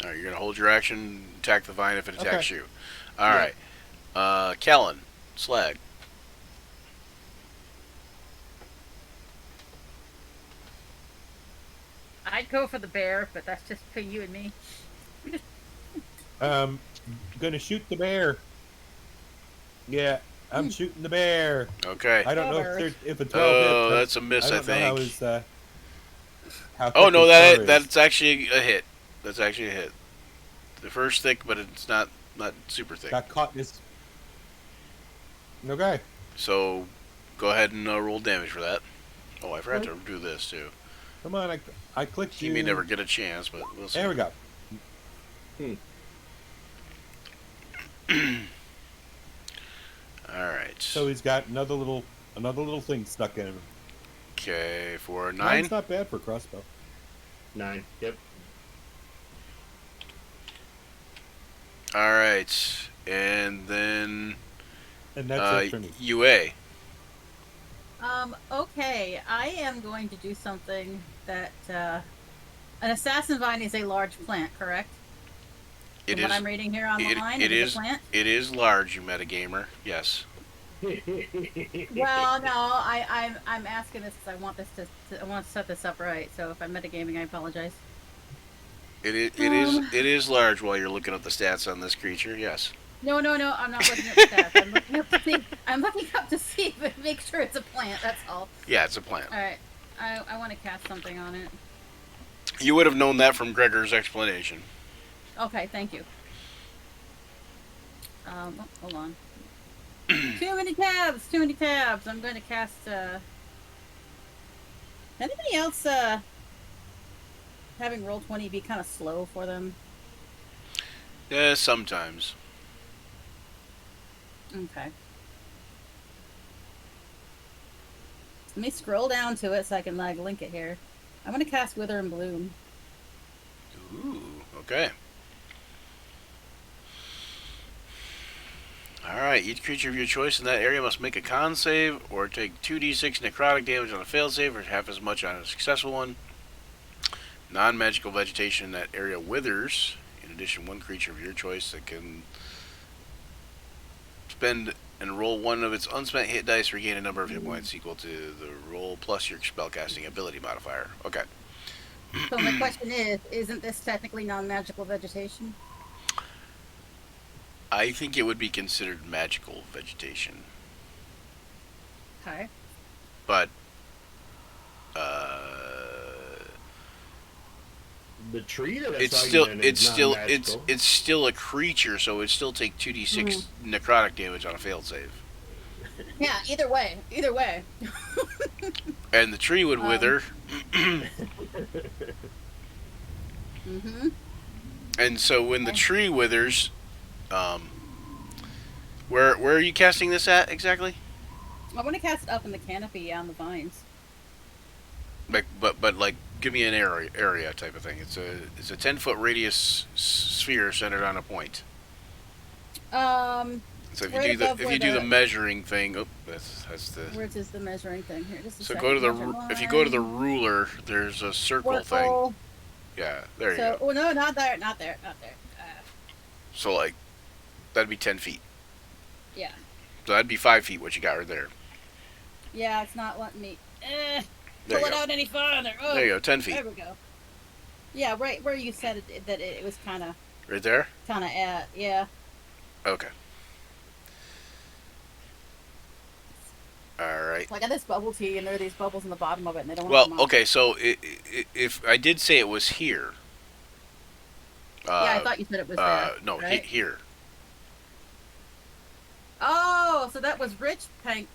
All right. You're gonna hold your action, attack the vine if it attacks Okay. you. All right. Callan, Slag. I'd go for the bear, but that's just between you and me. Gonna shoot the bear. Yeah, I'm shooting the bear. Okay. I don't know Cover. if a 12 Oh, hit. that's a miss, I don't know how think. his, how Oh thick no, his fur is. that's actually a hit. That's actually a hit. The first thick, but it's not super thick. got caught in his. Okay. So, go ahead and roll damage for that. Oh, I forgot to do this too. Come on, I clicked You you. may never get a chance, but we'll see. There we go. All right. So he's got another little thing stuck in him. Okay, for 9. Nine's not bad for a crossbow. 9. Yep. All right, and then And that's it for me. UA. Okay, I am going to do something that, an assassin vine is a large plant, correct? It From is. what I'm reading here on the line, it is is. a plant? It is large, you metagamer. Yes. Well, no, I'm asking this because I want this I want to set this up right. So if I'm metagaming, I apologize. It is large. While you're looking up the stats on this creature, yes. No, I'm not looking at the stats. I'm looking up to see if it makes sure it's a plant. That's all. Yeah, it's a plant. All right, I want to cast something on it. You would have known that from Gregor's explanation. Okay, thank you. Hold on. Too many tabs. I'm going to cast. Anybody else having Roll20 be kind of slow for them? Yeah, sometimes. Okay. Let me scroll down to it so I can link it here. I'm going to cast Wither and Bloom. Ooh, okay. Alright, each creature of your choice in that area must make a con save or take 2d6 necrotic damage on a failed save or half as much on a successful one. Non-magical vegetation in that area withers. In addition, one creature of your choice that can spend and roll one of its unspent hit dice, regain a number of hit points equal to the roll plus your spellcasting ability modifier. Okay. So my question is, isn't this technically non-magical vegetation? I think it would be considered magical vegetation, Okay. but The tree that it's hung still in it's is still non-magical. it's still a creature, so it'd still take 2d6 necrotic damage on a failed save, Yeah, either way. and the tree would wither. Mm-hmm. And so when the tree withers, where are you casting this at exactly? I want to cast it up in the canopy on the vines. Like, but like, give me an area type of thing. It's a 10-foot radius sphere centered on a point. So if you Right do the above if where you do the the measuring thing, oh, that's the. where's is the measuring thing here? Just a So second. go to Measure if you go to the line. ruler, there's a circle thing. Circle. Yeah, there you So, go. oh no, not there, not there, not there. So like that'd be 10 feet. Yeah, So that'd be 5 feet. What you got right there. yeah, it's not letting me There pull you it go. out any farther. There Oh, you go. 10 feet. there we go. Yeah, right where you said that it was Right there. kind of at. Yeah. Okay. All right. So I got this bubble tea, and there are these bubbles in the bottom of it, and they don't want to Well, come out. okay. So if I did say it was here. Yeah, I thought you said it was there. No, right? here. Oh, so that was Rich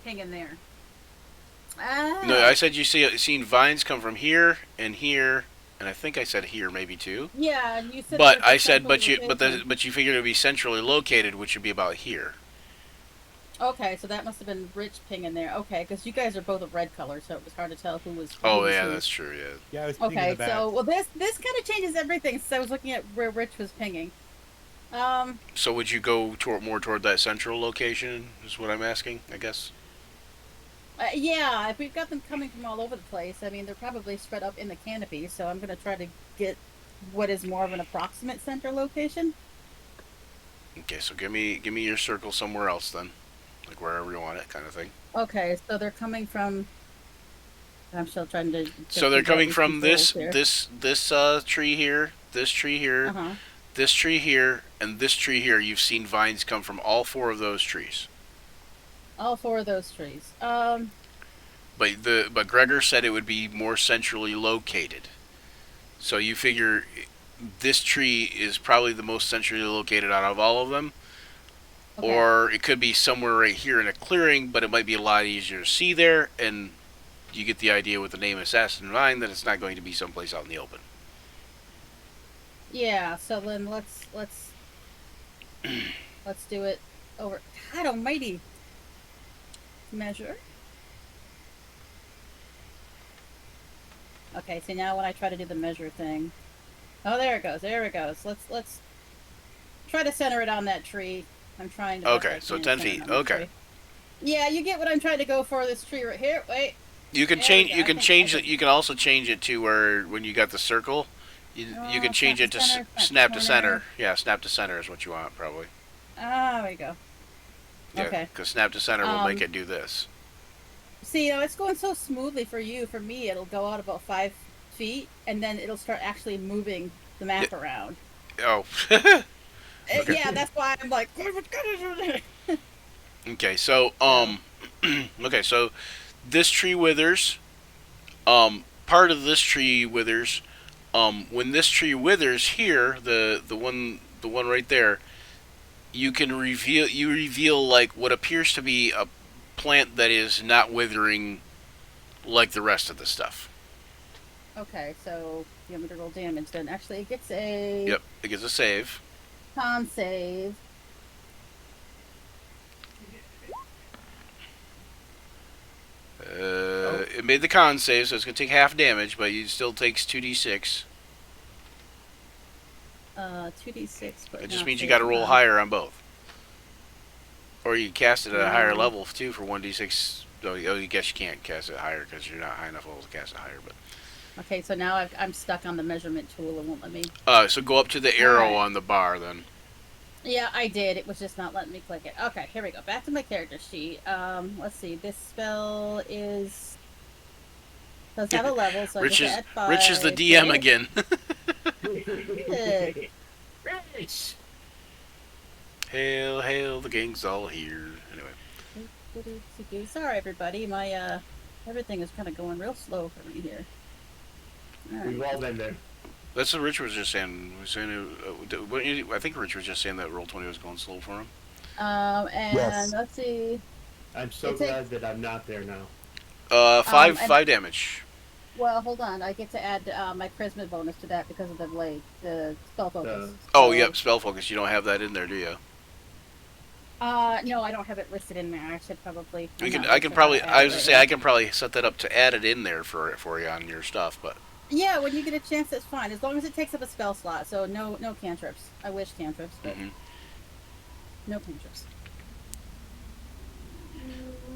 pinging there. Ah. No, I said you seen vines come from here, and I think I said here maybe too. Yeah, and you said. But there's a I said, central location. but you figured it would be centrally located, which would be about here. Okay, so that must have been Rich pinging there. Okay, because you guys are both a red color, so it was hard to tell who was. Who Oh was yeah, who. that's true. Yeah. Yeah, I was thinking Okay, of that. so well, this kind of changes everything. Since I was looking at where Rich was pinging. So would you go more toward that central location? Is what I'm asking, I guess. Yeah, if we've got them coming from all over the place, I mean, they're probably spread up in the canopy. So I'm gonna try to get what is more of an approximate center location. Okay, so give me your circle somewhere else then, like wherever you want it, kind of thing. Okay, so they're coming from. I'm still trying to. So they're coming from this here. tree here, this tree here, Uh-huh. this tree here, and this tree here. You've seen vines come from all four of those trees. All four of those trees. But Gregor said it would be more centrally located. So you figure this tree is probably the most centrally located out of all of them. Okay. Or it could be somewhere right here in a clearing, but it might be a lot easier to see there, and you get the idea with the name Assassin Vine that it's not going to be someplace out in the open. Yeah, so then let's do it over. God Almighty. Measure. Okay, so now when I try to do the measure thing, oh, there it goes. There it goes. Let's try to center it on that tree. I'm trying to. Okay, so 10 center it feet. on the Okay. tree. Yeah, you get what I'm trying to go for. This tree right here. Wait. You can There change. we go. You I can think- change I it. think- You can also change it to where when you got the circle, you can change snap it to to center, snap to center. center. Yeah, snap to center is what you want probably. Ah, there we go. Yeah, Okay. because snap to center will make it do this. See, it's going so smoothly for you. For me, it'll go out about 5 feet, and then it'll start actually moving the map around. Oh. Okay. Yeah, that's why I'm like. Okay, so okay, so this tree withers. Part of this tree withers. When this tree withers here, the one right there, you reveal like what appears to be a plant that is not withering like the rest of the stuff. Okay, so you want me to roll damage then? Actually, it gets a Yep, it gets a save. con save. It made the con save, so it's gonna take half damage, but it still takes 2d6. 2d6. But It just not means you save got to roll con. higher on both. Or you can cast it at a higher No. level too for 1d6. Oh, I guess you can't cast it higher because you're not high enough level to cast it higher. But Okay, so now I'm stuck on the measurement tool. It won't let me. so go up to the arrow Alright. on the bar then. Yeah, I did. It was just not letting me click it. Okay, here we go. Back to my character sheet. Let's see. This spell does have a level, so Rich I is just add 5. Rich is the DM Okay. again. Rich! Hail, hail, the gang's all here. Anyway, Sorry, everybody. My everything is kind of going real slow for me here. All We've right. all been there. that's what Rich was just saying. He was saying I think Rich was just saying that Roll20 was going slow for him. And Yes. let's see. I'm so It's a- glad that I'm not there now. Five and- 5 damage. Well, hold on. I get to add my charisma bonus to that because of the spell focus. Oh, So- yep, spell focus. You don't have that in there, do you? No, I don't have it listed in there. I should probably. We I'm can. not I really can sure probably. how to I add was it gonna say right I can probably set that up to add it in there for you on your stuff, but Yeah, when you get a chance, that's fine. As long as it takes up a spell slot. So no cantrips. I wish cantrips, but mhm. No cantrips.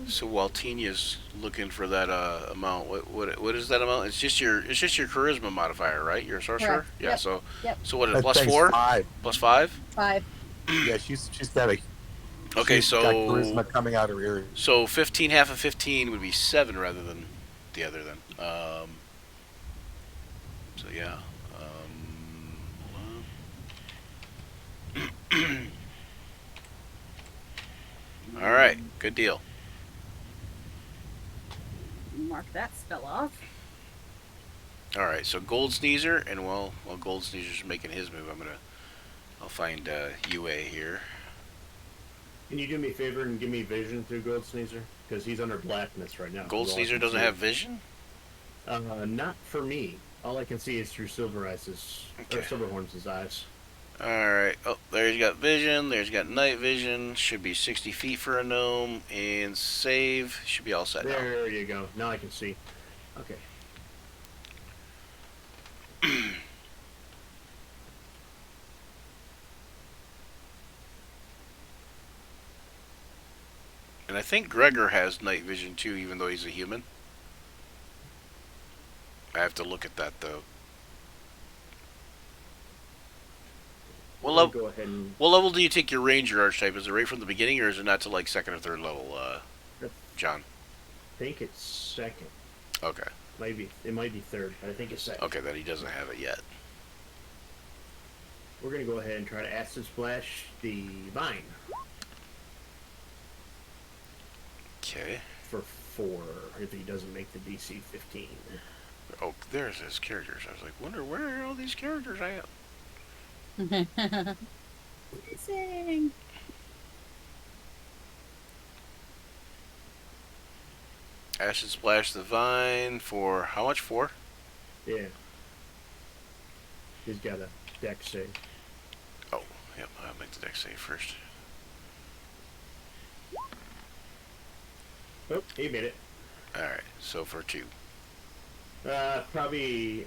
So while Tina's looking for that amount, what is that amount? It's just your charisma modifier, right? You're a sorcerer. Correct. Yeah. Yep. So Yep. what is it, plus Thanks, 4? 5. Plus 5? 5. Yeah, she's got a Okay. she's got charisma coming out of her ears. So 15, half of 15 would be 7 rather than the other then. So yeah. All right. Good deal. Mark that spell off. All right. So Gold Sneezer, and while Gold Sneezer's making his move, I'll find UA here. Can you do me a favor and give me vision through Gold Sneezer? Because he's under blackness right now. Gold Sneezer doesn't have vision. Not for me. All I can see is through Silver Eyes' or Okay. Silverhorns' eyes. Alright. Oh, there's got vision. There's got night vision. Should be 60 feet for a gnome. And save. Should be all set now. There you go. Now I can see. Okay. And I think Gregor has night vision too, even though he's a human. I have to look at that though. I'll go ahead and What level do you take your ranger archetype? Is it right from the beginning, or is it not to like second or third level, John? think it's second. Okay. It might be third, but I think it's second. Okay, then he doesn't have it yet. We're gonna go ahead and try to acid splash the vine Okay. for 4 if he doesn't make the DC 15. Oh, there's his characters. I was like, wonder where are all these characters at? Sing. Acid Splash the Vine for how much? 4? Yeah. He's got a deck save. Oh, yep. I'll make the deck save first. Oh, he made it. Alright, so for 2. Probably.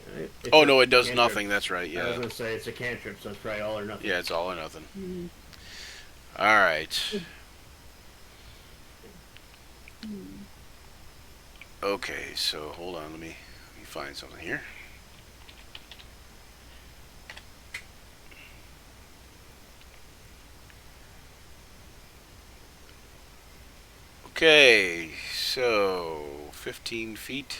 Oh, no, it does cantrip. nothing. That's right, I was yeah. gonna say it's a cantrip, so it's probably all or nothing. Yeah, it's all or nothing. Mm. Alright. Mm. Okay, so hold on. Let me find something here. Okay, so 15 feet.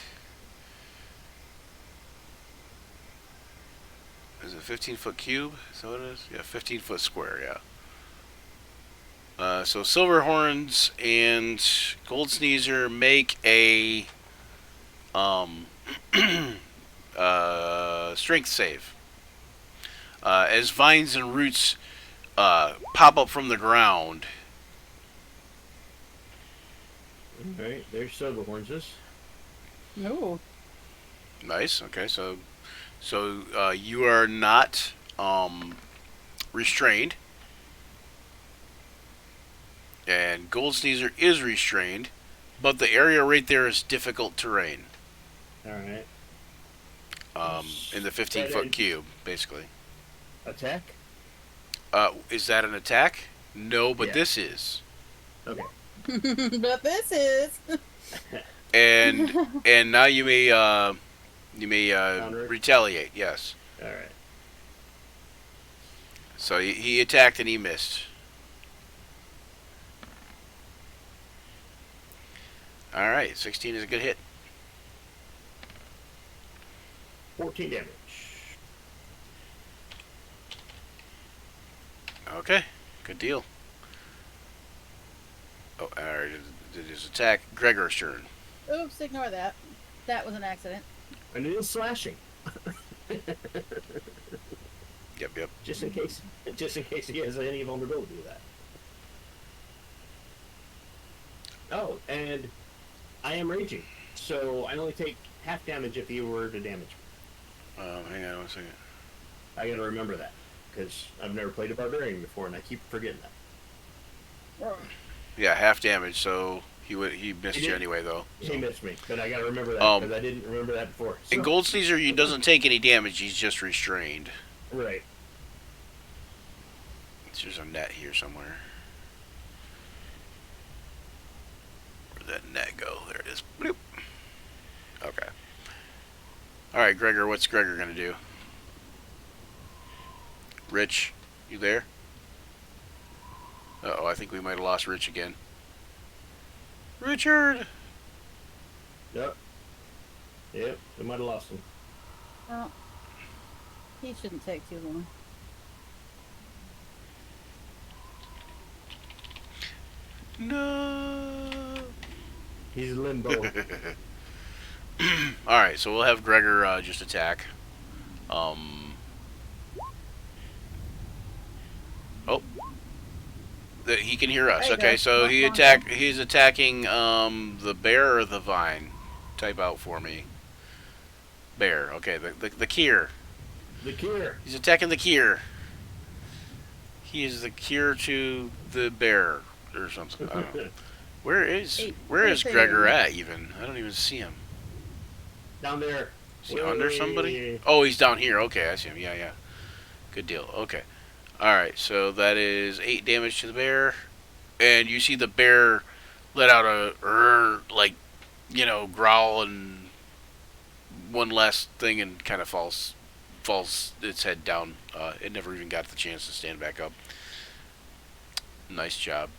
Is it 15-foot cube? Is that what it is? Yeah, 15-foot square, yeah. So Silverhorns and Gold Sneezer make a strength save. As vines and roots pop up from the ground. Alright, there's Silverhorns. Oh. Nice. Okay, so you are not restrained, and Gold Sneezer is restrained, but the area right there is difficult terrain. Alright. In the 15-foot cube, basically. Attack? Is that an attack? No, but Yeah. this is. Okay. But this is. And now you may Counter it? retaliate. Yes. Alright. So he attacked and he missed. All right, 16 is a good hit. 14 damage. Okay, good deal. Oh, alright, did his attack. Gregor's turn. Oops, ignore that. That was an accident. And it is slashing. Yep. Just in case he has any vulnerability to that. Oh, and I am raging, so I only take half damage if you were to damage me. Hang on 1 second. I gotta remember that, because I've never played a barbarian before, and I keep forgetting that. Yeah, half damage. So he missed He you did. anyway, though. So. He missed me, but I gotta remember that, Um, because I didn't remember that before. And Gold Sneezer, he doesn't take any damage. He's just restrained. Right. There's a net here somewhere. that net go? There it is. Bloop. Okay. All right, Gregor. What's Gregor gonna do? Rich, you there? Uh oh, I think we might have lost Rich again. Richard. Yep. Yep. We might have lost him. Well, he shouldn't take too long. No. He's limbo. All right, so we'll have Gregor just attack. Um. Oh, he can hear us. There you Okay, go. so Not he long attack. ago. He's attacking the bear or the vine. Type out for me. Bear. Okay, the Kier. The cure. He's attacking the Kier. He is the cure to the bear or something. I don't know. Where is Hey, Gregor listen. at even? I don't even see him. Down there. Is he under somebody? Way. Oh, he's down here. Okay, I see him. Yeah, yeah. Good deal. Okay. Alright, so that is 8 damage to the bear. And you see the bear let out a growl and one last thing and kind of falls its head down. It never even got the chance to stand back up. Nice job.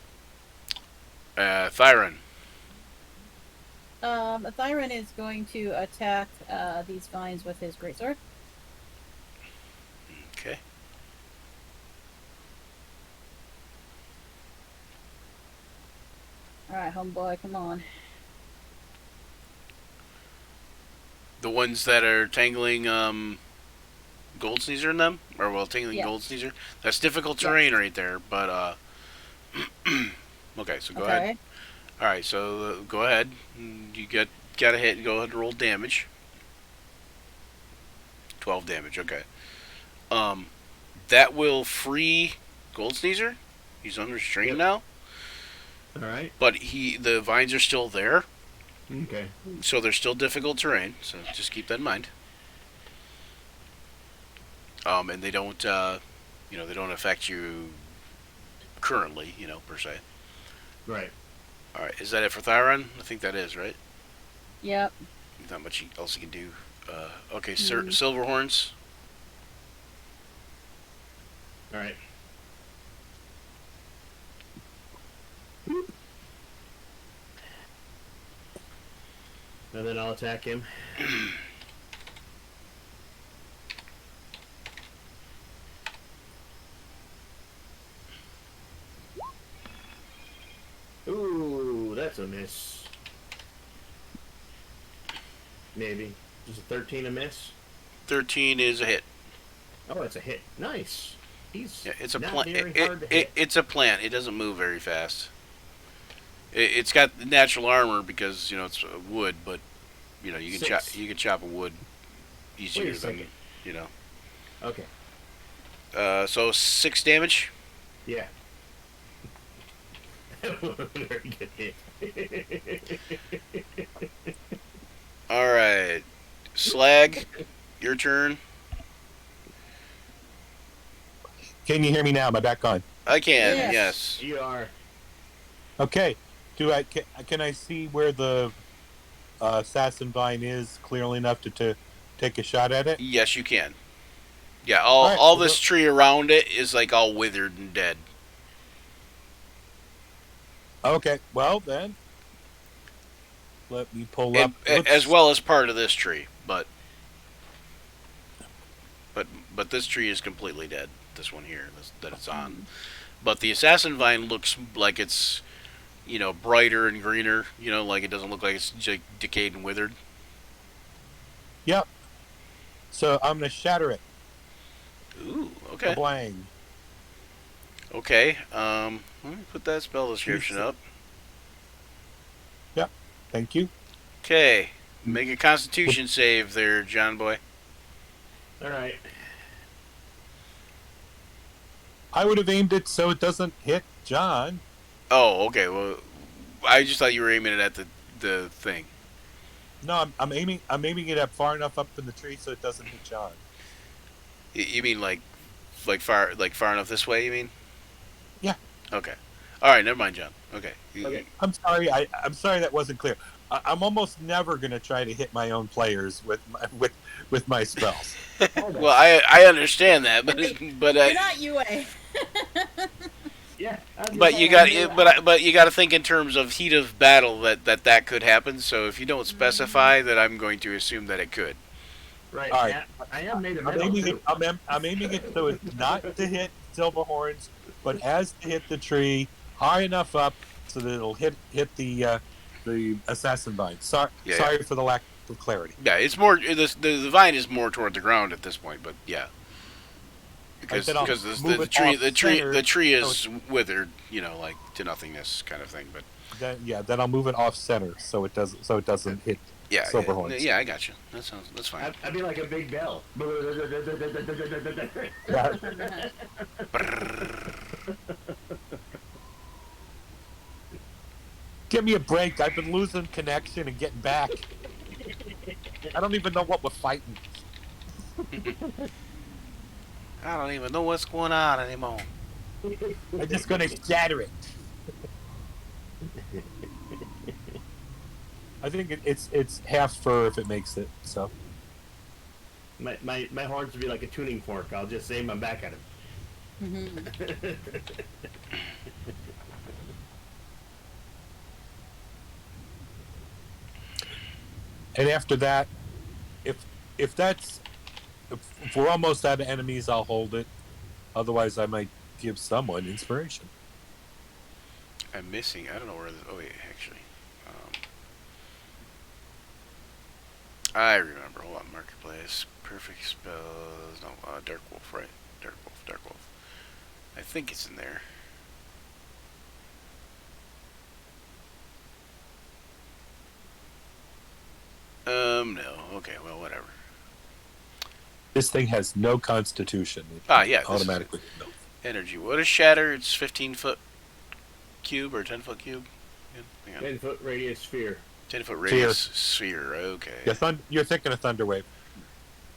Thyron. Thyron is going to attack these vines with his greatsword. Okay. Alright, homeboy, come on. The ones that are tangling Gold Sneezer in them? Or, well, tangling Yes. Gold Sneezer? That's difficult Yes. terrain right there, but, okay, so go ahead. Okay. Alright, so go ahead. You got a hit and go ahead and roll damage. 12 damage, okay. That will free Gold Sneezer. He's unrestrained Yep. now. Alright. But the vines are still there, Okay. so they're still difficult terrain, so just keep that in mind. And they don't, they don't affect you currently, per se. Right. Alright, is that it for Thyron? I think that is, right? Yep. Not much else you can do. Okay, Mhm. Silverhorns. Alright. And then I'll attack him. Ooh, that's a miss. Maybe. Is a 13 a miss? 13 is a hit. Oh, it's a hit. Nice. He's Yeah, it's a not plant. very hard to hit. It's a plant. It doesn't move very fast. It's got natural armor because it's wood, but you can Six. you can chop a wood easier Wait a than second. Okay. So 6 damage. Yeah. Very good hit. All right, Slag, your turn. Can you hear me now? Am I back on? I can. Yes. Yes. You are. Okay. Can I see where the assassin vine is clearly enough to take a shot at it? Yes, you can. Yeah. All right, All we'll this go. tree around it is like all withered and dead. Okay. Well then, let me pull And, up. Whoops. as well as part of this tree, but this tree is completely dead. This one here that it's on. But the assassin vine looks like it's brighter and greener. Like it doesn't look like it's decayed and withered. Yep. So I'm gonna shatter it. Ooh. Okay. Blang. Okay. Let me put that spell description Yes. up. Yep. Thank you. Okay. Make a Constitution save there, John boy. Alright. I would have aimed it so it doesn't hit John. Oh, okay. Well, I just thought you were aiming it at the thing. No, I'm aiming it up far enough up in the tree so it doesn't hit John. You mean like far enough this way? You mean? Yeah. Okay. All right, never mind, John. Okay. Okay. I'm sorry. I'm sorry that wasn't clear. I'm almost never going to try to hit my own players with my spells. Well, I understand that, but You're not UA. Yeah. but you got but you got to think in terms of heat of battle that could happen. So if you don't specify, that I'm going to assume that it could. Right. All right. Yeah, I am made of I'm metal aiming too. it. I'm aiming it so it's not to hit Silverhorns, but as to hit the tree high enough up so that it'll hit the assassin vine. Sorry, Yeah, sorry for the lack of clarity. Yeah, it's more the vine is more toward the ground at this point, but yeah, because then I'll move the it tree off the tree center, the tree so is withered, like to nothingness kind of thing. But Then I'll move it off center so it doesn't hit yeah, Silverhorns. yeah, I got you. That's fine. I'd be like a big bell. Yeah. Give me a break. I've been losing connection and getting back. I don't even know what we're fighting. I don't even know what's going on anymore. I'm just gonna shatter it. I think it's half fur if it makes it. So My horns would be like a tuning fork. I'll just aim them back at him. Mhm. and after that, if that's if we're almost out of enemies, I'll hold it. Otherwise, I might give someone inspiration. I'm missing. I don't know where. Oh wait, actually, I remember. Hold on, marketplace. Perfect spells. No, Dark Wolf, right? Dark Wolf. Dark Wolf. I think it's in there. No. Okay, well, whatever. This thing has no constitution. It Yeah. automatically. No. Energy. What is shatter? It's 15-foot cube or 10-foot cube? Hang on. 10-foot radius sphere. 10-foot radius sphere. Okay. Yeah, you're thinking of Thunderwave.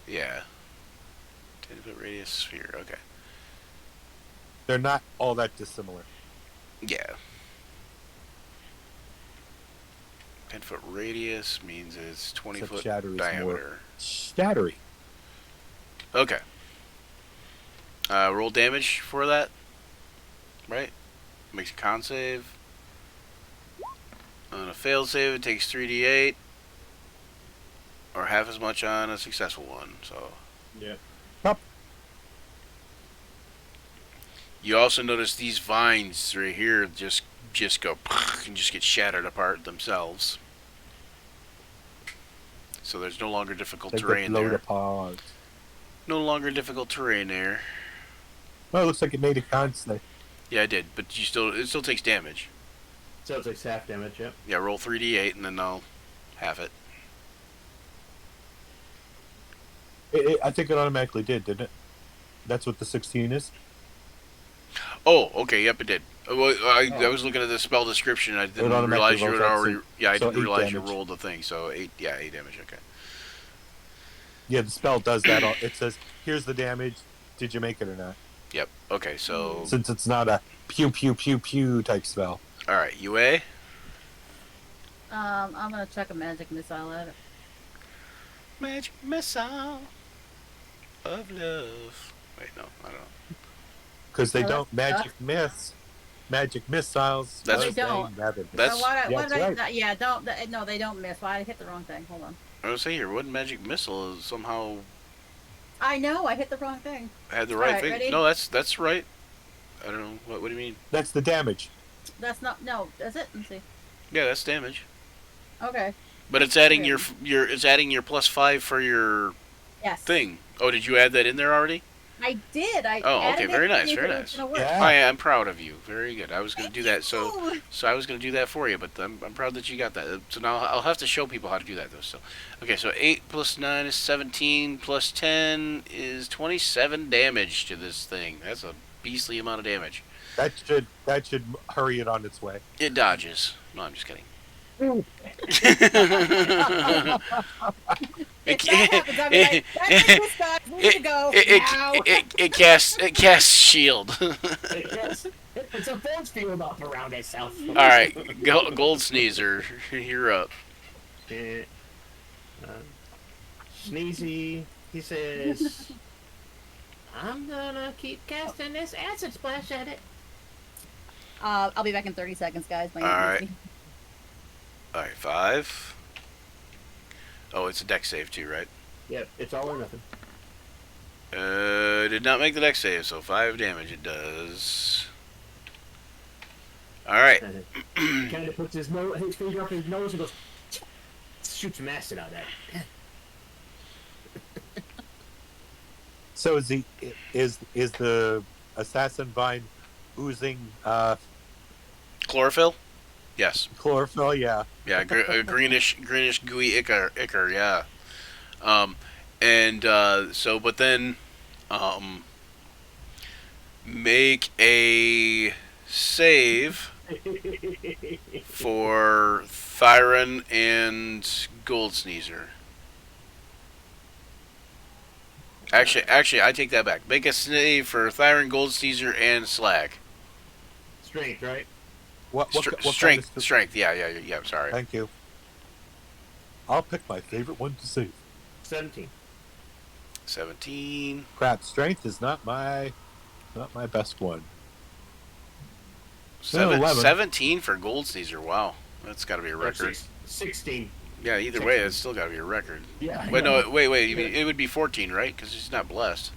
Yeah. 10-foot radius sphere. Okay. They're not all that dissimilar. Yeah. 10-foot radius means it's 20-foot shatter is diameter. Shattery. Okay. Roll damage for that. Right? Makes a con save. On a failed save, it takes 3d8. Or half as much on a successful one. So. Yeah. Up. You also notice these vines right here just go and just get shattered apart themselves. So there's no longer difficult They terrain get blown there. apart. No longer difficult terrain there. Well, it looks like it made a con save. Yeah, I did, but it still takes damage. So it's like half damage, yep. Yeah, roll 3d8 and then I'll half it. I think it automatically did, didn't it? That's what the 16 is? Oh, okay, yep, it did. Well, I was looking at the spell description. I didn't automatically realize you rolls had out, already. Yeah, I so didn't 8 realize you damage. rolled the thing. So 8 damage. Okay. Yeah, the spell does that. It says, here's the damage. Did you make it or not? Yep. Okay, so Since it's not a pew pew pew pew type spell. all right, UA. I'm gonna check a magic missile at it. Magic missile of love. Wait, no, I don't know. Because they Oh, don't that's- magic missiles. That's- They don't. That's- What did right. yeah, no, they don't miss. Why I hit the wrong thing? Hold on. I was saying here, what magic missile is somehow I know I hit the wrong thing. had the right Alright, thing? ready? No, that's right. I don't know. What do you mean? That's the damage. That's not no. Is it? Let's see. Yeah, that's damage. Okay. But it's adding Yeah. it's adding your +5 for your Yes. thing. Oh, did you add that in there already? I did. I Oh, added okay, very it nice, and very it was nice. gonna work. Yeah. I'm proud of you. Very good. I was going to do that. So I was going to do that for you, but I'm proud that you got that. So now I'll have to show people how to do that though. So, okay, so 8 plus 9 is 17 plus 10 is 27 damage to this thing. That's a beastly amount of damage. That should hurry it on its way. It dodges. No, I'm just kidding. If that happens, I'll be like, that's it, this guy, we need to go now. It casts shield. Yes. It's a force field up around itself. All right, Gold Sneezer, you're up. Eh, uh, Sneezy, he says, I'm gonna keep casting this acid splash at it. I'll be back in 30 seconds, guys. My All aunt right. needs me. All right, 5. Oh, it's a deck save too, right? Yep, it's all or nothing. Did not make the deck save, so 5 damage it does. All right. Kind of puts his finger up his nose and goes, shoots some acid out at it. So is the assassin vine oozing Chlorophyll? Yes. chlorophyll? Yeah. Yeah, greenish gooey ichor, yeah. But then, make a save for Thyron and Gold Sneezer. Actually, I take that back. Make a save for Thyron, Gold Sneezer, and Slag. Strength, right? What kind Strength, of strength. Yeah. Sorry. Thank you. I'll pick my favorite one to save. 17. 17. Crap, strength is not my best one. 11. 17 for Gold Sneezer. Wow, that's got to be a record. 16. Yeah, either way, it's still got to be a record. Yeah. Wait, no, wait. You mean, it would be 14, right? Because he's not blessed.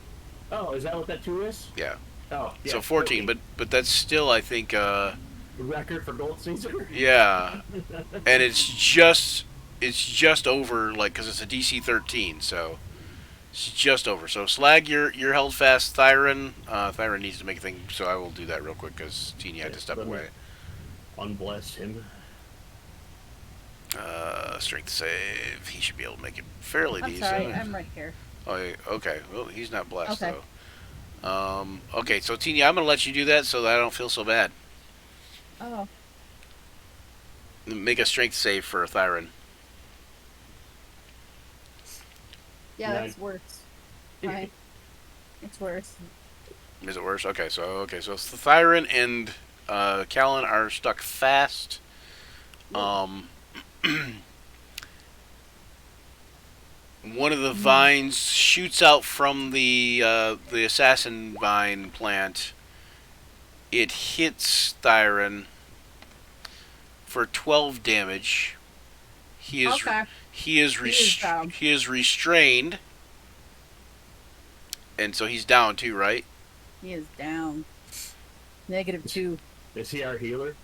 Oh, is that what that 2 is? Yeah. Oh, yeah. So 14, but that's still, I think, Record for Gold Caesar? yeah. And it's just over, like, because it's a DC 13, so it's just over. So Slag, you're held fast. Thyron needs to make a thing, so I will do that real quick because Teeny had to step away. Unbless him. Strength save. He should be able to make it fairly I'm decent. sorry, I'm right here. Oh, yeah, okay. Well, he's not blessed Okay. though. Okay, so Teeny, I'm gonna let you do that so that I don't feel so bad. Oh, Make a strength save for Thyron. yeah, 9. that's worse. Right. It's worse. Is it worse? Okay, so Thyron and Callan are stuck fast. One of the vines shoots out from the assassin vine plant. It hits Thyron for 12 damage. He is Okay. he is He is down. he is restrained, and so he's down too, right? He is down. -2. Is he our healer?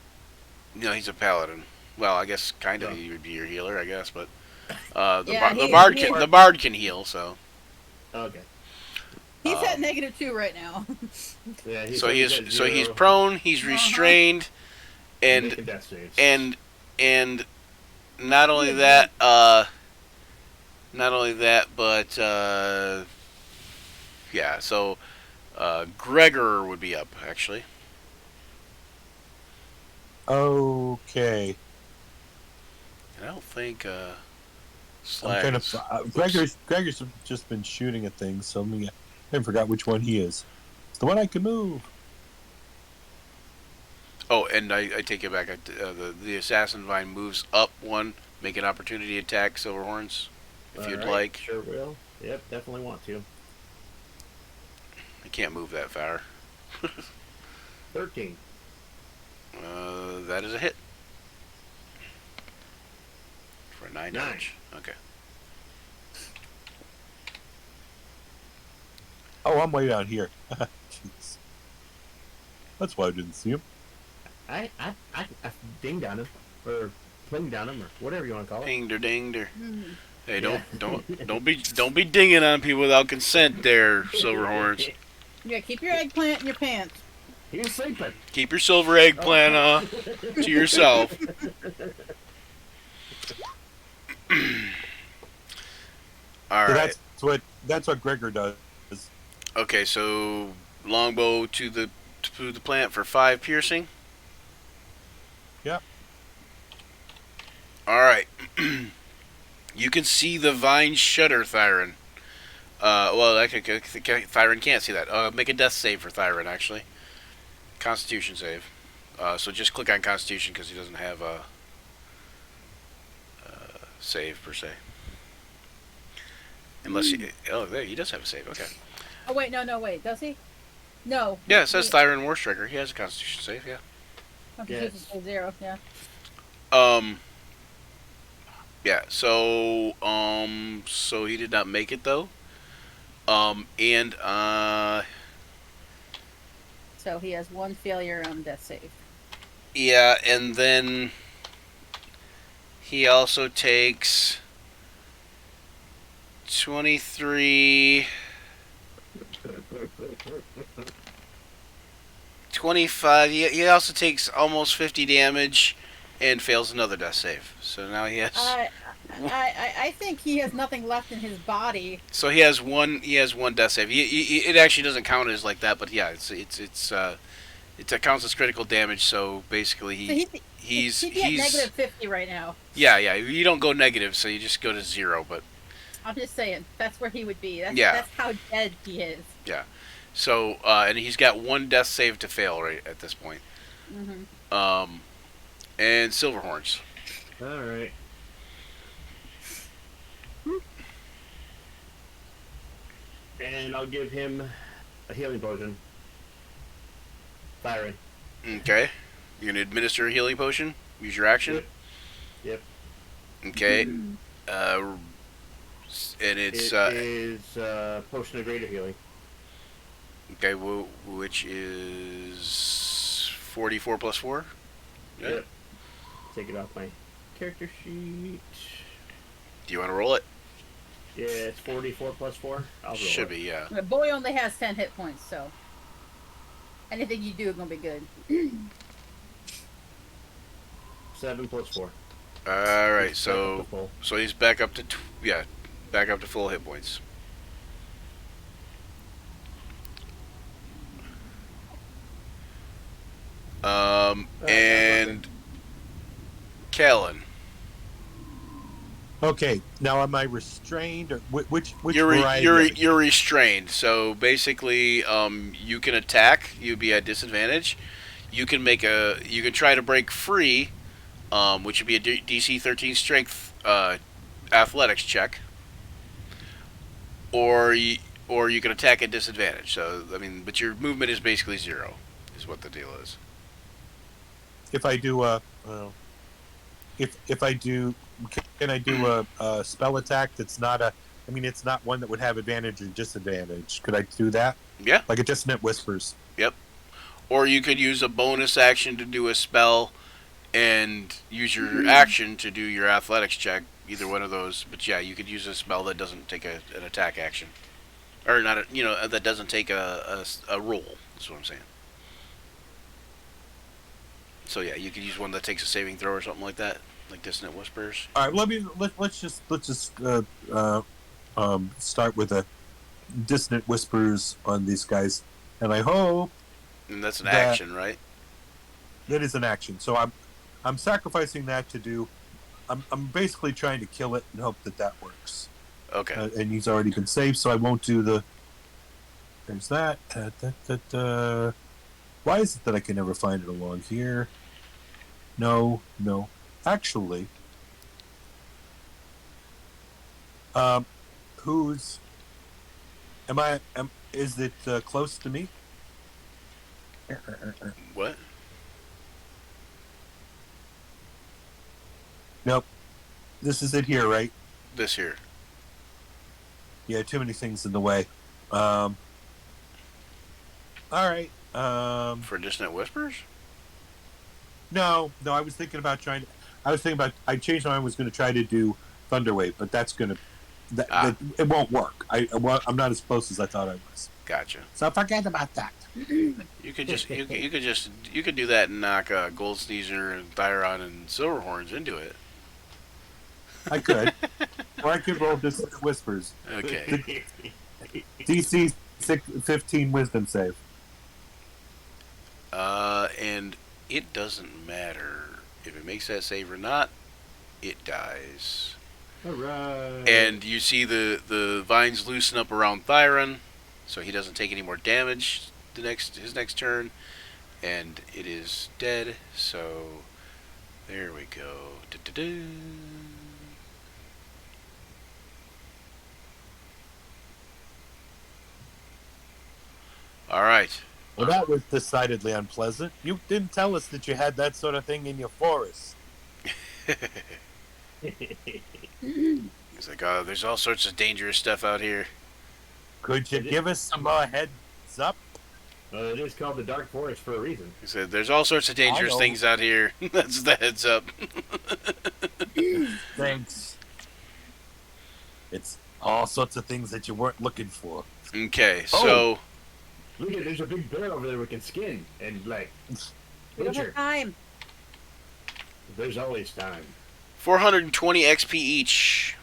No, he's a paladin. Well, I guess kind of he would be your healer, I guess, but Yeah, the bard can heal, so. Okay. He's at -2 right now. Yeah, So he's at 0. prone, he's restrained, Making and death saves. and not only that, but yeah. So Gregor would be up actually. Okay. And I don't think I'm Slag. kind of Gregor's just been shooting at things, so I forgot which one he is. It's the one I can move. Oh, and I take it back. The assassin vine moves up one, make an opportunity attack Silverhorns, if you'd Alright, like. Sure will. Yep, definitely want to. I can't move that far. 13. That is a hit. For 9 damage. Okay. Oh, I'm way down here. Jeez. That's why I didn't see him. I dinged on him. Or plinged on him, or whatever you want to call it. Dingder, dingder. Mhm. Hey, Yeah. don't be dinging on people without consent, there, Silverhorns. Yeah, keep your eggplant in your pants. He was sleeping. Keep your silver eggplant to yourself. All So right. that's what Gregor does. Okay, so longbow to the plant for 5 piercing. Yep. All right. You can see the vine shudder, Thyron. Well, Thyron can't see that. Make a death save for Thyron, actually. Constitution save. So just click on Constitution because he doesn't have a save per se. Unless he, oh, there he does have a save. Okay. Oh wait, no, wait. Does he? No. Yeah, it says Thyron Warstriker. He has a Constitution save. Yeah. Constitution Yes. 0. Yeah. Um. Yeah. So he did not make it though. And So he has 1 failure on death save. yeah, and then he also takes 23, 25. He also takes almost 50 damage and fails another death save. So now he has. I think he has nothing left in his body. So he has one. He has one death save. It actually doesn't count as like that, but yeah, it counts as critical damage. So basically, So he's he'd be at negative 50 right now. Yeah. You don't go negative, so you just go to 0. But I'm just saying that's where he would be. Yeah. That's how dead he is. yeah, so and he's got one death save to fail right at this point. Mm-hmm. And Silverhorns. All right. And I'll give him a healing potion. Byron. Okay, you're gonna administer a healing potion. Use your action. Yep. Okay. And it's It is potion of greater healing. okay, which is 44 plus 4. Yeah. Yep. Take it off my character sheet. Do you want to roll it? Yeah, it's 44 plus 4. I'll roll Should it. be, yeah. The boy only has 10 hit points, so anything you do is gonna be good. 7 plus 4. All right, Back up to so full. he's back up to back up to full hit points. And Callan, Okay, now am I restrained or which you're variety? you're restrained. So basically, you can attack. You'd be at disadvantage. You can try to break free, which would be a DC 13 Strength athletics check, or you can attack at disadvantage. So I mean, but your movement is basically 0, is what the deal is. If I do if I do, can I do a spell attack that's not a? I mean, it's not one that would have advantage or disadvantage. Could I do that? Yeah. Like a dissonant whispers. Yep. Or you could use a bonus action to do a spell, and use your action to do your athletics check. Either one of those. But yeah, you could use a spell that doesn't take an attack action, or not. That doesn't take a roll. That's what I'm saying. So yeah, you could use one that takes a saving throw or something like that, like Dissonant Whispers. All right, let's just start with a dissonant whispers on these guys, and I hope And that's an that- action, right? that is an action. So I'm sacrificing that to do. I'm basically trying to kill it and hope that works. Okay. And he's already been saved, so I won't do the. There's that. Why is it that I can never find it along here? No. Actually, who's? Is it close to me? What? Nope. This is it here, right? This here. Yeah, too many things in the way. All right. For Dissonant Whispers? No. I was thinking about I changed my mind. Was going to try to do Thunderwave, but that's going to. It won't work. I'm not as close as I thought I was. Gotcha. So forget about that. You could do that and knock Gold Sneezer and Thyron and Silverhorns into it. I could, or I could roll Dissonant Whispers. Okay. DC 15 Wisdom save. And it doesn't matter if it makes that save or not. It dies. Alright. And you see the vines loosen up around Thyron, so he doesn't take any more damage his next turn. and it is dead. So there we go. Du-du-du. All right. Well, that was decidedly unpleasant. You didn't tell us that you had that sort of thing in your forest. He's like, oh, there's all sorts of dangerous stuff out here. Could you give us some heads up? It is called the Dark Forest for a reason. He said, there's all sorts of dangerous know. things out here. That's the heads up. Thanks. It's all sorts of things that you weren't looking for. Okay, so Look at, there's a big bear over there we can skin and like. We don't have Butcher. time. There's always time. 420 XP each.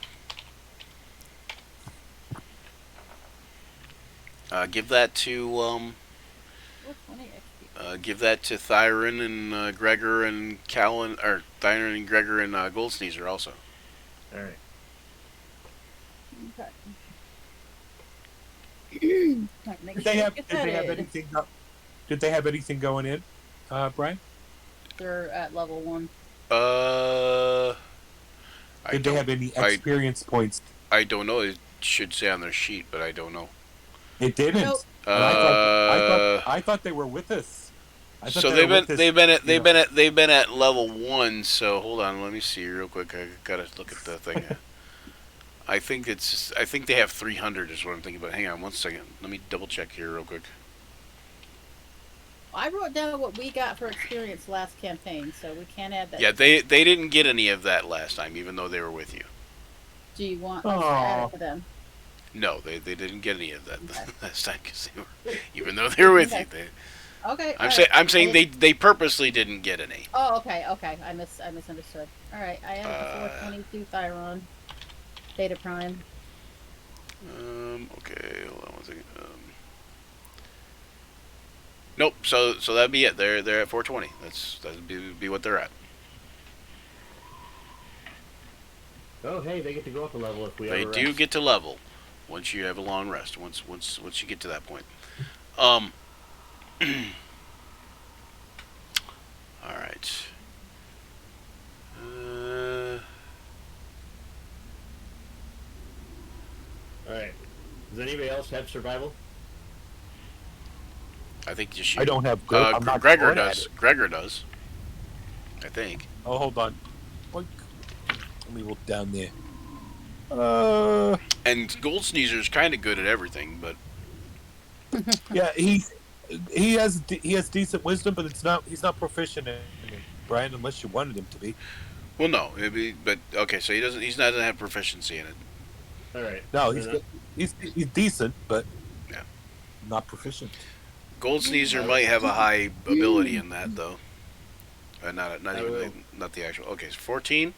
Give that to 420 XP. give that to Thyron and Gregor and Callan, or Thyron and Gregor and Gold Sneezer also. All right. Okay. Alright, make Did sure they you have? get Did that they have in. anything? Did they have anything going in, Brian? They're at level 1. I Did they don't, have any experience points? I don't know. It should say on their sheet, but I don't know. It didn't. Nope. And I thought they were with us. I thought So they were with us, you know. they've been at level 1. So hold on, let me see real quick. I gotta look at the thing. I think they have 300 is what I'm thinking. But hang on one second. Let me double check here real quick. I wrote down what we got for experience last campaign, so we can't add that. Yeah, they didn't get any of that last time, even though they were with you. Do you want us to add it to them? No, they didn't get any of that Okay. last time because they were, even though they were with Okay. you. Okay. I'm saying they purposely didn't get any. Oh, okay. I misunderstood. All right, I added the 422 Thyron, Data Prime. Okay, hold on one second. Nope. So that'd be it. They're at 420. That'd be what they're at. Oh, hey, they get to go up a level if we They ever do rest. get to level once you have a long rest. Once you get to that point. All right. All right. Does anybody else have survival? I think just you. I don't have good. I'm not Gregor good at does. it. Gregor does. I think. Oh, hold on. Let me look down there. And Gold Sneezer's kind of good at everything, but Yeah, he has decent wisdom, but he's not proficient in it, Brian, unless you wanted him to be. well, no. But okay, so he's not gonna have proficiency in it. All right. No, Fair enough. he's decent, but Yeah. not proficient. Gold Sneezer might have a high ability in that though. Not I even will. not the actual. Okay, so 14.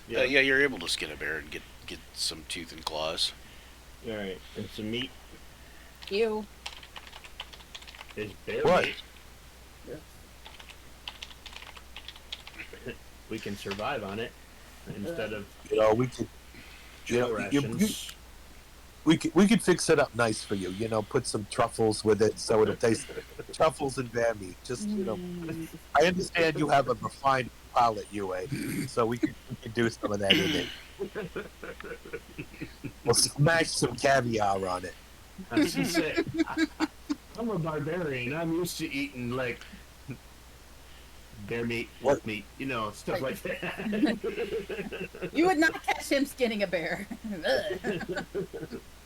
Yeah. Yeah, you're able to skin a bear and get some teeth and claws. All right. And some meat. You. Is bear What? meat. We can survive on it instead of You know, we could. You jail know, rations. we could fix it up nice for you. You know, put some truffles with it so it'll taste truffles and bear meat. Just I understand you have a refined palate, UA, so we could do some of that in it. We'll smash some caviar on it. I was gonna say, I'm a barbarian. I'm used to eating like bear meat, wolf What? meat, stuff like that. You would not catch him skinning a bear.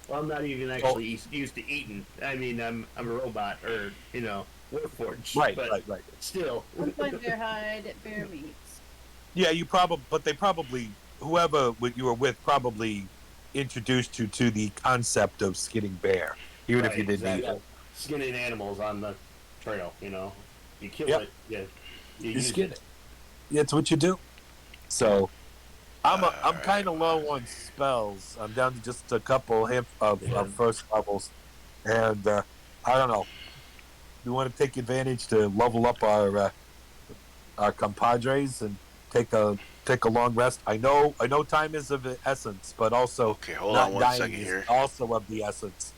Well, I'm not even actually used to eating. I mean, I'm a robot, or Warforged. Right, but right. Still. One point bear hide, bear meats. Yeah, but they probably whoever you were with probably introduced you to the concept of skinning bear, even if you didn't eat exactly. it. Skinning animals on the trail. You kill Yep. it. You You use skin it. That's what you do. So, I'm Alright. kind of low on spells. I'm down to just a couple of first levels, and I don't know. We want to take advantage to level up our compadres and take a long rest. I know time is of the essence, but also Okay, hold not on one dying second is here. also of the essence.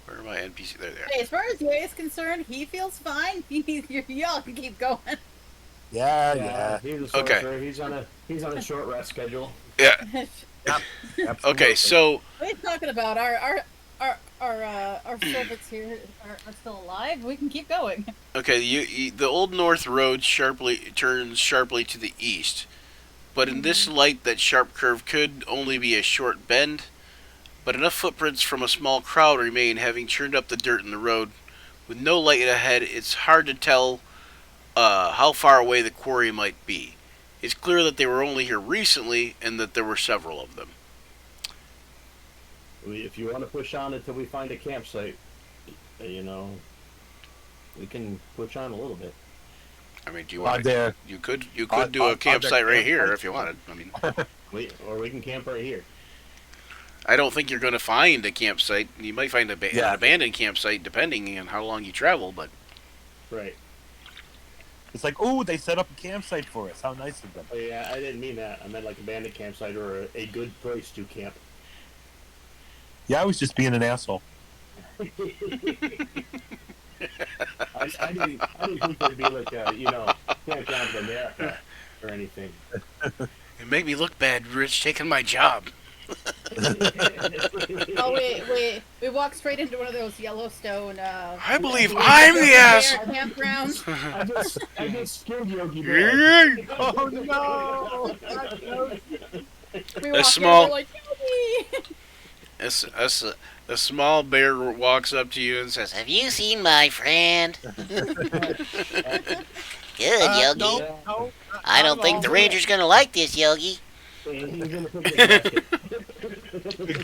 Where are my NPC? There they are. Hey, as far as Jay is concerned, he feels fine. Y'all can keep going. Yeah. He's a Okay. sorcerer. He's on a short rest schedule. Yeah. What Absolutely. Okay, so are you talking about? Our servants here are still alive. We can keep going. okay, the Old North Road turns sharply to the east, but in this light, that sharp curve could only be a short bend. But enough footprints from a small crowd remain, having churned up the dirt in the road. With no light ahead, it's hard to tell how far away the quarry might be. It's clear that they were only here recently, and that there were several of them. If you want to push on until we find a campsite, we can push on a little bit. I mean, do you Are want? there? You could are- do a are campsite there right here campsites? if you wanted. I mean, We can camp right here. I don't think you're going to find a campsite. You might find an Yeah. abandoned campsite depending on how long you travel, but Right. It's like, oh, they set up a campsite for us. How nice of them. Oh, yeah, I didn't mean that. I meant like abandoned campsite or a good place to camp. Yeah, I was just being an asshole. I didn't think there'd be like campground in America or anything. it made me look bad, Rich, taking my job. Oh wait! We walked straight into one of those Yellowstone. I believe I'm the ass. Campgrounds. I just scared Yogi Bear. Oh no! We A walked small- in, we're like, "Yogi!" A small bear walks up to you and says, Have you seen my friend? Good, Yogi. No, I don't think the ranger's gonna like this, Yogi. He's gonna put the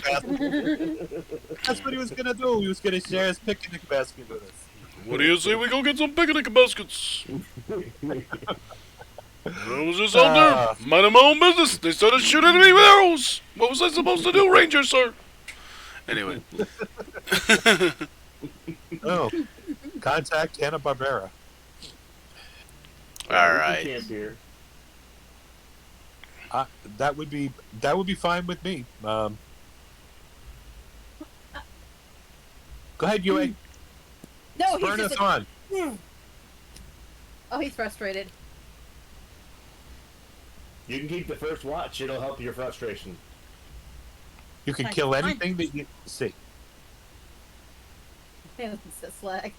basket. that's what he was gonna do. He was gonna share his picnic basket with us. "What do you say we go get some picnic baskets?" I was just out there, minding my own business. They started shooting at me with arrows. What was I supposed to do, Ranger, sir? Anyway. Oh, contact Hanna-Barbera. All right. Camp here. That would be fine with me. Go ahead, Yue. No, he's Burn just us on. Oh, he's frustrated. You can keep the first watch. It'll help your frustration. You can Fine, kill fine. anything that you see. It's a slag.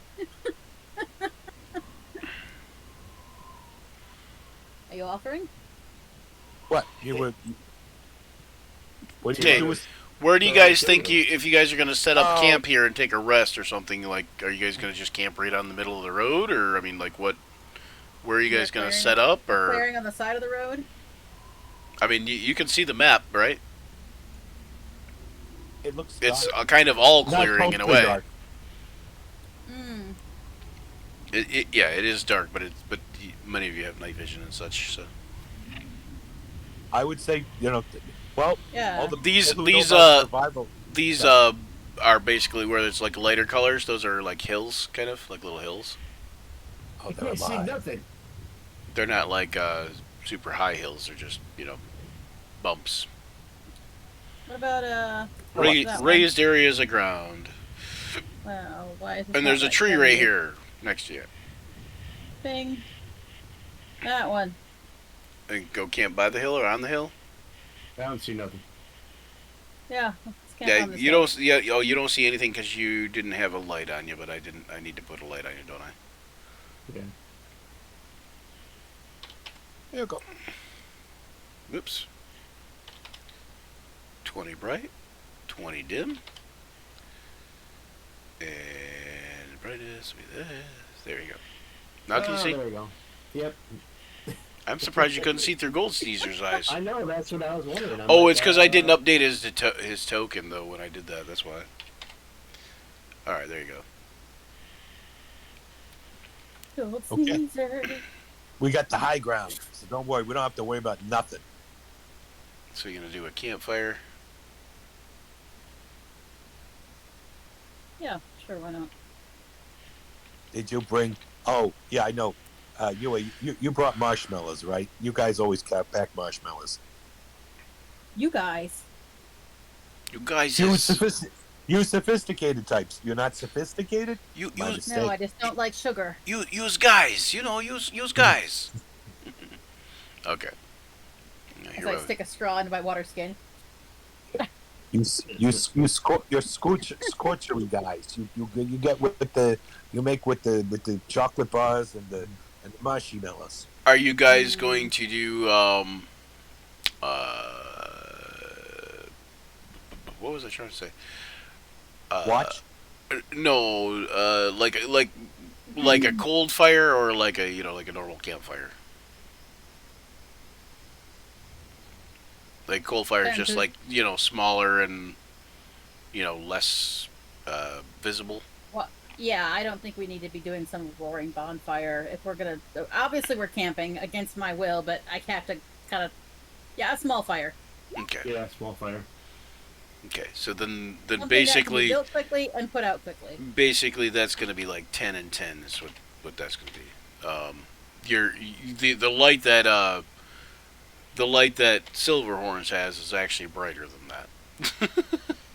Are you offering? What you would? What do Okay. you do with? Where do you guys think if you guys are going to set up Oh. camp here and take a rest or something, like, are you guys going to just camp right on the middle of the road? Or, I mean, like, where are you guys going to set up? Or, Clearing on the side of the road. I mean, you can see the map, right? It looks. It's dark. kind of all Not clearing in a totally way. dark. Mm. Yeah, it is dark, but many of you have night vision and such. So I would say, well, Yeah. all the These- people who know these, about survival. these Yeah. are basically where it's like lighter colors. Those are like hills, kind of like little hills. Oh, You they're can't see alive. nothing. They're not like super high hills. They're just bumps. What about Raised, that one? raised areas of ground. Well, why is it And not there's a that tree yellow? right here next to you. Bing. That one. And go camp by the hill or on the hill. I don't see nothing. Yeah. let's camp Yeah, on this you hill. don't. Yeah, oh, you don't see anything because you didn't have a light on you. But I didn't. I need to put a light on you, don't I? Yeah. There you go. Oops. 20 bright, 20 dim, and brightness will be this. There you go. Now can you see? There we go. Yep. I'm surprised you couldn't see through Gold Sneezer's eyes. I know. That's what I was wondering. I'm Oh, like, it's because I didn't update his token though when I did that. That's why. All right, there you go. Gold Okay. Caesar. We got the high ground, so don't worry. We don't have to worry about nothing. So you're gonna do a campfire. Yeah, sure, why not? Did you bring? Oh, yeah, I know. You brought marshmallows, right? You guys always pack marshmallows. You guys. You guys You, is You sophisticated types. You're not sophisticated? You My use mistake. No, I just don't like sugar. use guys. You know, use guys. Okay. Now, As here I we- stick a straw into my water skin. You scorchery guys. You get with the you make with the chocolate bars and the marshmallows. Are you guys going to do what was I trying to say? Watch. No, like a cold fire or like a like a normal campfire. Like cold fire is just like smaller and less visible. Well, yeah, I don't think we need to be doing some roaring bonfire if we're gonna. Obviously, we're camping against my will, but I have to kind of. Yeah, a small fire. Okay. Yeah, small fire. Okay. So then Something that can be basically built quickly and put out quickly. that's going to be like 10 and 10 is what that's going to be. The light that Silverhorns has is actually brighter than that.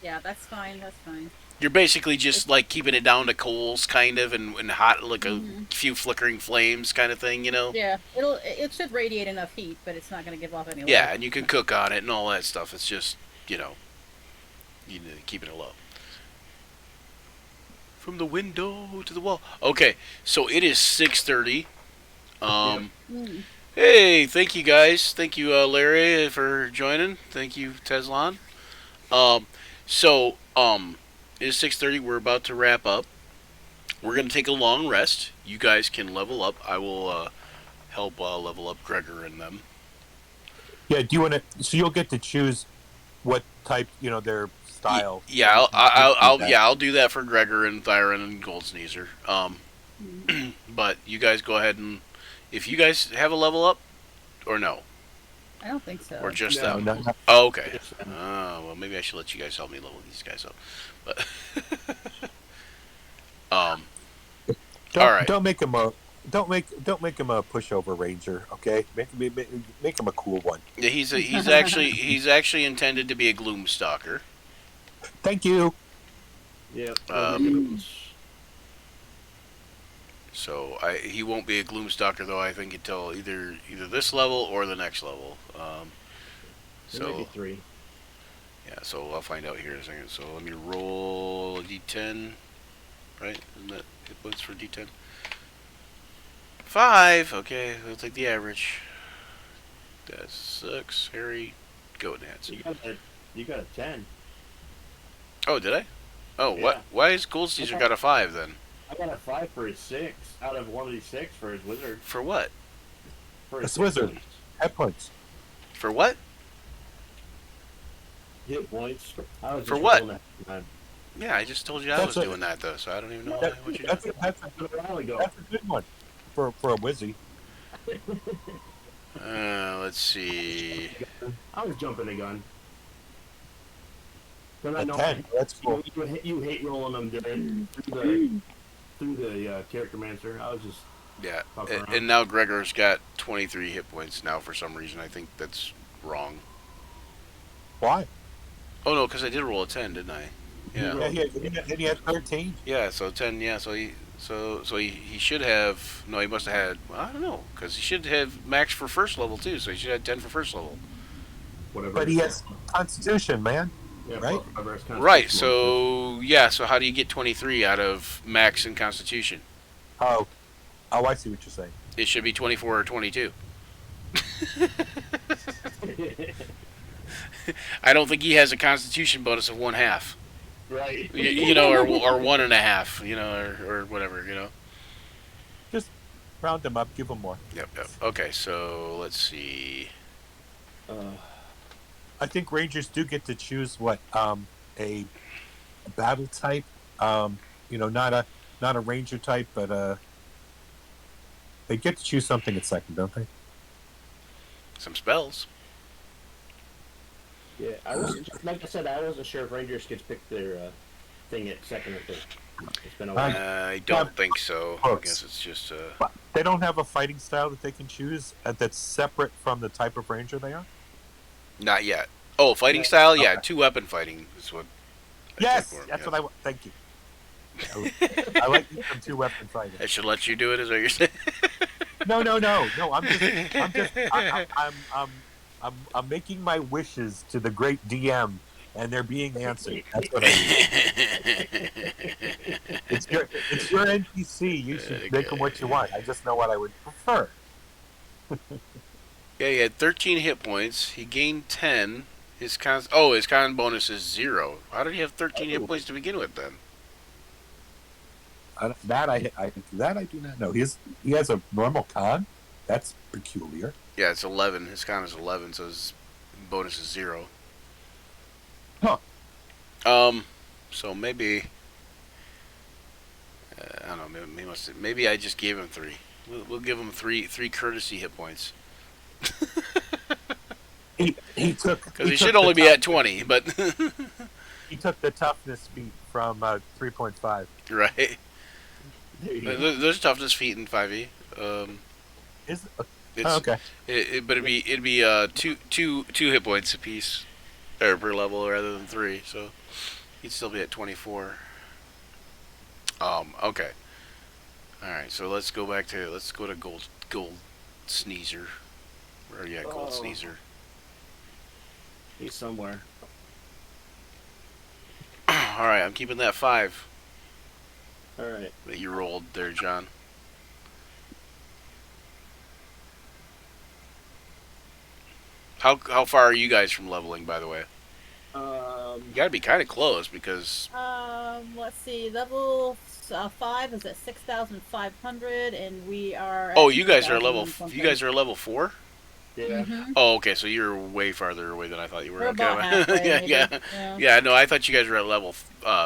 Yeah, that's fine. That's fine. You're basically just like keeping it down to coals, kind of, and hot, like a few flickering flames, kind of thing, Yeah, it should radiate enough heat, but it's not going to give off any light. Yeah, and you can cook on it and all that stuff. It's just keeping it low. From the window to the wall. Okay, so it is 6:30. Mm. Hey, thank you guys. Thank you, Larry, for joining. Thank you, Teslan. It is 6:30. We're about to wrap up. We're gonna take a long rest. You guys can level up. I will help level up Gregor and them. Yeah. Do you want to? So you'll get to choose what type. Their style. Yeah, I'll do that for Gregor and Thyron and Goldsneezer. But you guys go ahead and if you guys have a level up or no, I don't think so. or just No, them. No. Oh, okay. Well, maybe I should let you guys help me level these guys up. But all right. Don't make him a. Don't make him a pushover ranger, okay? Make him a cool one. Yeah, he's actually intended to be a gloomstalker. Thank you. Yep. So he won't be a gloomstalker though. I think until either this level or the next level. Maybe 3. Yeah, so I'll find out here in a second. So let me roll a d10. Right? Isn't that hit points for d10? 5. Okay, we'll take the average. That's 6. Harry, go Nats. You got a 10. Oh, did I? Oh, Yeah. what? Why is Goldsteiner got a 5 then? I got a 5 for his 6 out of 1 of these 6 for his wizard. For what? For His his wizard. Head points. For what? Hit points. I was For just what? rolling that. Yeah, I just told you I That's was a- doing that though, so I don't even know That- what you're that's, doing. that's, A while ago. that's a good one for a wizzy. Let's see. I was jumping the gun. But I A know 10. That's cool. you hate rolling them through the character mancer. I was just Yeah, fucking around. and now Gregor's got 23 hit points now for some reason. I think that's wrong. Why? Oh no, because I did roll a 10, didn't I? Yeah. Yeah, he had 13. Yeah, so 10. Yeah, so he should have. No, he must have had. Well, I don't know, because he should have max for first level too. So he should have 10 for first level. whatever. But he has Constitution, man. Yeah, right? whatever his constitution Right. was. So yeah. So how do you get 23 out of max and Constitution? Oh, I see what you're saying. It should be 24 or 22. I don't think he has a Constitution bonus of 1/2. right. Or 1.5. Or whatever. Round him up, give him more. Yep. Okay. So let's see. I think Rangers do get to choose what a battle type. Not a Ranger type, but they get to choose something at second, don't they? Some spells. Yeah, like I said, I wasn't sure if Rangers gets pick their thing at second or third. It's been a while. I don't think so. I guess it's just. But they don't have a fighting style that they can choose that's separate from the type of Ranger they are. Not yet. Oh, fighting style? Yeah, 2-weapon fighting is what Yes, for him, that's yes. what I want. Thank you. I like them two-weapon fighting. I should let you do it, is what you're saying? No. I'm making my wishes to the great DM, and they're being answered. That's what I mean. It's your NPC. You should make them what you want. I just know what I would prefer. Yeah, he had 13 hit points. He gained 10. His con bonus is 0. How did he have 13 hit points to begin with then? That I do not know. He has a normal con. That's peculiar. Yeah, it's 11. His con is 11, so his bonus is 0. Huh. So maybe I don't know. Maybe I just gave him 3. We'll give him three courtesy hit points. He took Because he should only be at 20, but he took the toughness feat from 3.5. right. There you go. There's toughness feat in 5e. Is It's, okay. But it'd be two hit points apiece, or per level rather than 3. So he'd still be at 24. Okay. All right. So let's go to gold sneezer. Gold Oh. sneezer. He's somewhere. All right. I'm keeping that 5 All right. that you rolled there, John. How far are you guys from leveling, by the way? You gotta be kind of close because Let's see. Level 5 is at 6,500, and we are. At you guys are level 4. Yeah. Mm-hmm. Oh, okay. So you're way farther away than I thought you were. We're Okay. about halfway, yeah, maybe. yeah, yeah. No, I thought you guys were at level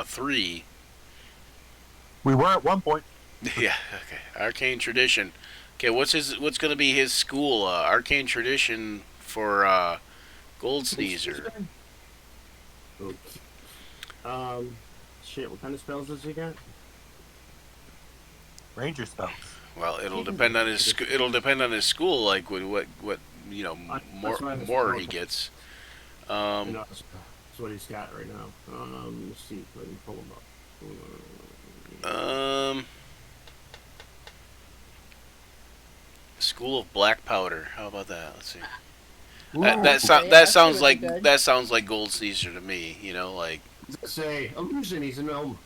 3. We were at one point. Yeah. Okay. Arcane tradition. Okay. What's gonna be his school? Arcane tradition for Gold Sneezer. Shit. What kind of spells does he got? Ranger spells. Well, it'll depend on his school. Like what more he gets. That's what he's got right now. Let's see. Let me pull him up. School of Black Powder. How about that? Let's see. Ooh. That sounds would be good. that sounds like Gold Sneezer to me. Like Say illusion. He's a gnome.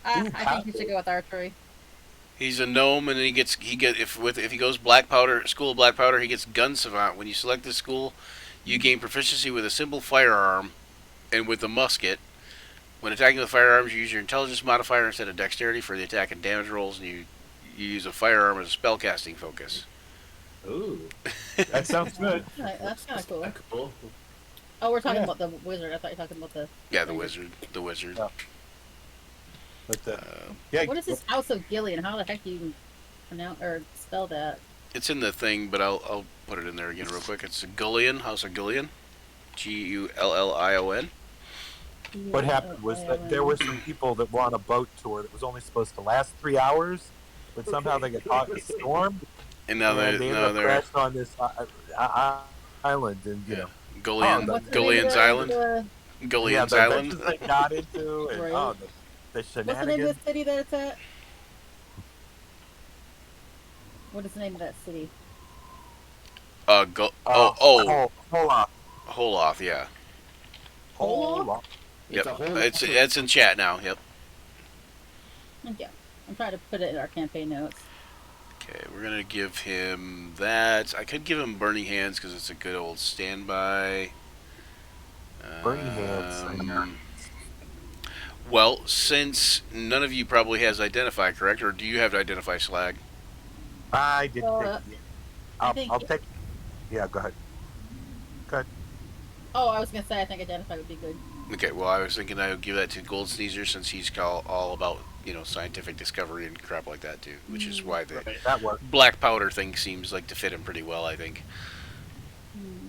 I think you should go with archery. he's a gnome, and then if he goes Black Powder, School of Black Powder, he gets Gun Savant. When you select this school, you gain proficiency with a simple firearm and with a musket. When attacking with firearms, you use your intelligence modifier instead of dexterity for the attack and damage rolls, and you use a firearm as a spellcasting focus. Ooh. That sounds good. That's kind of cool. Cool. Oh, we're talking Yeah. about the wizard. I thought you were talking about the. Yeah, the wizard. Yeah. But What is this House of Gillian? How the heck do you pronounce or spell that? It's in the thing, but I'll put it in there again real quick. It's Gullion, House of Gullion, Gullion. what happened was that there were some people that were on a boat tour that was only supposed to last 3 hours, but somehow they got caught in a storm, And now and they ended up they're crashing on this island, and you know, Gullion, what's the Gullion's Island, Gullion's the Island. adventures they got into, and Right. the What's the name of shenanigans. the city that it's at? What is the name of that city? Holoth, yeah. Holoth? Yep. It's a whole. It's in chat now. Yep. Yeah. I'm trying to put it in our campaign notes. Okay, we're gonna give him that. I could give him Burning Hands because it's a good old standby. Burning Hands. Well, since none of you probably has Identify, correct? Or do you have to Identify Slag? I didn't Well, think. I think- I'll take. Yeah, go ahead. Oh, I was gonna say I think identify would be good. Okay, well, I was thinking I would give that to Gold Sneezer since he's all about, scientific discovery and crap like that, too. Which is why the Right. That worked. black powder thing seems like to fit him pretty well, I think. Hmm.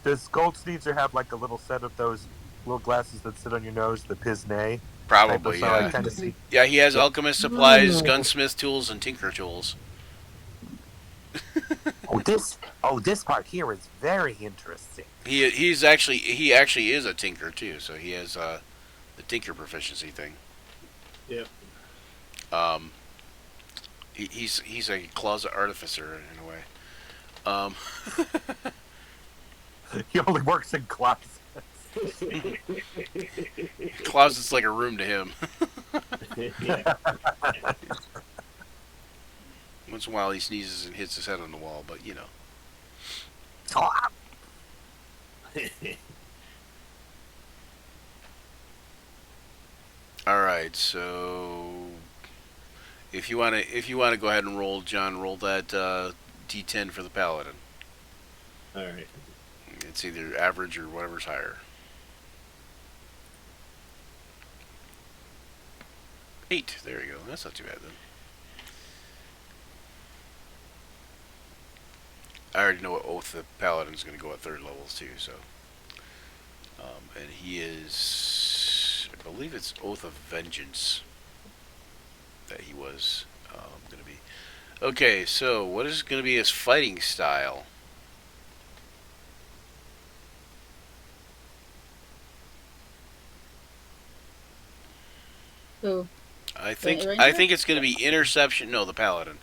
Does Gold Sneezer have like a little set of those little glasses that sit on your nose, the Pisney? Probably, So I yeah. kind of see. Yeah, he has alchemist supplies, gunsmith tools, and tinker tools. Oh, this part here is very interesting. he actually is a tinker too, so he has the tinker proficiency thing. Yep. Um, he's a closet artificer in a way. Um, He only works in closets. closet's like a room to him. Yeah. Once in a while he sneezes and hits his head on the wall, but you know. All right, so if you wanna go ahead and roll, John, roll that D10 for the paladin. All right. It's either average or whatever's higher. 8. There you go. That's not too bad then. I already know what oath the paladin's going to go at third levels too. So, and he is, I believe it's Oath of Vengeance that he was going to be. Okay, so what is going to be his fighting style? So, I The think ranger? I think it's going to be interception. No, the paladin.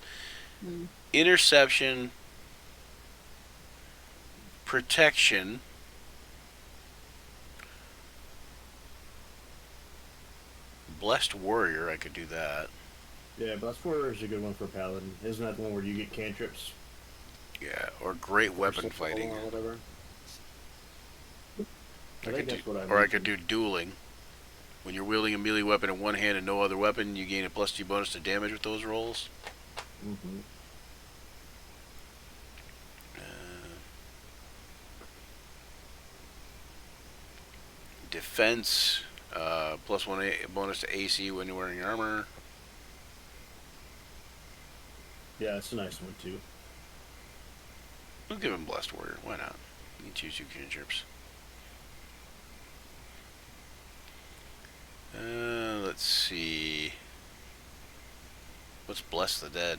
hmm. Interception, protection, blessed warrior. I could do that. Yeah, Blast Warrior is a good one for Paladin. Isn't that the one where you get cantrips? Yeah, or great weapon Or fighting. or whatever. I think could that's do, what I or I could mentioned. do dueling. When you're wielding a melee weapon in one hand and no other weapon, you gain a +2 bonus to damage with those rolls. Mm-hmm. Defense, +1 bonus to AC when you're wearing armor. Yeah, it's a nice one too. We'll give him blessed warrior. Why not? You can choose 2 cantrips. Let's see. What's bless the dead?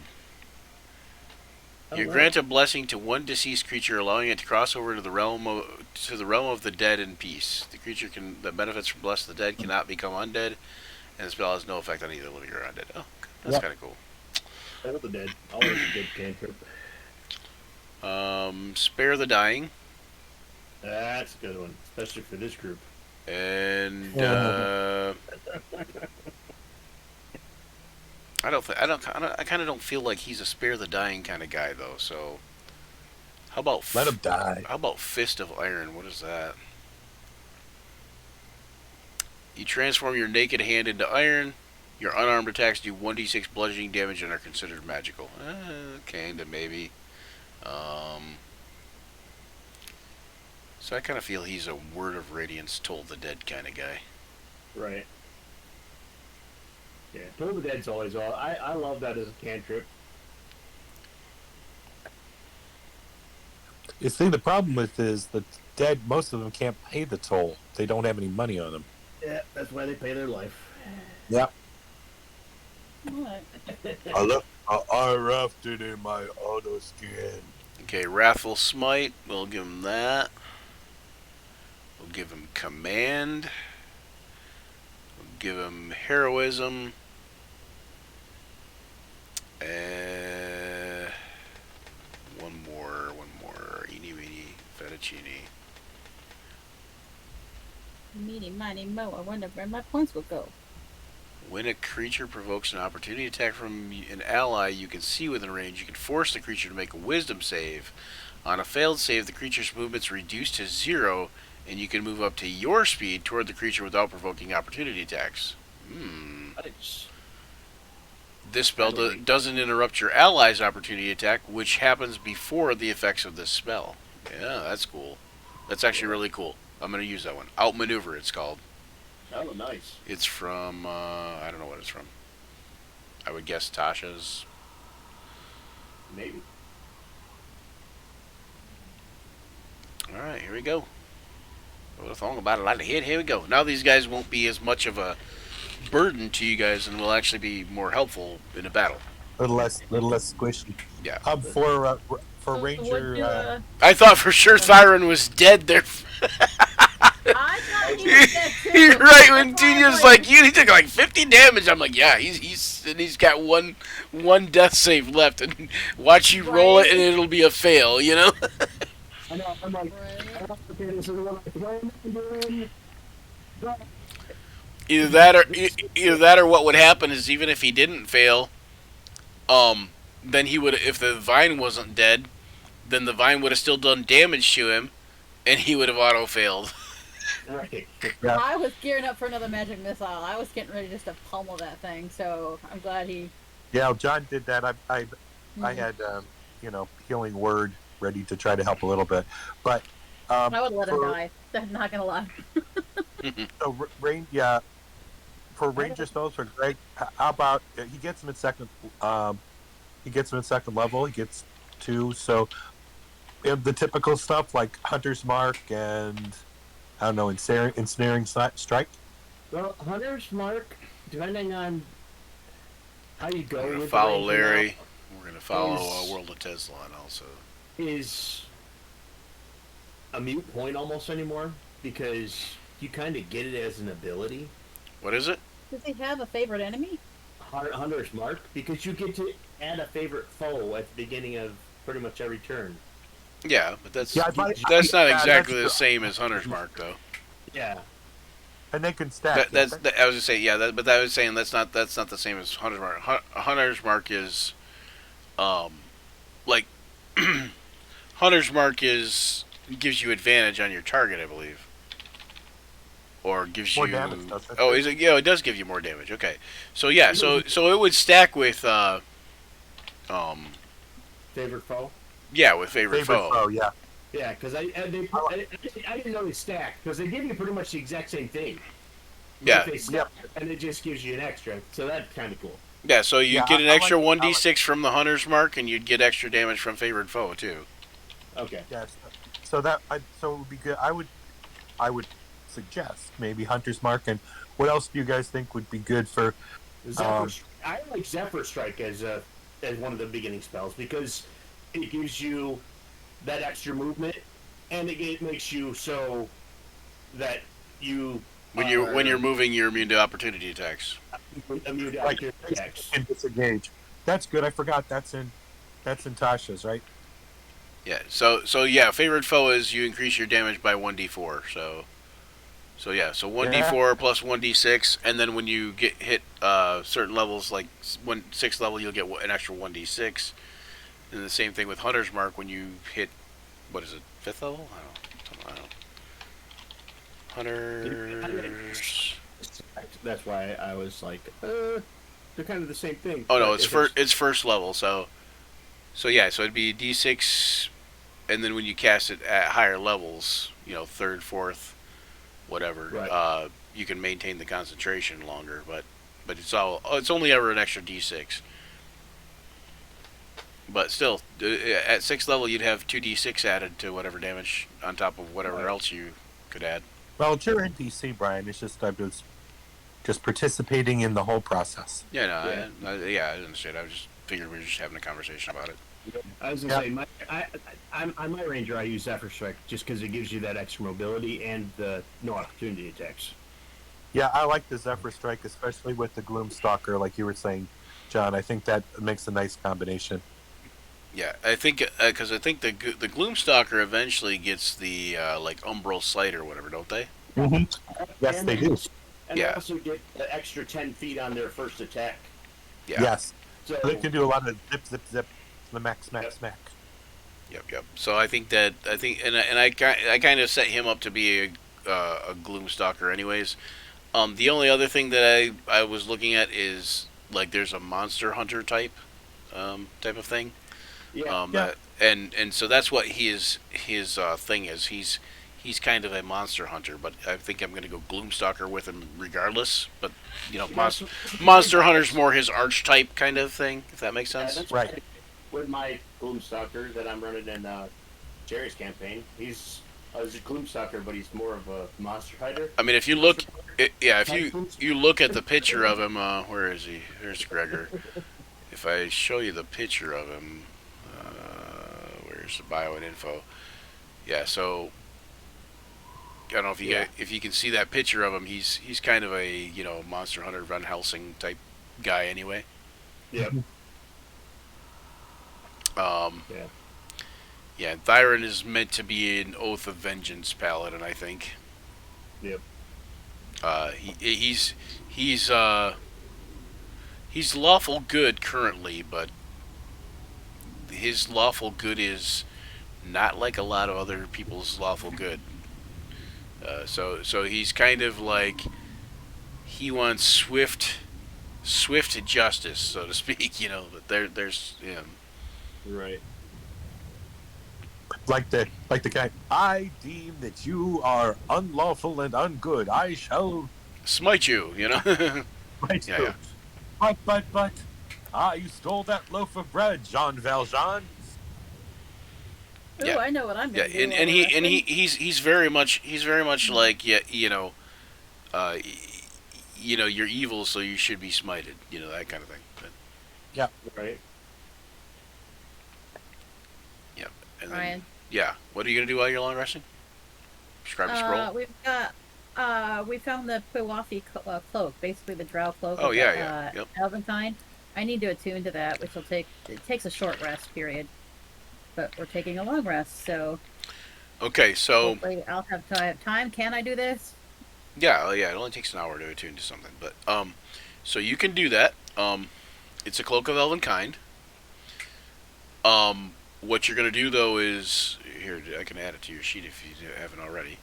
You grant a blessing to one deceased creature, allowing it to cross over to the realm of the dead in peace. The creature that benefits from bless the dead cannot become undead, and the spell has no effect on either living or undead. Oh, that's kind of cool. All the Dead. Always a good cantrip. Spare the dying, That's a good one, especially for this group. and I kind of don't feel like he's a spare the dying kind of guy though. So how about Let him die. How about Fist of Iron? What is that? You transform your naked hand into iron. Your unarmed attacks do 1d6 bludgeoning damage and are considered magical. Kinda, maybe. So I kind of feel he's a Word of Radiance, Toll the Dead kind of guy. Right. Yeah, Toll the Dead's always all. I love that as a cantrip. You see, the problem with is the dead. Most of them can't pay the toll. They don't have any money on them. Yeah, that's why they pay their life. Yeah. What? I wrapped it in my auto skin. Okay, Wrathful Smite. We'll give him that. We'll give him Command. We'll give him Heroism. One more. Eeny, meeny, fettuccine. Meeny, miny, mo. I wonder where my points will go. When a creature provokes an opportunity attack from an ally you can see within range, you can force the creature to make a Wisdom save. On a failed save, the creature's movement's reduced to 0, and you can move up to your speed toward the creature without provoking opportunity attacks. Nice. This spell doesn't interrupt your ally's opportunity attack, which happens before the effects of this spell. Yeah, that's cool. That's actually really cool. I'm going to use that one. Outmaneuver, it's called. Oh, nice. It's from, I don't know what it's from. I would guess Tasha's. Maybe. Alright, here we go. We're talking about a lot of hit. Here we go. Now these guys won't be as much of a burden to you guys and will actually be more helpful in a battle. Little less squishy. Yeah. for What Ranger. do I thought for sure Thyron was dead there. I thought he was dead too. You're right when That's why I'm Tina's like, he took like 50 damage. I'm like, yeah, he's got one death save left, and watch you roll it, and it'll be a fail. You know. I know. I'm like, Right. okay, this is what I'm playing doing. Either that or what would happen is even if he didn't fail, then he would if the vine wasn't dead, then the vine would have still done damage to him, and he would have auto failed. Right. Yeah. I was gearing up for another magic missile. I was getting ready just to pummel that thing. So I'm glad he. Yeah, John did that. I Mhm. had healing word ready to try to help a little bit, but I would let him for- die. I'm not gonna lie. So for Ranger spells are great. How about he gets them in second? He gets them in second level. He gets 2. So the typical stuff like Hunter's Mark and I don't know, ensnaring strike. Well, Hunter's Mark, depending on how you go We're gonna with follow the Ranger Larry. We're gonna follow is- World of Tesla also. now, is a mute point almost anymore because you kind of get it as an ability. What is it? Does he have a favorite enemy? Hunter's Mark, because you get to add a favorite foe at the beginning of pretty much every turn. Yeah, but that's Yeah, not yeah, exactly that's the same as Hunter's Mark though. Yeah. And they can stack. I was gonna say yeah, but I was saying that's not the same as Hunter's Mark. Hunter's Mark is, like, Hunter's Mark gives you advantage on your target, I believe, or gives More you damage, doesn't it? Oh, is it? Yeah, it does give you more damage. Okay, so yeah, so it would stack with Favorite foe? yeah, with favorite foe. foe. Yeah. Yeah, because I didn't know they stacked, because they give you pretty much the exact same thing. But Yeah. They stack, and it just gives you an extra, so that's kind of cool. Yeah, so you Yeah, get an I extra like- 1d6 from the Hunter's Mark, and you'd get extra damage from favorite foe too. Okay. Yes. So so it would be good. I would suggest maybe Hunter's Mark. And what else do you guys think would be good for? Zephyr, I like Zephyr Strike as one of the beginning spells because it gives you that extra movement, and it makes you so that you When you're moving, you're immune to opportunity attacks. immune to Like, extra attacks. And disengage. That's good. I forgot. That's in Tasha's, right? Yeah. So yeah, favorite foe is you increase your damage by 1d4. So yeah, so 1d4 plus 1d6, and then when you get hit certain levels, like 6th level, you'll get an extra 1d6. And the same thing with Hunter's Mark when you hit, what is it, 5th level? I don't know. Hunters. That's why I was like, they're kind of the same thing. Oh no, But it's if it's first level. So yeah, so it'd be d6, and then when you cast it at higher levels, 3rd, 4th, whatever, Right. You can maintain the concentration longer. But it's only ever an extra d6. But still, at 6th level, you'd have 2d6 added to whatever damage on top of whatever else you could add. Well, it's your NPC, Brian. It's just I was just participating in the whole process. Yeah, no, I understand. I was just figured we were just having a conversation about it. I was gonna say, I'm my ranger. I use Zephyr Strike just because it gives you that extra mobility and the no opportunity attacks. Yeah, I like the Zephyr Strike, especially with the Gloomstalker, like you were saying, John. I think that makes a nice combination. Yeah, I think because I think the Gloomstalker eventually gets the like Umbral Sight or whatever, don't they? Mm-hmm. Yes, And they do. And Yeah. they also get the extra 10 feet on their first attack. Yeah. Yes, So they can do a lot of zip, zip, zip, smack, smack, Yep. smack. Yep. So I think I kind of set him up to be a Gloomstalker, anyways. The only other thing that I was looking at is like there's a Monster Hunter type of thing. yeah, That, and so that's what his thing is. He's kind of a monster hunter, but I think I'm going to go Gloomstalker with him regardless. But Monster Hunter's more his archetype kind of thing, if that makes sense. that's Right. With my Gloomstalker that I'm running in Jerry's campaign, he's a Gloomstalker, but he's more of a monster fighter. I mean, if you look, if you look at the picture of him, where is he? Here's Gregor. If I show you the picture of him, where There's the bio and info. Yeah, so I don't know if if you can see that picture of him. He's kind of a Monster Hunter Van Helsing type guy anyway. Yep. Um, Yeah. yeah, Thyron is meant to be an Oath of Vengeance paladin, I think. Yep. He's he's uh he's lawful good currently, but his lawful good is not like a lot of other people's lawful good. So he's kind of like he wants swift justice, so to speak. But there's Right. Like the guy. I deem that you are unlawful and ungood. I shall smite you. fight Yeah, you. yeah. But. Ah, you stole that loaf of bread, Jean Valjean. Ooh, Yeah. I know what I'm Yeah, gonna do. and while we're he's very much like uh, you're evil, so you should be smited. That kind of thing. But, Right. yeah, and then Ryan. yeah, what are you gonna do while you're long resting? Prescribe a scroll. We found the Pewafi cloak, basically the Drow cloak. Oh, of yeah, the, yeah, yep. Elven kind. I need to attune to that, which it takes a short rest period, but we're taking a long rest, so Okay, so hopefully I'll have time. Can I do this? yeah, it only takes an hour to attune to something, but so you can do that. It's a cloak of elven kind. What you're gonna do though is here. I can add it to your sheet if you haven't already.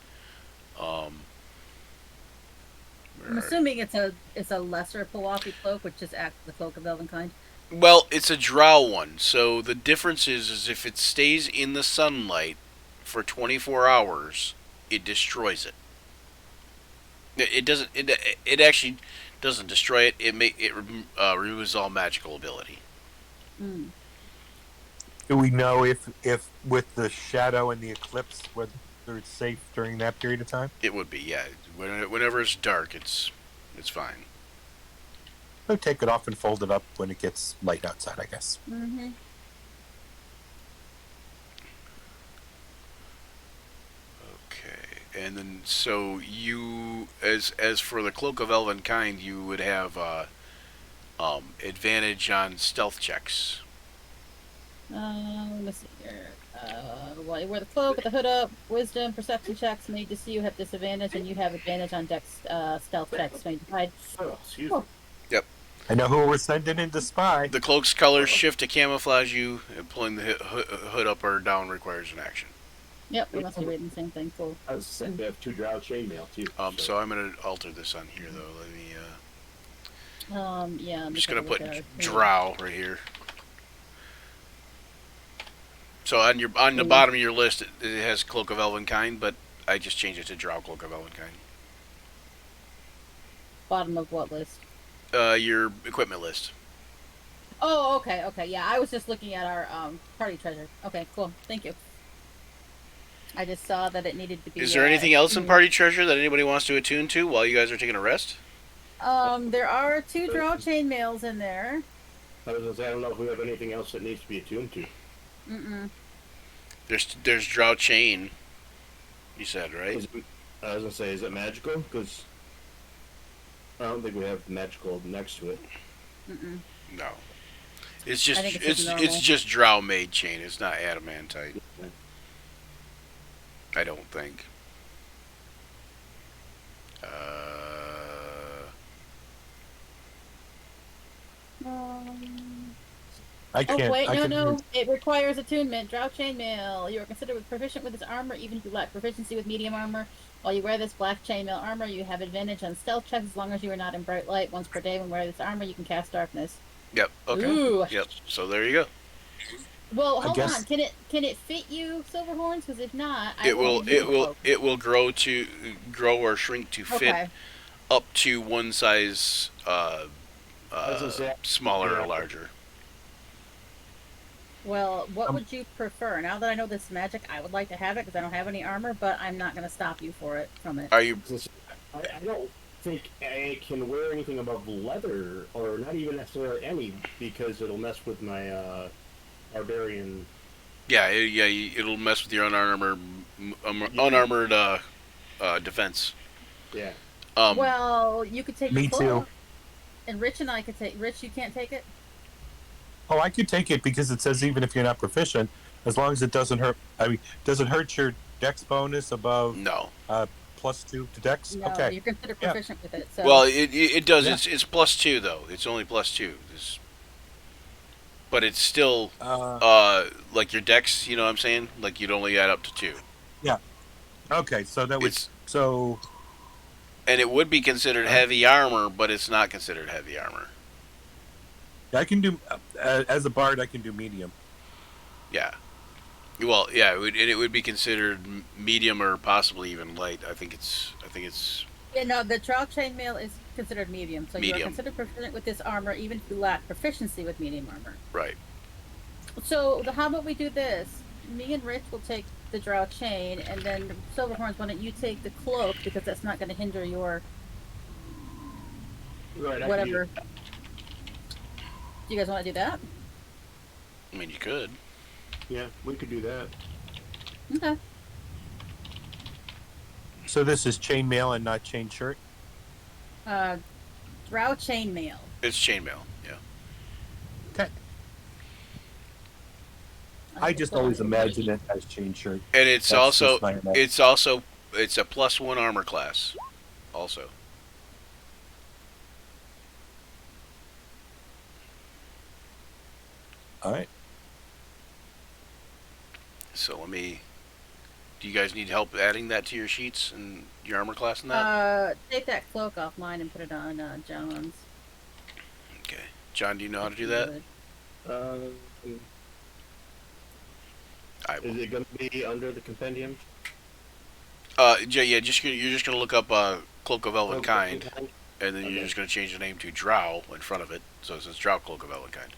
I'm assuming it's a lesser Pewafi cloak, which just acts the cloak of elven kind. Well, it's a drow one, so the difference is if it stays in the sunlight for 24 hours, it destroys it. It doesn't. It actually doesn't destroy it. It removes all magical ability. Mm. Do we know if with the shadow and the eclipse whether it's safe during that period of time? It would be, yeah. Whenever it's dark, it's fine. So take it off and fold it up when it gets light outside, I guess. Mm-hmm. Okay, and then so you, as for the cloak of elven kind, you would have advantage on stealth checks. Let me see here. While you wear the cloak with the hood up, wisdom, perception checks made to see you have disadvantage, and you have advantage on dex stealth checks made to hide. Oh, excuse Oh. me. I know who we're sending in to spy. The cloak's colors shift to camouflage you, and pulling the hood up or down requires an action. Yep, we must be reading the same thing. Cool. I was saying they have 2 Drow chainmail too. So I'm gonna alter this on here though. Let me. Yeah. I'm just gonna put drow right here. So on the bottom of your list, it has cloak of elven kind, but I just changed it to drow cloak of elven kind. Bottom of what list? Your equipment list. Oh, okay. Yeah, I was just looking at our party treasure. Okay, cool. Thank you. I just saw that it needed to be. Is there anything else in party treasure that anybody wants to attune to while you guys are taking a rest? There are 2 Drow chainmails in there. I was gonna say I don't know if we have anything else that needs to be attuned to. Mm-mm. There's drow chain. You said right. I was gonna say, is it magical? Because I don't think we have magical next to it. Mm-mm. No. It's just I think it's just normal. it's just drow made chain. It's not adamantite. I don't think. I can't. Oh wait, I can, no! It requires attunement. Drow chainmail. You are considered proficient with this armor, even if you lack proficiency with medium armor. While you wear this black chainmail armor, you have advantage on stealth checks as long as you are not in bright light. Once per day, when wearing this armor, you can cast darkness. Yep. Okay. Ooh. Yep. So there you go. Well, hold guess- on. Can it fit you, Silverhorns? Because if not, It will grow or shrink to fit Okay. up to one size was gonna say, smaller yeah. or larger. Well, what would you prefer? Now that I know this magic, I would like to have it because I don't have any armor, but I'm not going to stop you from it. Are you? I don't think I can wear anything above leather, or not even necessarily any, because it'll mess with my barbarian It'll mess with your unarmored defense. Yeah. Well, you could take the Me too. cloak, and Rich and I could take. Rich, you can't take it. Oh, I could take it because it says even if you're not proficient, as long as it doesn't hurt. I mean, does it hurt your Dex bonus above No. +2 to Dex? No, Okay. you're considered Yeah. proficient with it. So Well, it does. Yeah. It's +2 though. It's only +2. But it's still like your dex. You know what I'm saying? Like you'd only add up to 2. Okay, so that would It's so and it would be considered heavy armor, but it's not considered heavy armor. I can do as a bard. I can do medium. Yeah. Well, yeah, it would be considered medium or possibly even light. I think it's. yeah, no, the Drow chainmail is considered medium. So you are Medium. considered proficient with this armor, even if you lack proficiency with medium armor. Right. So how about we do this? Me and Rich will take the Drow chain, and then Silverhorns, why don't you take the cloak because that's not going to hinder your Right. whatever. Do you guys want to do that? I mean, you could. Yeah, we could do that. Okay. So this is chainmail and not chain shirt. Drow chainmail. It's chainmail. Yeah. Okay. I just always imagine it as chain shirt. And it's That's also just my imagine. it's a +1 armor class. Also. All right. So let me. Do you guys need help adding that to your sheets and your armor class and that? Take that cloak off mine and put it on John's. Okay. John, do you know how to do that? I Is will. it going to be under the compendium? You're just gonna look up Cloak of Elven Kind, and then you're just gonna change the name to Drow in front of it, so it says Drow Cloak of Elven Kind.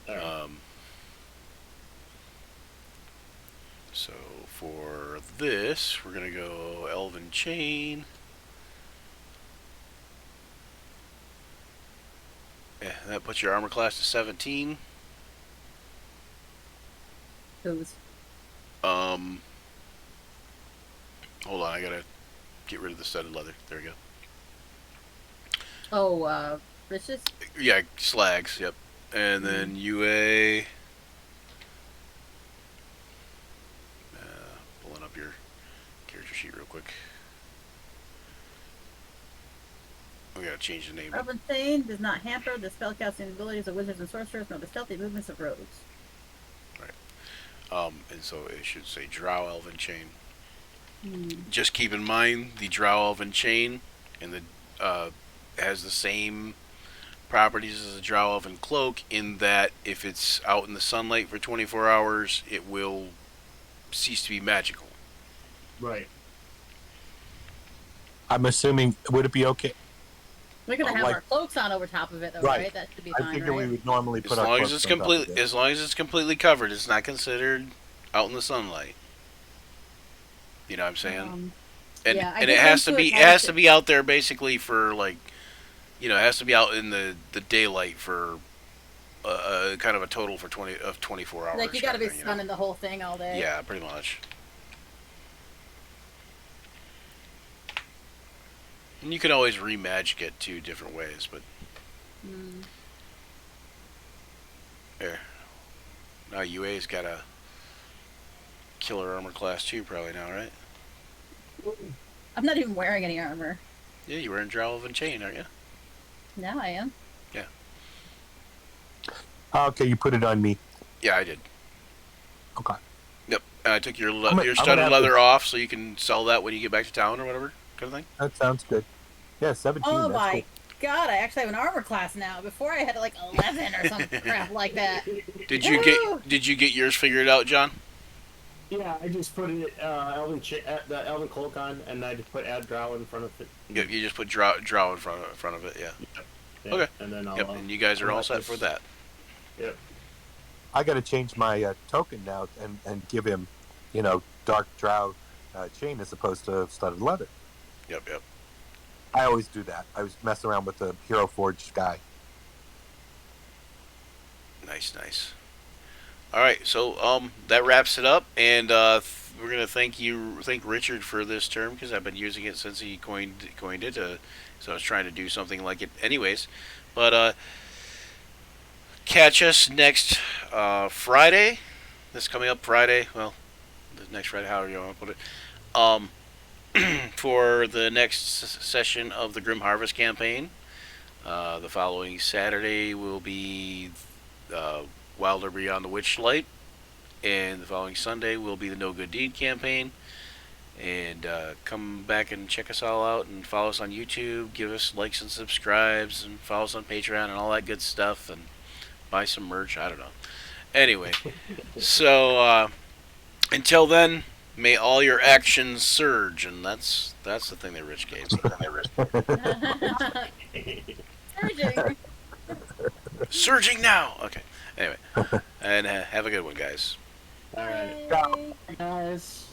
All right. So for this, we're gonna go Elven Chain. Yeah, that puts your armor class to 17. Who's? Hold on, I gotta get rid of the studded leather. There we go. Oh, Rich's? Yeah, slags. Yep. And then UA. Pulling up your character sheet real quick. We gotta change the name. Elven Chain does not hamper the spellcasting abilities of wizards and sorcerers nor the stealthy movements of rogues. And so it should say Drow Elven Chain. Hmm. Just keep in mind the Drow Elven Chain and the has the same properties as the Drow Elven Cloak in that if it's out in the sunlight for 24 hours, it will cease to be magical. Right. I'm assuming would it be okay? We're gonna have like- our cloaks on over top of it, though, Right. right? That should be I fine, figure we right? would normally As put our long as cloaks it's on top of completely, it. as long as it's completely covered, it's not considered out in the sunlight. You know what I'm saying? And yeah, I and did it has want to to be acknowledge it. out there basically for like, it has to be out in the daylight for kind of a total for 24 hours. Like you gotta be kind of thing, sunning the whole thing all day. Yeah, pretty much. And you can always remagic it 2 different ways, but Mm. there. Now UA's got a killer armor class 2 probably now, right? I'm not even wearing any armor. Yeah, you're wearing Drow Elven Chain, aren't you? Now I am. Okay, you put it on me. Yeah, I did. Okay. Yep. And I took your I'm gonna studded have leather to- off so you can sell that when you get back to town or whatever kind of thing. That sounds good. Yeah, 17. Oh that's my cool. god, I actually have an armor class now. Before I had like 11 or some crap like that. Did Woo! you get yours figured out, John? Yeah, I just put it the Elven Cloak on, and I just put add Drow in front of it. Yep, you just put Drow in front of it, yeah. Yeah, Okay. And then I'll. Yep, and you guys are I'll all let set this- for that. Yep. I got to change my token now and give him, dark drow chain as opposed to studded leather. Yep. I always do that. I was messing around with the Hero Forge guy. Nice. All right, so that wraps it up, and we're gonna thank Richard for this term because I've been using it since he coined it. So I was trying to do something like it, anyways. But catch us next Friday. This coming up Friday. Well, the next Friday, however you want to put it. Um, for the next session of the Grim Harvest campaign. The following Saturday will be Wilder Beyond the Witchlight, and the following Sunday will be the No Good Deed campaign. And come back and check us all out and follow us on YouTube. Give us likes and subscribes, and follow us on Patreon and all that good stuff. And buy some merch. I don't know. Anyway, so until then, may all your actions surge, and that's the thing that Rich gave me. Urging. Surging now. Okay. Anyway, and have a good one, guys. All right, Bye. guys.